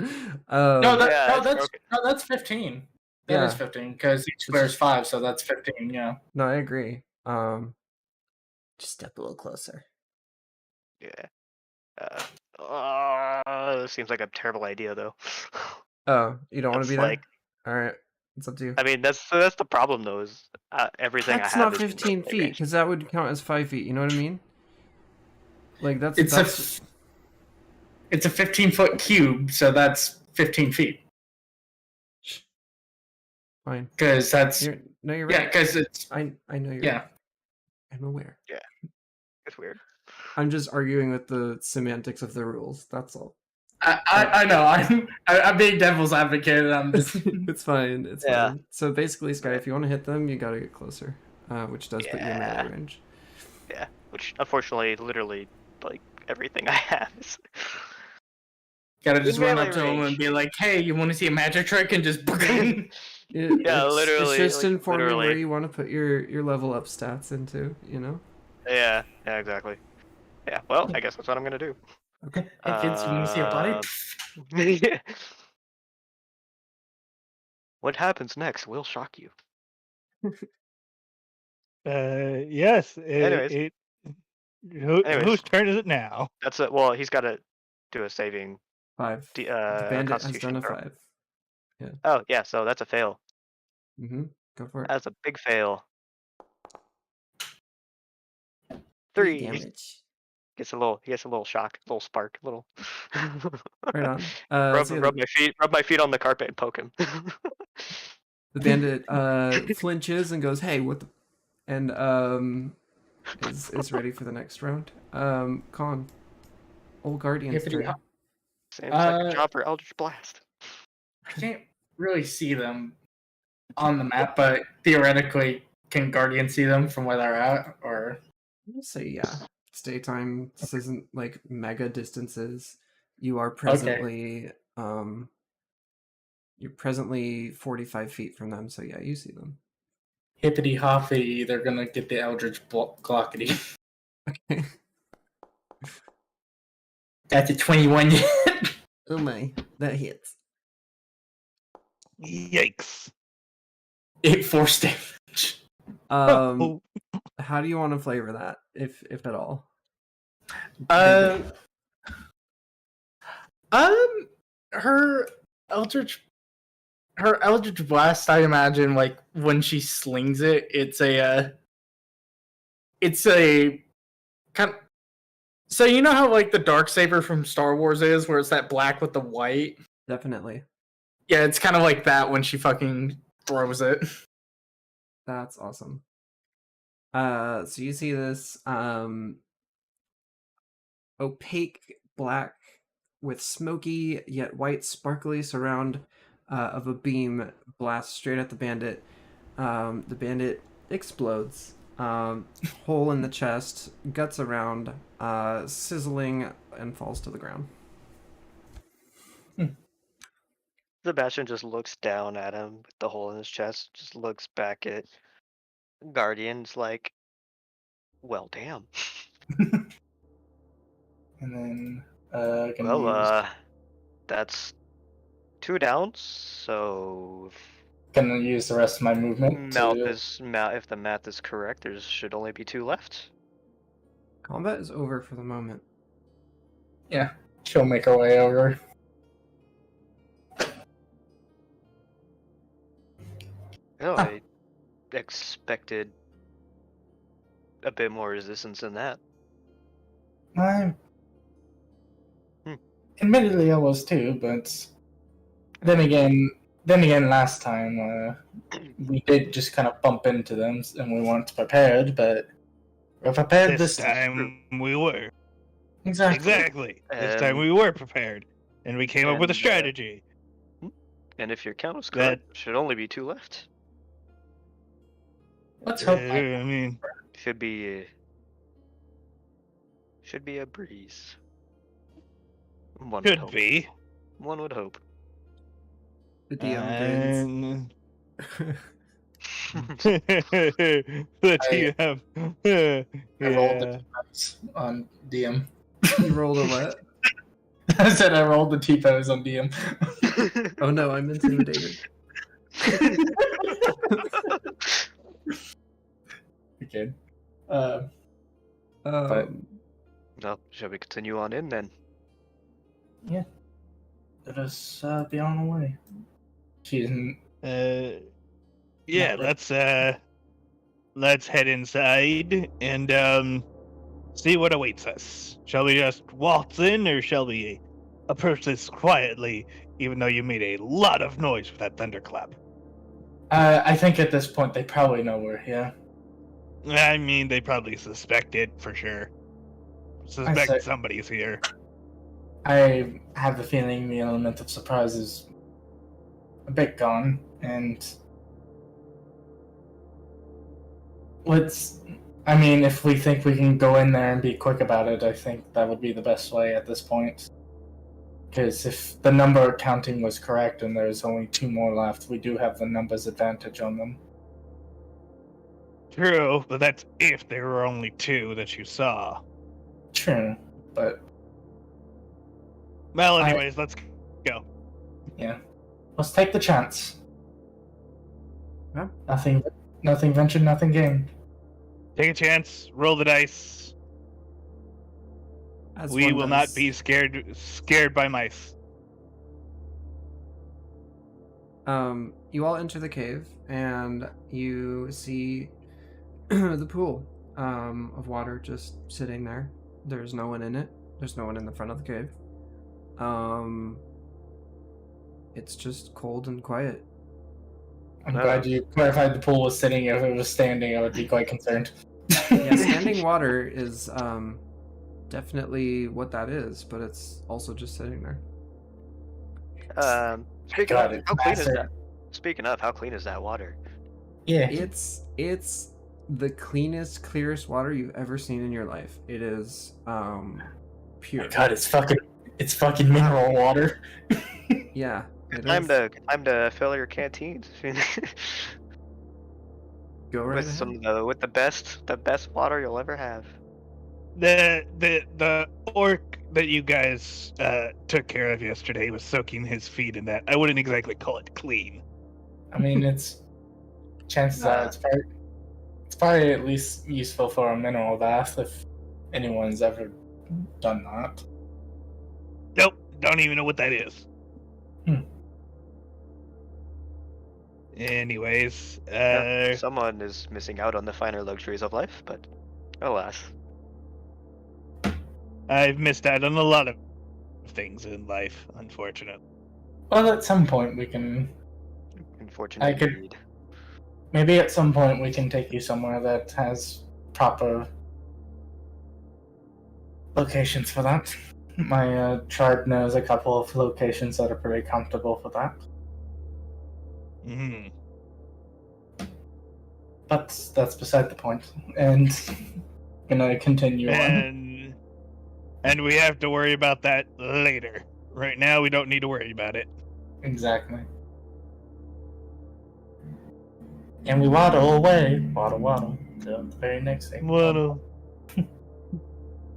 no,
Yeah, it's broken.
that's 15. That is
Yeah.
15 because each square is 5, so that's 15. Yeah.
No, I agree. Just step a little closer.
Yeah. This seems like a terrible idea, though.
Oh, you don't want to
That's
be there?
like.
All right, it's up to you.
I mean, that's the problem, though. Is everything
That's
I have
not
is in
15
melee
feet
range.
because that would count as 5 feet. You know what I mean? Like that's
It's a 15-foot cube, so that's 15 feet.
Fine.
Because that's
You're right.
yeah, because it's
I know you're.
yeah.
I'm aware.
Yeah, it's weird.
I'm just arguing with the semantics of the rules. That's all.
I know. I'm being devil's advocate. And I'm just
It's fine. It's
Yeah.
fine. So basically, Sky, if you want to hit them, you gotta get closer, which does put you in melee range.
Yeah, which unfortunately, literally, like everything I have is.
gotta just run
melee
up to him and
range.
be like, "Hey, you want to see a magic trick?" And just
Yeah, literally,
It's just
like,
informing
literally.
where you want to put your level up stats into. You know.
Yeah, exactly. Yeah, well, I guess that's what I'm gonna do.
Okay.
Hey kids, you want to see a body?
What happens next will shock you.
Yes.
Anyways.
Whose turn is it now?
That's it. Well, he's got to do a saving.
5. The bandit has
Constitution
done a
throw.
5. Yeah.
Oh yeah, so that's a fail.
Go for it.
That's a big fail.
3
3.
damage.
He gets a little shock, a little spark, a little.
Right on.
Rub my feet on the carpet and poke him.
The bandit flinches and goes, "Hey, what the?" And is ready for the next round. Con, old Guardian's turn.
Seems like a job for Eldritch Blast.
I can't really see them on the map, but theoretically, can Guardian see them from where they're at? Or
I'm gonna say yeah. It's daytime. This isn't like mega distances. You are presently you're presently 45 feet from them, so yeah, you see them.
hippity hoppity, they're gonna get the Eldritch Glockety.
Okay.
That's a 21.
Oh my, that hits.
Yikes.
8 force damage.
How do you want to flavor that, if at all?
Her Eldritch Blast, I imagine, like when she slings it, it's a kind of, so you know how like the Darksaber from Star Wars is, where it's that black with the white?
Definitely.
Yeah, it's kind of like that when she fucking throws it.
That's awesome. So you see this opaque black with smoky yet white sparkly surround of a beam blast straight at the bandit. The bandit explodes. Hole in the chest, guts around, sizzling, and falls to the ground.
Sebastian just looks down at him with the hole in his chest, just looks back at Guardians like, well, damn.
And then gonna
Well,
use
that's 2 downs, so
the rest of my movement to
if the math is correct, there should only be 2 left.
Combat is over for the moment.
she'll make her way over.
Oh, I expected a bit more resistance than that.
Admittedly, I was too, but then again, last time we did just kind of bump into them, and we weren't prepared. But we're prepared
This
this
time we were.
Exactly.
Exactly. This time we were prepared, and we came up with a strategy.
And if your count was correct, should only be 2 left.
Let's hope.
I mean,
Should be a breeze. One would
could
hope.
be.
One would hope.
The DM
The TM.
I rolled the T-pose on DM.
You rolled a what?
I said I rolled the T-pose on DM.
Oh no, I'm intimidated.
Okay.
Well, shall we continue on in then?
Yeah. Let us be on the way. She's
Yeah, let's head inside and see what awaits us. Shall we just waltz in, or shall we approach this quietly, even though you made a lot of noise with that thunderclap?
I think at this point they probably know we're here.
I mean, they probably suspect it for sure. Suspect somebody's here.
I have the feeling the element of surprise is a bit gone, and if we think we can go in there and be quick about it, I think that would be the best way at this point. Because if the number counting was correct and there's only 2 more left, we do have the numbers advantage on them.
True, but that's if there were only 2 that you saw.
True, but...
Well, anyways, let's go.
Yeah. Let's take the chance.
Yeah.
Nothing ventured, nothing gained.
Take a chance, roll the dice.
As
We
one
will
does.
not be scared by mice.
You all enter the cave, and you see the pool of water just sitting there. There's no one in it. There's no one in the front of the cave. It's just cold and quiet.
I'm glad you clarified the pool was sitting. If it was standing, I would be quite concerned.
Yeah, standing water is definitely what that is, but it's also just sitting there.
Speaking of, how clean is that water?
Yeah.
It's the cleanest, clearest water you've ever seen in your life. It is pure.
God, it's fucking mineral water.
Yeah.
Time to fill your canteens.
Go right ahead.
With the best water you'll ever have.
The orc that you guys took care of yesterday was soaking his feet in that. I wouldn't exactly call it clean.
I mean, chances are it's probably at least useful for a mineral bath if anyone's ever done that.
Nope, don't even know what that is. Anyways,
someone is missing out on the finer luxuries of life, but alas.
I've missed out on a lot of things in life, unfortunately.
Well, at some point we can...
Unfortunately.
Maybe at some point we can take you somewhere that has proper locations for that. My tribe knows a couple of locations that are pretty comfortable for that. But that's beside the point. And gonna continue on.
And we have to worry about that later. Right now, we don't need to worry about it.
Exactly. And we waddle away, waddle, to the very next thing.
Waddle.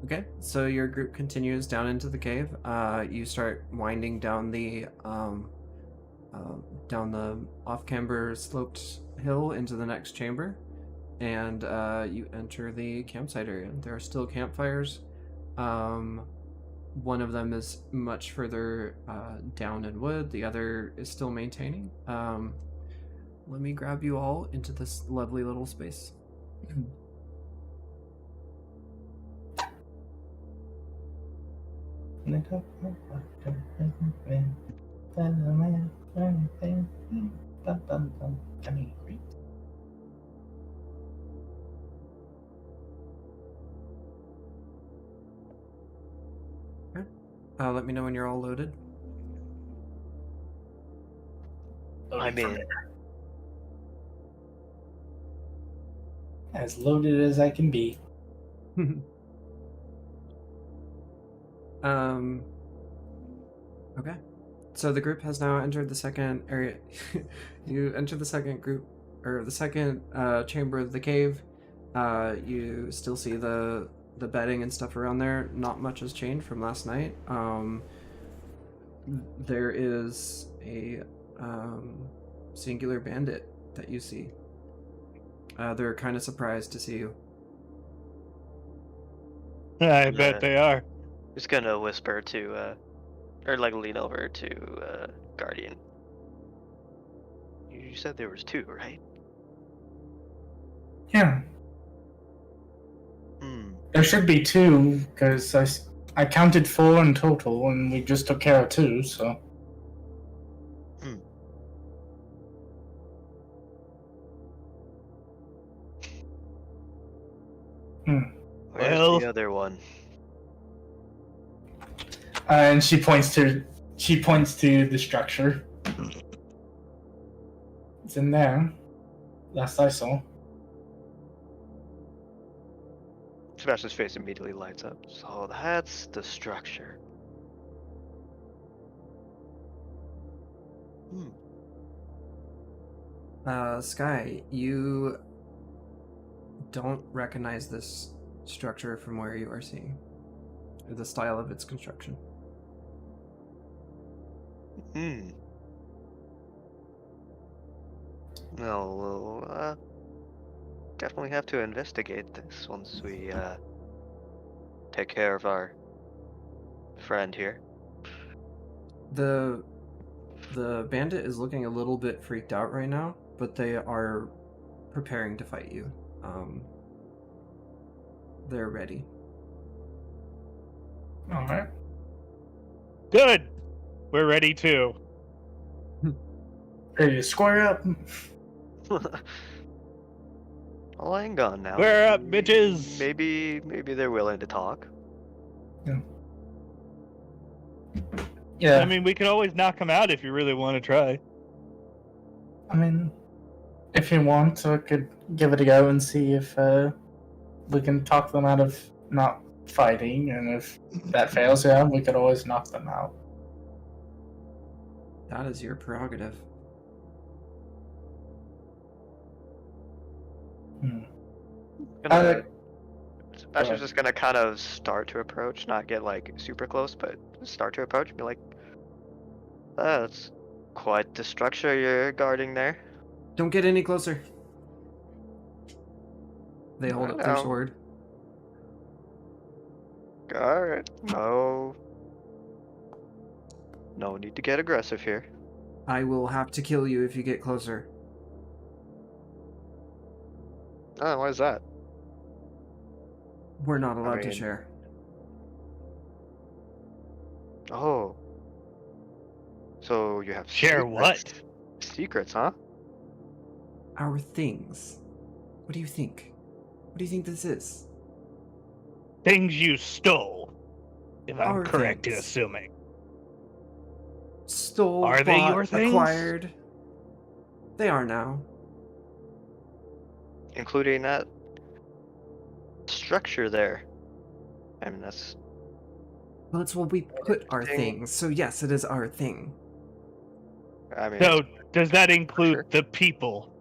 Okay, so your group continues down into the cave. You start winding down the off-camber sloped hill into the next chamber, and you enter the campsite area. There are still campfires. One of them is much further down in wood. The other is still maintaining. Let me grab you all into this lovely little space. Let me know when you're all loaded.
I'm in.
As loaded as I can be.
Okay. So the group has now entered the second area. You enter the second group, or the second chamber of the cave. You still see the bedding and stuff around there. Not much has changed from last night. There is a singular bandit that you see. They're kind of surprised to see you.
I bet they are.
Just gonna whisper to, or like lean over to Guardian. You said there was 2, right?
Yeah. There should be 2, because I counted 4 in total, and we just took care of 2, so...
Where's the other one?
And she points to the structure. It's in there. Last I saw.
Sebastian's face immediately lights up. So that's the structure.
Sky, you don't recognize this structure from where you are seeing, or the style of its construction.
No, we'll definitely have to investigate this once we take care of our friend here.
The bandit is looking a little bit freaked out right now, but they are preparing to fight you. They're ready.
Alright.
Good. We're ready too.
Ready to square up?
Well, hang on now.
We're up, bitches.
Maybe they're willing to talk.
Yeah.
I mean, we can always knock them out if you really want to try.
I mean, if you want, I could give it a go and see if we can talk them out of not fighting, and if that fails, yeah, we could always knock them out.
That is your prerogative.
Sebastian's just gonna kind of start to approach, not get like super close, but start to approach and be like, that's quite the structure you're guarding there.
Don't get any closer. They hold up their sword.
Alright. No need to get aggressive here.
I will have to kill you if you get closer.
Oh, why is that?
We're not allowed to share.
Oh. So you have
Share
secrets.
what?
Secrets, huh?
Our things. What do you think? What do you think this is?
Things you stole, if I'm
Our
correct in
things.
assuming.
Stole,
Are they
bought,
your things?
acquired. They are now.
including that structure there. I mean, that's
Well, it's where we put our
Thing.
things, so yes, it is our thing.
I mean,
So does that include
sure.
the people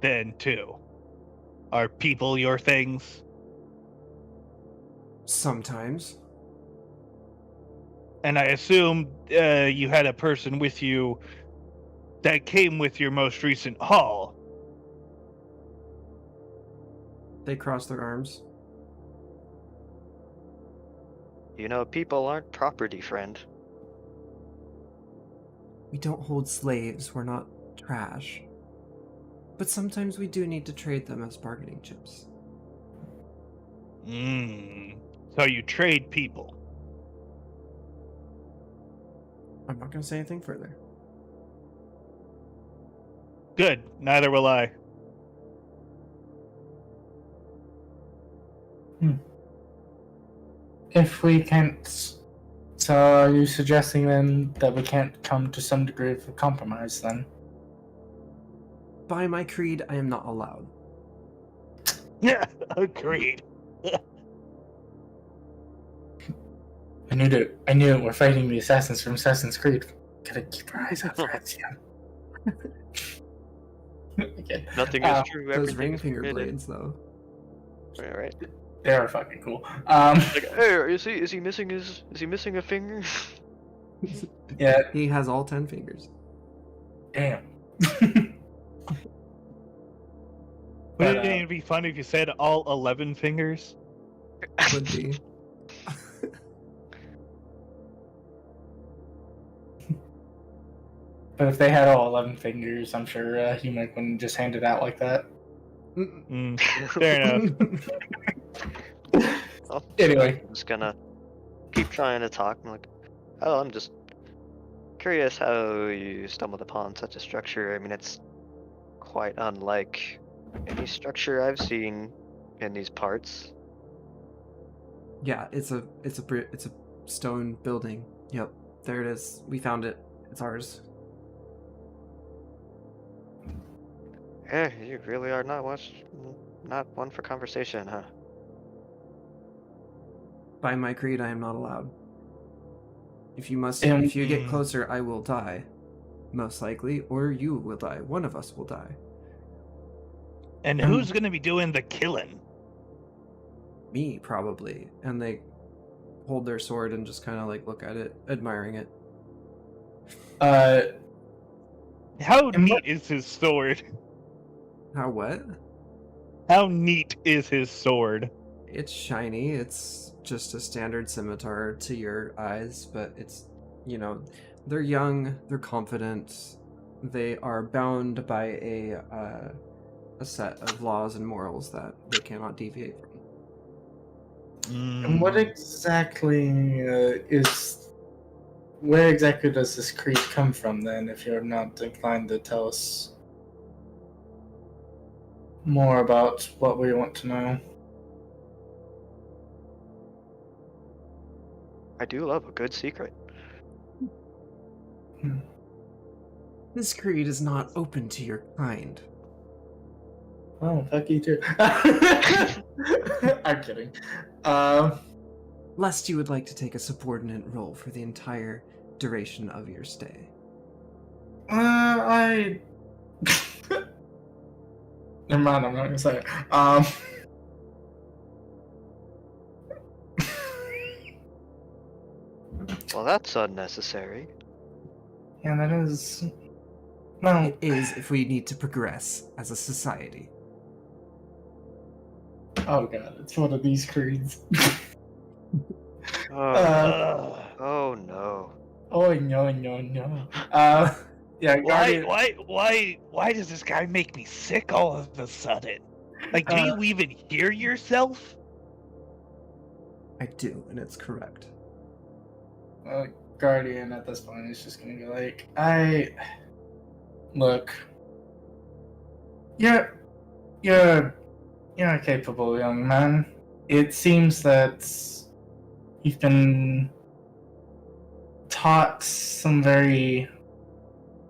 then too? Are people your things?
Sometimes.
And I assume you had a person with you that came with your most recent haul.
They cross their arms.
You know, people aren't property, friend.
We don't hold slaves, we're not trash. But sometimes we do need to trade them as bargaining chips.
So you trade people.
I'm not going to say anything further.
Good. Neither will I.
If we can't... So are you suggesting then that we can't come to some degree of a compromise then?
By my creed, I am not allowed.
Yeah, agreed.
I knew it. We're fighting the assassins from Assassin's Creed. Gotta keep our eyes out for Ezio. Okay.
Nothing is true.
Those
Everything
ring
is
finger
permitted.
blades, though.
Right.
They are fucking cool.
Like, hey, is he missing a finger?
Yeah,
He has all 10 fingers.
damn.
Wouldn't it be fun if you said all 11 fingers?
Would be.
But if they had all 11 fingers, I'm sure Humic wouldn't just hand it out like that.
Fair enough.
Well,
Anyway.
I'm just gonna keep trying to talk. I'm like, oh, I'm just curious how you stumbled upon such a structure. I mean, it's quite unlike any structure I've seen in these parts.
Yeah, it's a stone building. Yep, there it is. We found it. It's ours.
Yeah, you really are not one for conversation, huh?
By my creed, I am not allowed. If you get closer, I will die. Most likely, or you will die. One of us will die.
And who's going to be doing the killing?
Me, probably. And they hold their sword and just kind of like look at it, admiring it.
How neat is his sword?
How what?
How neat is his sword?
It's shiny. It's just a standard scimitar to your eyes, but it's, they're young, they're confident, they are bound by a set of laws and morals that they cannot deviate from.
And what exactly where exactly does this creed come from then, if you're not inclined to tell us more about what we want to know?
I do love a good secret.
This creed is not open to your kind.
Oh, fuck you too. I'm kidding.
Lest you would like to take a subordinate role for the entire duration of your stay.
I... Never mind, I'm not gonna say it.
Well, that's unnecessary.
Yeah, that is... No.
It is if we need to progress as a society.
Oh god, it's one of these creeds.
Oh no.
Oh no. Yeah, Guardian...
Why does this guy make me sick all of a sudden? Like, do you even hear yourself?
I do, and it's correct.
Guardian at this point is just gonna be like, look, you're a capable young man. It seems that you've been taught some very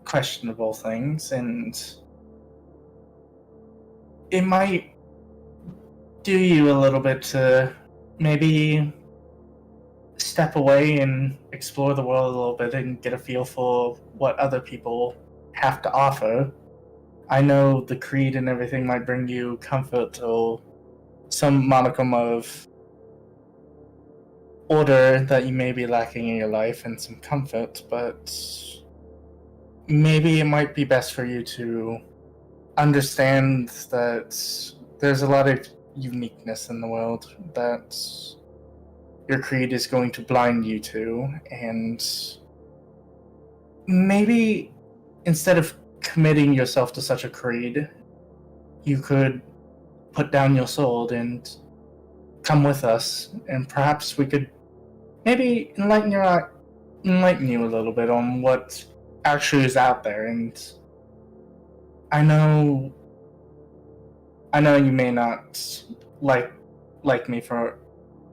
questionable things, and it might do you a little bit to maybe step away and explore the world a little bit and get a feel for what other people have to offer. I know the creed and everything might bring you comfort or some modicum of order that you may be lacking in your life and some comfort, but maybe it might be best for you to understand that there's a lot of uniqueness in the world that your creed is going to blind you to, and maybe instead of committing yourself to such a creed, you could put down your sword and come with us, and perhaps we could maybe enlighten you a little bit on what actually is out there. And I know you may not like me for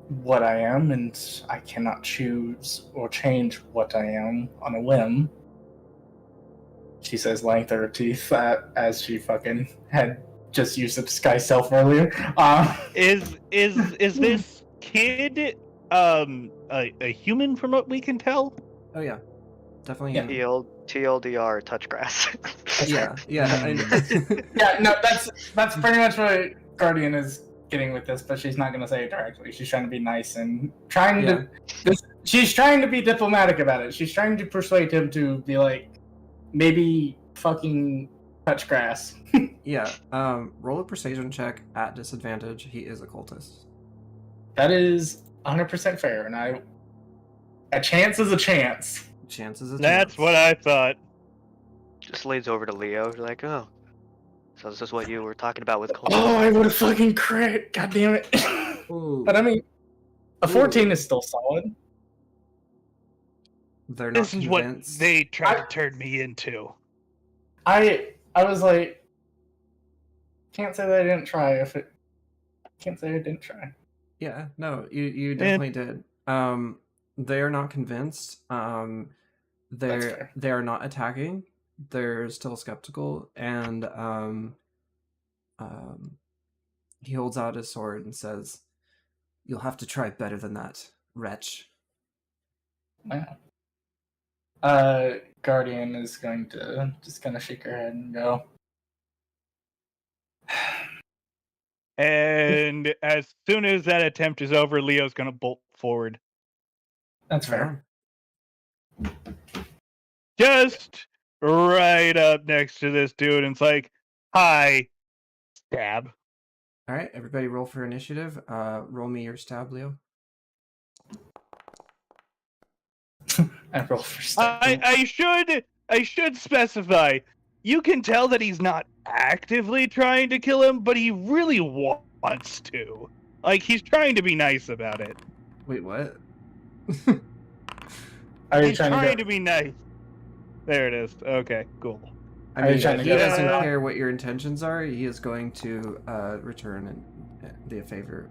what I am, and I cannot choose or change what I am on a whim. She says, lying through her teeth as she fucking had just used the disguise self earlier.
Is this kid a human from what we can tell?
Oh yeah, definitely.
Yeah.
Yeah,
TLDR touch grass.
yeah.
Yeah, no, that's pretty much what Guardian is getting with this, but she's not going to say it directly. She's trying to be nice and she's trying to be diplomatic about it. She's trying to persuade him to be like, maybe fucking touch grass.
Yeah. Roll a persuasion check at disadvantage. He is a cultist.
That is 100% fair, and a chance is a chance.
Chances of
That's what I thought.
Just leads over to Leo. Like, oh, so this is what you were talking about with Cole.
Oh, I would have fucking crit. God damn it.
Ooh.
But I mean, a 14 is still solid.
They're not
This is what
convinced.
they tried to turn me into.
I was like, can't say that I didn't try. Can't say I didn't try.
Yeah, no, you definitely did. They are not convinced.
fair.
They are not attacking. They're still skeptical, and he holds out his sword and says, "You'll have to try better than that, wretch."
Wow. Guardian is going to just kind of shake her head and go.
And as soon as that attempt is over, Leo's gonna bolt forward.
That's fair.
Just right up next to this dude, and it's like, hi, stab.
All right, everybody, roll for initiative. Roll me your stab, Leo.
I roll for stab.
I should specify. You can tell that he's not actively trying to kill him, but he really wants to. Like, he's trying to be nice about it.
Wait, what?
He's trying to be nice. There it is. Okay, cool.
I mean, he
trying to
get
doesn't
out?
care what your intentions are. He is going to return the favor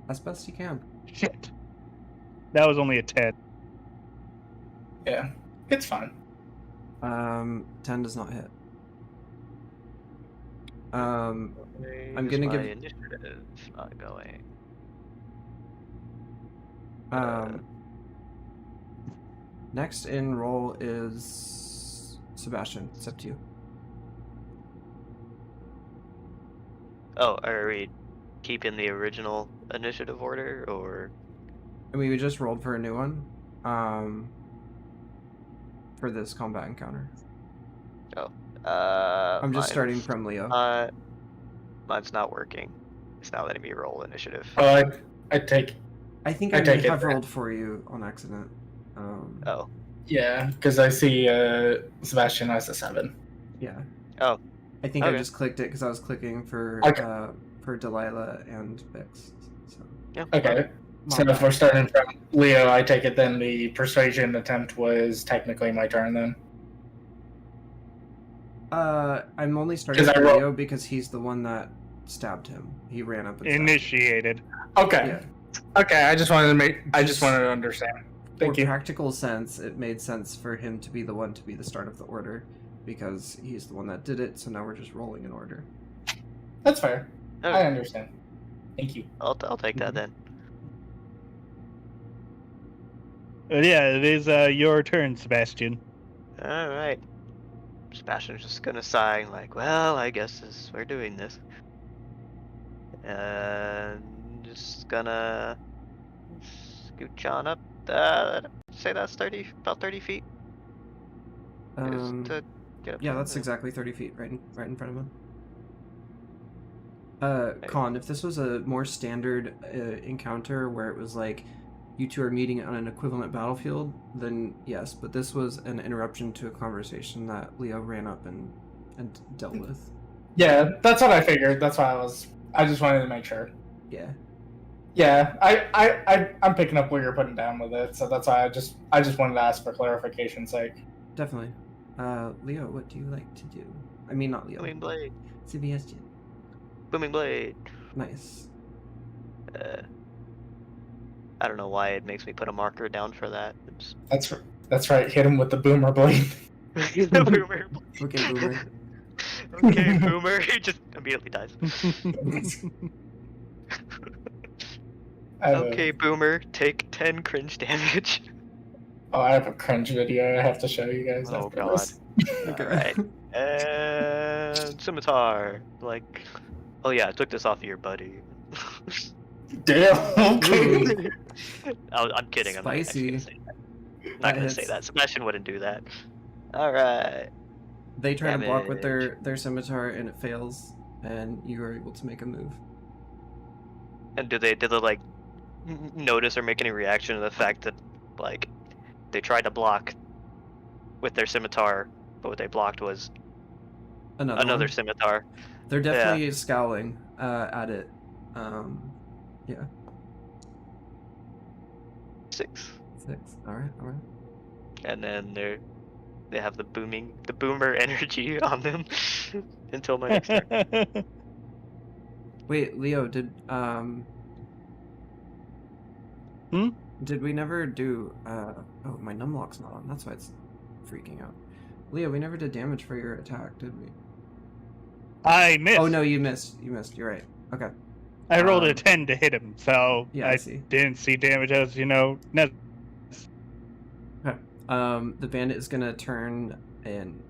as best he can.
Shit. That was only a 10.
Yeah, it's fine.
10 does not hit. I'm
Why
gonna
is
give-
my initiative not going.
Next in roll is Sebastian. It's up to you.
Oh, are we keeping the original initiative order, or?
I mean, we just rolled for a new one. For this combat encounter. I'm just starting from Leo.
Mine's not working. It's not letting me roll initiative.
Oh, I take.
I think
I
I may
take it
have
back.
rolled for you on accident.
Oh.
Yeah, because I see Sebastian has a 7.
Yeah.
Oh.
I think I
Okay.
just clicked it because I was clicking for
Okay.
Delilah and Bix. So.
Yeah.
Okay. So
My
if
bad.
we're starting from Leo, I take it then the persuasion attempt was technically my turn then.
I'm only starting
'Cause I
with
roll-
Leo because he's the one that stabbed him. He ran up and stabbed him.
Initiated.
Okay.
Yeah.
Okay, I just wanted to understand. Thank
For
you.
practical sense, it made sense for him to be the one to be the start of the order because he's the one that did it. So now we're just rolling in order.
That's fair.
Okay.
I understand. Thank you.
I'll take that then.
But yeah, it is your turn, Sebastian.
All right. Sebastian's just gonna sigh, like, well, I guess we're doing this. And just gonna scooch on up. Say that's about 30 feet. Just to get up.
Yeah,
to
that's
him.
exactly 30 feet, right in front of him. Con, if this was a more standard encounter where it was like you two are meeting on an equivalent battlefield, then yes. But this was an interruption to a conversation that Leo ran up and dealt with.
Yeah, that's what I figured. That's why I just wanted to make sure.
Yeah.
Yeah, I'm picking up what you're putting down with it, so that's why I just wanted to ask for clarification's sake.
Definitely. Leo, what do you like to do? I mean, not Leo.
Booming blade.
Sebastian.
Booming blade.
Nice.
I don't know why it makes me put a marker down for that.
That's right. Hit him with the boomer blade.
The boomer.
Okay, Boomer.
Okay, boomer. He just immediately dies. Okay, boomer. Take 10 cringe damage.
Oh, I have a cringe video I have to show you guys.
Oh
after
god.
this.
Alright. And scimitar. Like, oh yeah, I took this off of your buddy.
Damn. Okay.
I'm kidding. I'm not actually
Spicy.
gonna say that. I'm not gonna say that. Sebastian wouldn't do that. Alright.
They try to block with
Damage.
their scimitar and it fails, and you are able to make a move.
And did they like notice or make any reaction to the fact that like they tried to block with their scimitar, but what they blocked was another
one.
scimitar?
They're definitely scowling at it. Yeah.
6.
6. All right.
And then they have the boomer energy on them until my next turn.
Wait, Leo, did did we never do oh, my numlock's not on. That's why it's freaking out. Leo, we never did damage for your attack, did we?
I missed.
Oh no, you missed. You're right. Okay.
I rolled a 10 to hit him, so
yeah, I see.
didn't see damage as
Okay. The bandit is gonna turn and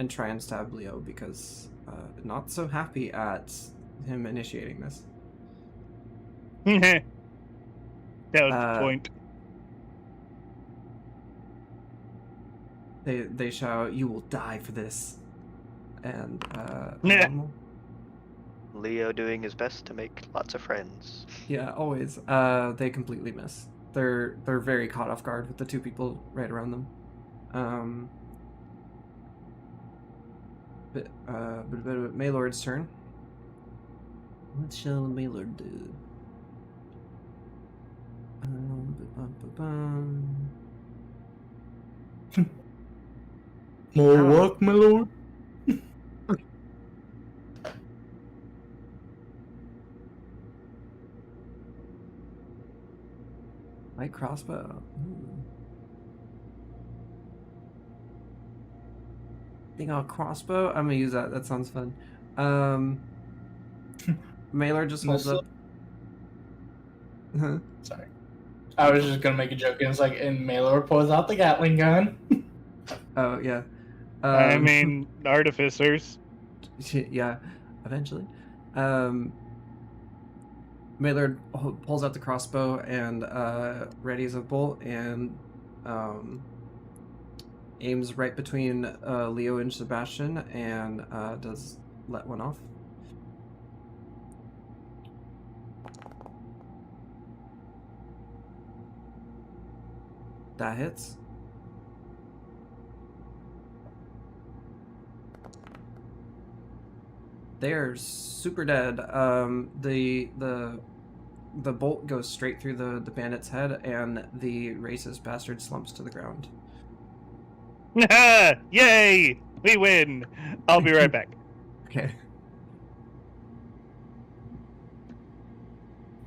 try and stab Leo because not so happy at him initiating this.
That was the point.
They shout, "You will die for this!" And
Yeah.
Leo doing his best to make lots of friends.
Yeah, always. They completely miss. They're very caught off guard with the two people right around them. But Maylord's turn. What shall Maylord do?
More work, my lord.
Light crossbow. Ooh. Think I'll crossbow? I'm gonna use that. That sounds fun. Maylord just holds up. Huh?
Sorry. I was just gonna make a joke, and it's like, and Maylor pulls out the Gatling gun.
Oh yeah.
I mean, artificers.
Yeah, eventually. Maylord pulls out the crossbow and readies a bolt and aims right between Leo and Sebastian and does let one off. That hits. They're super dead. The bolt goes straight through the bandit's head, and the racist bastard slumps to the ground.
Yay! We win! I'll be right back.
Okay.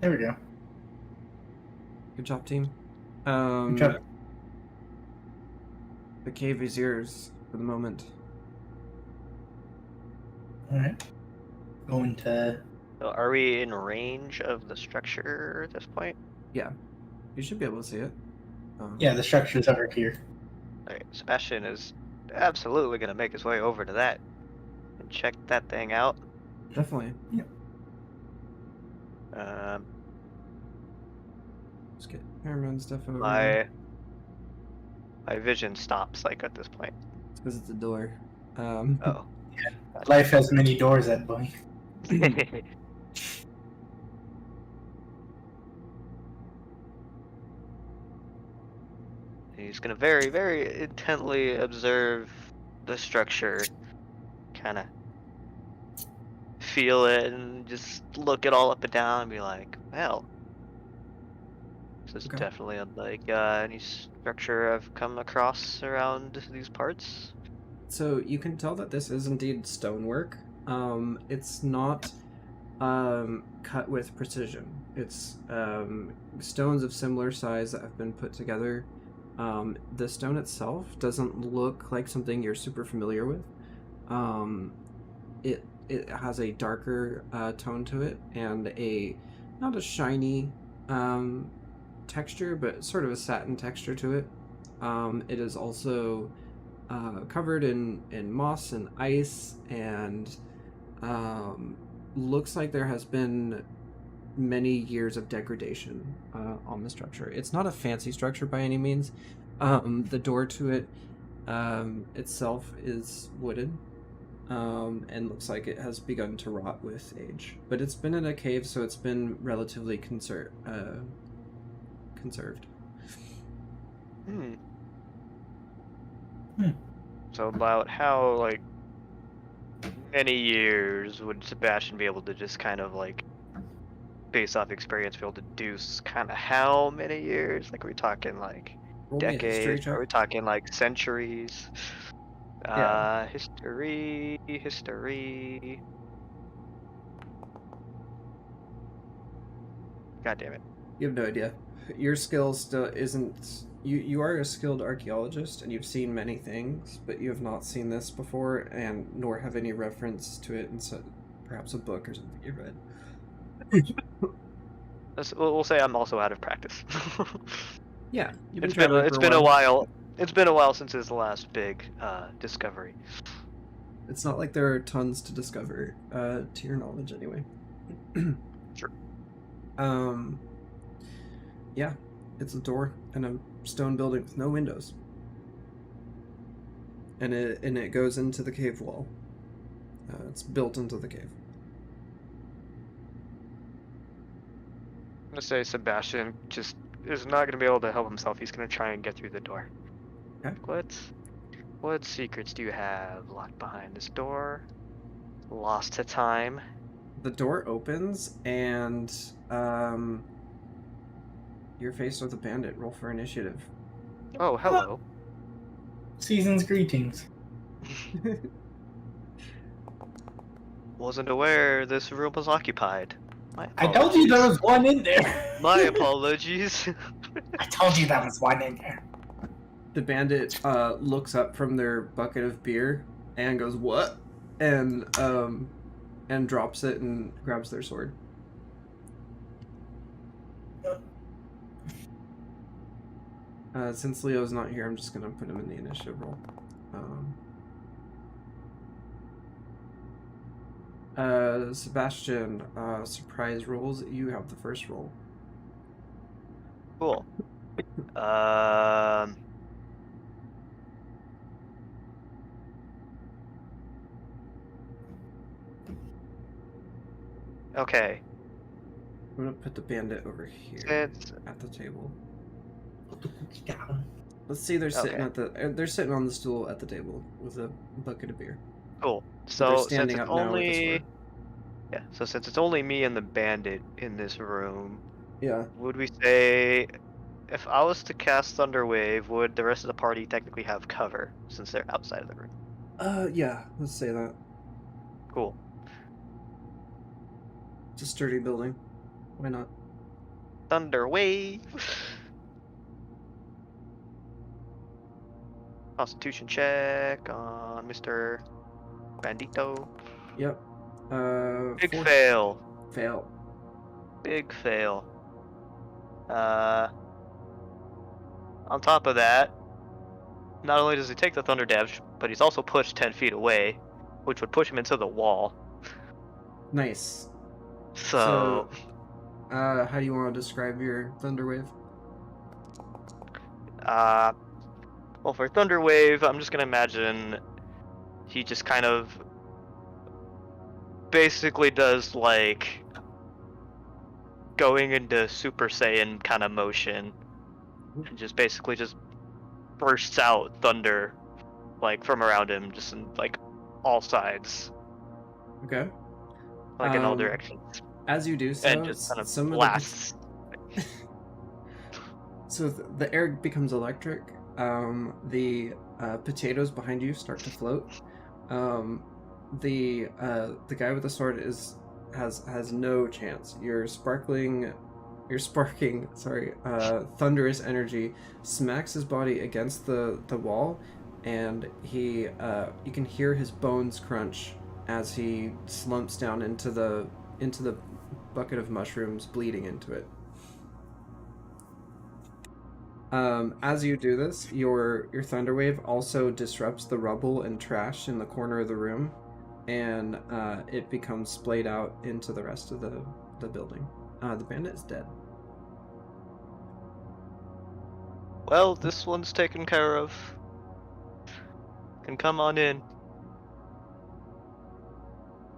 There we go.
Good job, team.
Good job.
The cave is yours for the moment.
All right.
going to.
So are we in range of the structure at this point?
Yeah, you should be able to see it.
Yeah, the structure's over here.
Alright, Sebastian is absolutely going to make his way over to that and check that thing out.
Definitely.
Um,
Just get Harriman stuff over.
my vision stops like at this point.
It's because it's a door.
Oh.
Life has many doors, that boy.
He's gonna very, very intently observe the structure, kind of feel it, and just look it all up and down and be like, well, this is
Okay.
definitely unlike any structure I've come across around these parts.
So you can tell that this is indeed stonework. It's not cut with precision. It's stones of similar size that have been put together. The stone itself doesn't look like something you're super familiar with. It has a darker tone to it and not a shiny texture, but sort of a satin texture to it. It is also covered in moss and ice, and looks like there has been many years of degradation on the structure. It's not a fancy structure by any means. The door to it itself is wooden, and looks like it has begun to rot with age. But it's been in a cave, so it's been relatively conserved.
So about how many years would Sebastian be able to just kind of based off experience be able to deduce kind of how many years? Like, are we talking
Roll me a history
decades?
check.
Are we talking centuries?
Yeah.
History. God damn it.
You have no idea. Your skill still isn't. You are a skilled archaeologist, and you've seen many things, but you have not seen this before, and nor have any reference to it in perhaps a book or something you read.
We'll say I'm also out of practice.
Yeah, you've been
It's been
traveling
it's
for
been a while. It's been a while since his last big discovery.
It's not like there are tons to discover, to your knowledge, anyway.
Sure.
Yeah, it's a door in a stone building with no windows, and it goes into the cave wall. It's built into the cave.
I'm gonna say Sebastian just is not gonna be able to help himself. He's gonna try and get through the door.
Okay.
What secrets do you have locked behind this door? Lost to time.
The door opens, and you're faced with a bandit. Roll for initiative.
Oh, hello.
Season's greetings.
Wasn't aware this room was occupied.
I told you there was one in there.
My apologies.
I told you there was one in there.
The bandit looks up from their bucket of beer and goes, "What?" and drops it and grabs their sword. Since Leo's not here, I'm just gonna put him in the initiative roll. Sebastian, surprise rolls. You have the first roll.
Cool. Okay.
I'm gonna put the bandit over here
It's
at the table.
Down.
Let's see, they're sitting
Okay.
they're sitting on the stool at the table with a bucket of beer.
cool.
They're
So since
standing
it's
up now with a
only
sword.
so since it's only me and the bandit in this room,
Yeah.
would we say if I was to cast Thunderwave, would the rest of the party technically have cover since they're outside of the room?
Yeah. Let's say that.
Cool.
It's a sturdy building. Why not?
Thunderwave. Constitution check on Mr. Bandito.
Yep.
Big
4
fail.
fail.
Big fail. On top of that, not only does he take the thunder damage, but he's also pushed 10 feet away, which would push him into the wall.
Nice.
So,
How do you want to describe your thunder wave?
well, for thunder wave, I'm just gonna imagine he just kind of basically does like going into Super Saiyan kind of motion, and just basically just bursts out thunder, like from around him, just in like all sides,
Okay.
like in all directions,
As you do so,
and just kind of
some
blasts.
So the air becomes electric. The potatoes behind you start to float. The guy with the sword has no chance. Your sparking, thunderous energy smacks his body against the wall, and you can hear his bones crunch as he slumps down into the bucket of mushrooms, bleeding into it. As you do this, your thunder wave also disrupts the rubble and trash in the corner of the room, and it becomes splayed out into the rest of the building. The bandit is dead.
Well, this one's taken care of. Can come on in.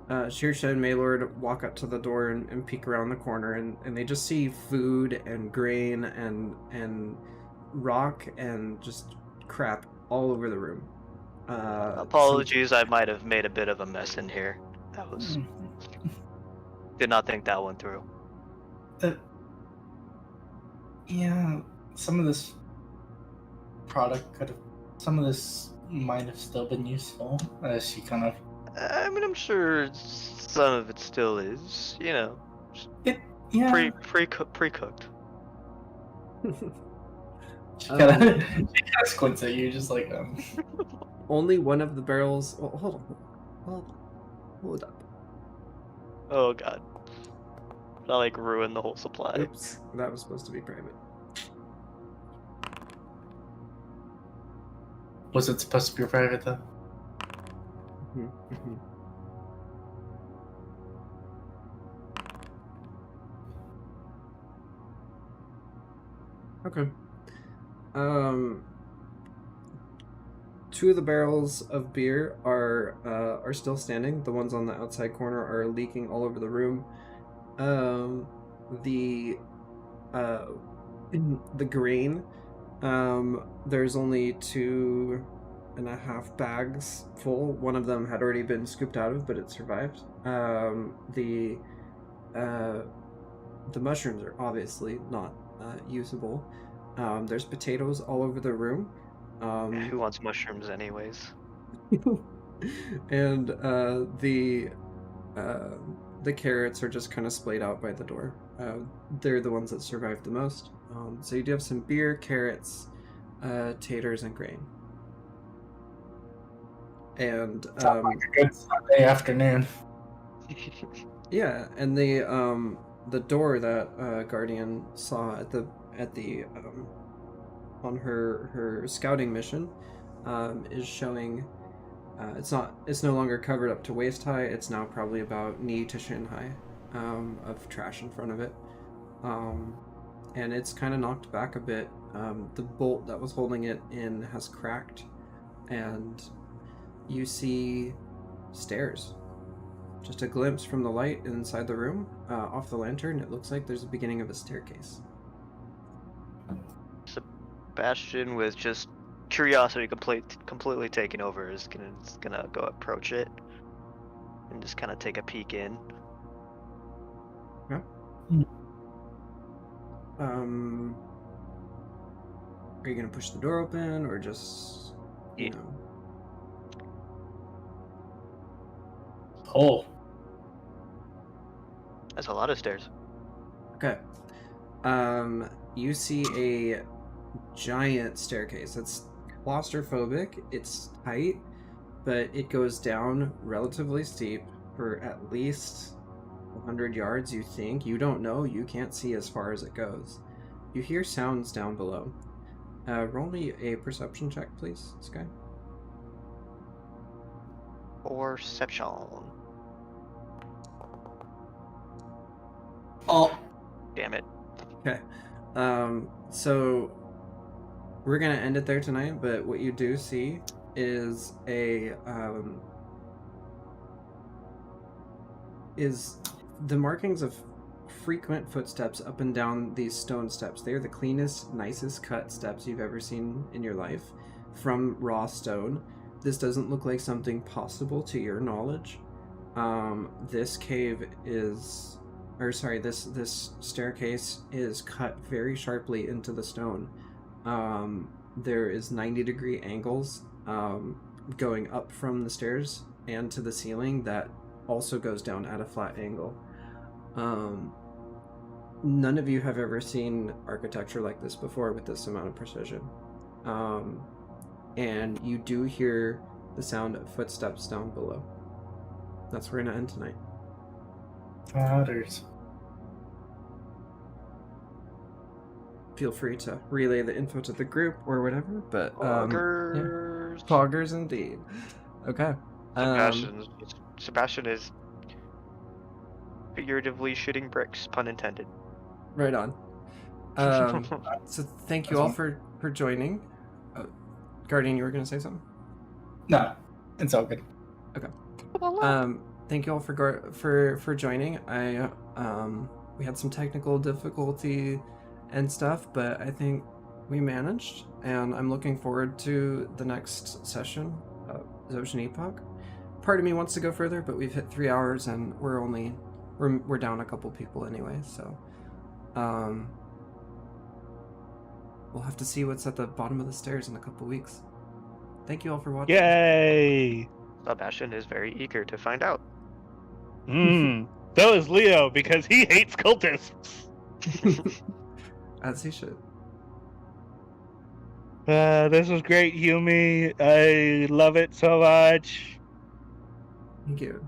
Shearshed and Maylord walk up to the door and peek around the corner, and they just see food and grain and rock and just crap all over the room.
Apologies, I might have made a bit of a mess in here. That was... Did not think that one through.
Yeah, some of this some of this might have still been useful. As she kind of.
I mean, I'm sure some of it still is. You know,
Yeah.
pre-cooked.
She kind of squints at you, just like
Only one of the barrels. Oh, hold up.
Oh god. That like ruined the whole supply.
Oops, that was supposed to be private.
Was it supposed to be private though?
Okay. Two of the barrels of beer are still standing. The ones on the outside corner are leaking all over the room. The grain, there's only 2.5 bags full. One of them had already been scooped out of, but it survived. The mushrooms are obviously not usable. There's potatoes all over the room.
Who wants mushrooms anyways?
And the carrots are just kind of splayed out by the door. They're the ones that survived the most. So you do have some beer, carrots, taters, and grain. And
Sounds like a good Sunday afternoon.
yeah, and the door that Guardian saw at the on her scouting mission is showing. It's no longer covered up to waist high. It's now probably about knee to shin high of trash in front of it, and it's kind of knocked back a bit. The bolt that was holding it in has cracked, and you see stairs. Just a glimpse from the light inside the room, off the lantern. It looks like there's the beginning of a staircase.
Sebastian, with just curiosity completely taken over, is gonna go approach it and just kind of take a peek in.
Yeah. Are you gonna push the door open, or just you know?
Oh.
That's a lot of stairs.
Okay. You see a giant staircase. It's claustrophobic. It's tight, but it goes down relatively steep. for at least 100 yards, you think. You don't know. You can't see as far as it goes. You hear sounds down below. Roll me a perception check, please, Sky.
Perception.
Oh,
Damn it.
Okay. So we're gonna end it there tonight, but what you do see is the markings of frequent footsteps up and down these stone steps. They are the cleanest, nicest cut steps you've ever seen in your life from raw stone. This doesn't look like something possible to your knowledge. This staircase is cut very sharply into the stone. There is 90-degree angles going up from the stairs and to the ceiling that also goes down at a flat angle. None of you have ever seen architecture like this before with this amount of precision. And you do hear the sound of footsteps down below. That's where we're gonna end tonight.
others.
Feel free to relay the info to the group or whatever, but
Poggers.
Poggers indeed. Okay.
Sebastian is figuratively shitting bricks, pun intended.
Right on. So thank you all for joining. Guardian, you were gonna say something?
No, it's all good.
Thank you all for joining. We had some technical difficulty and stuff, but I think we managed, and I'm looking forward to the next session of Zotian Epoch. Part of me wants to go further, but we've hit 3 hours and we're down a couple people anyway, so we'll have to see what's at the bottom of the stairs in a couple weeks. Thank you all for watching.
Yay!
Sebastian is very eager to find out.
So is Leo, because he hates cultists.
As he should.
This was great, Yumi. I love it so much.
Thank you.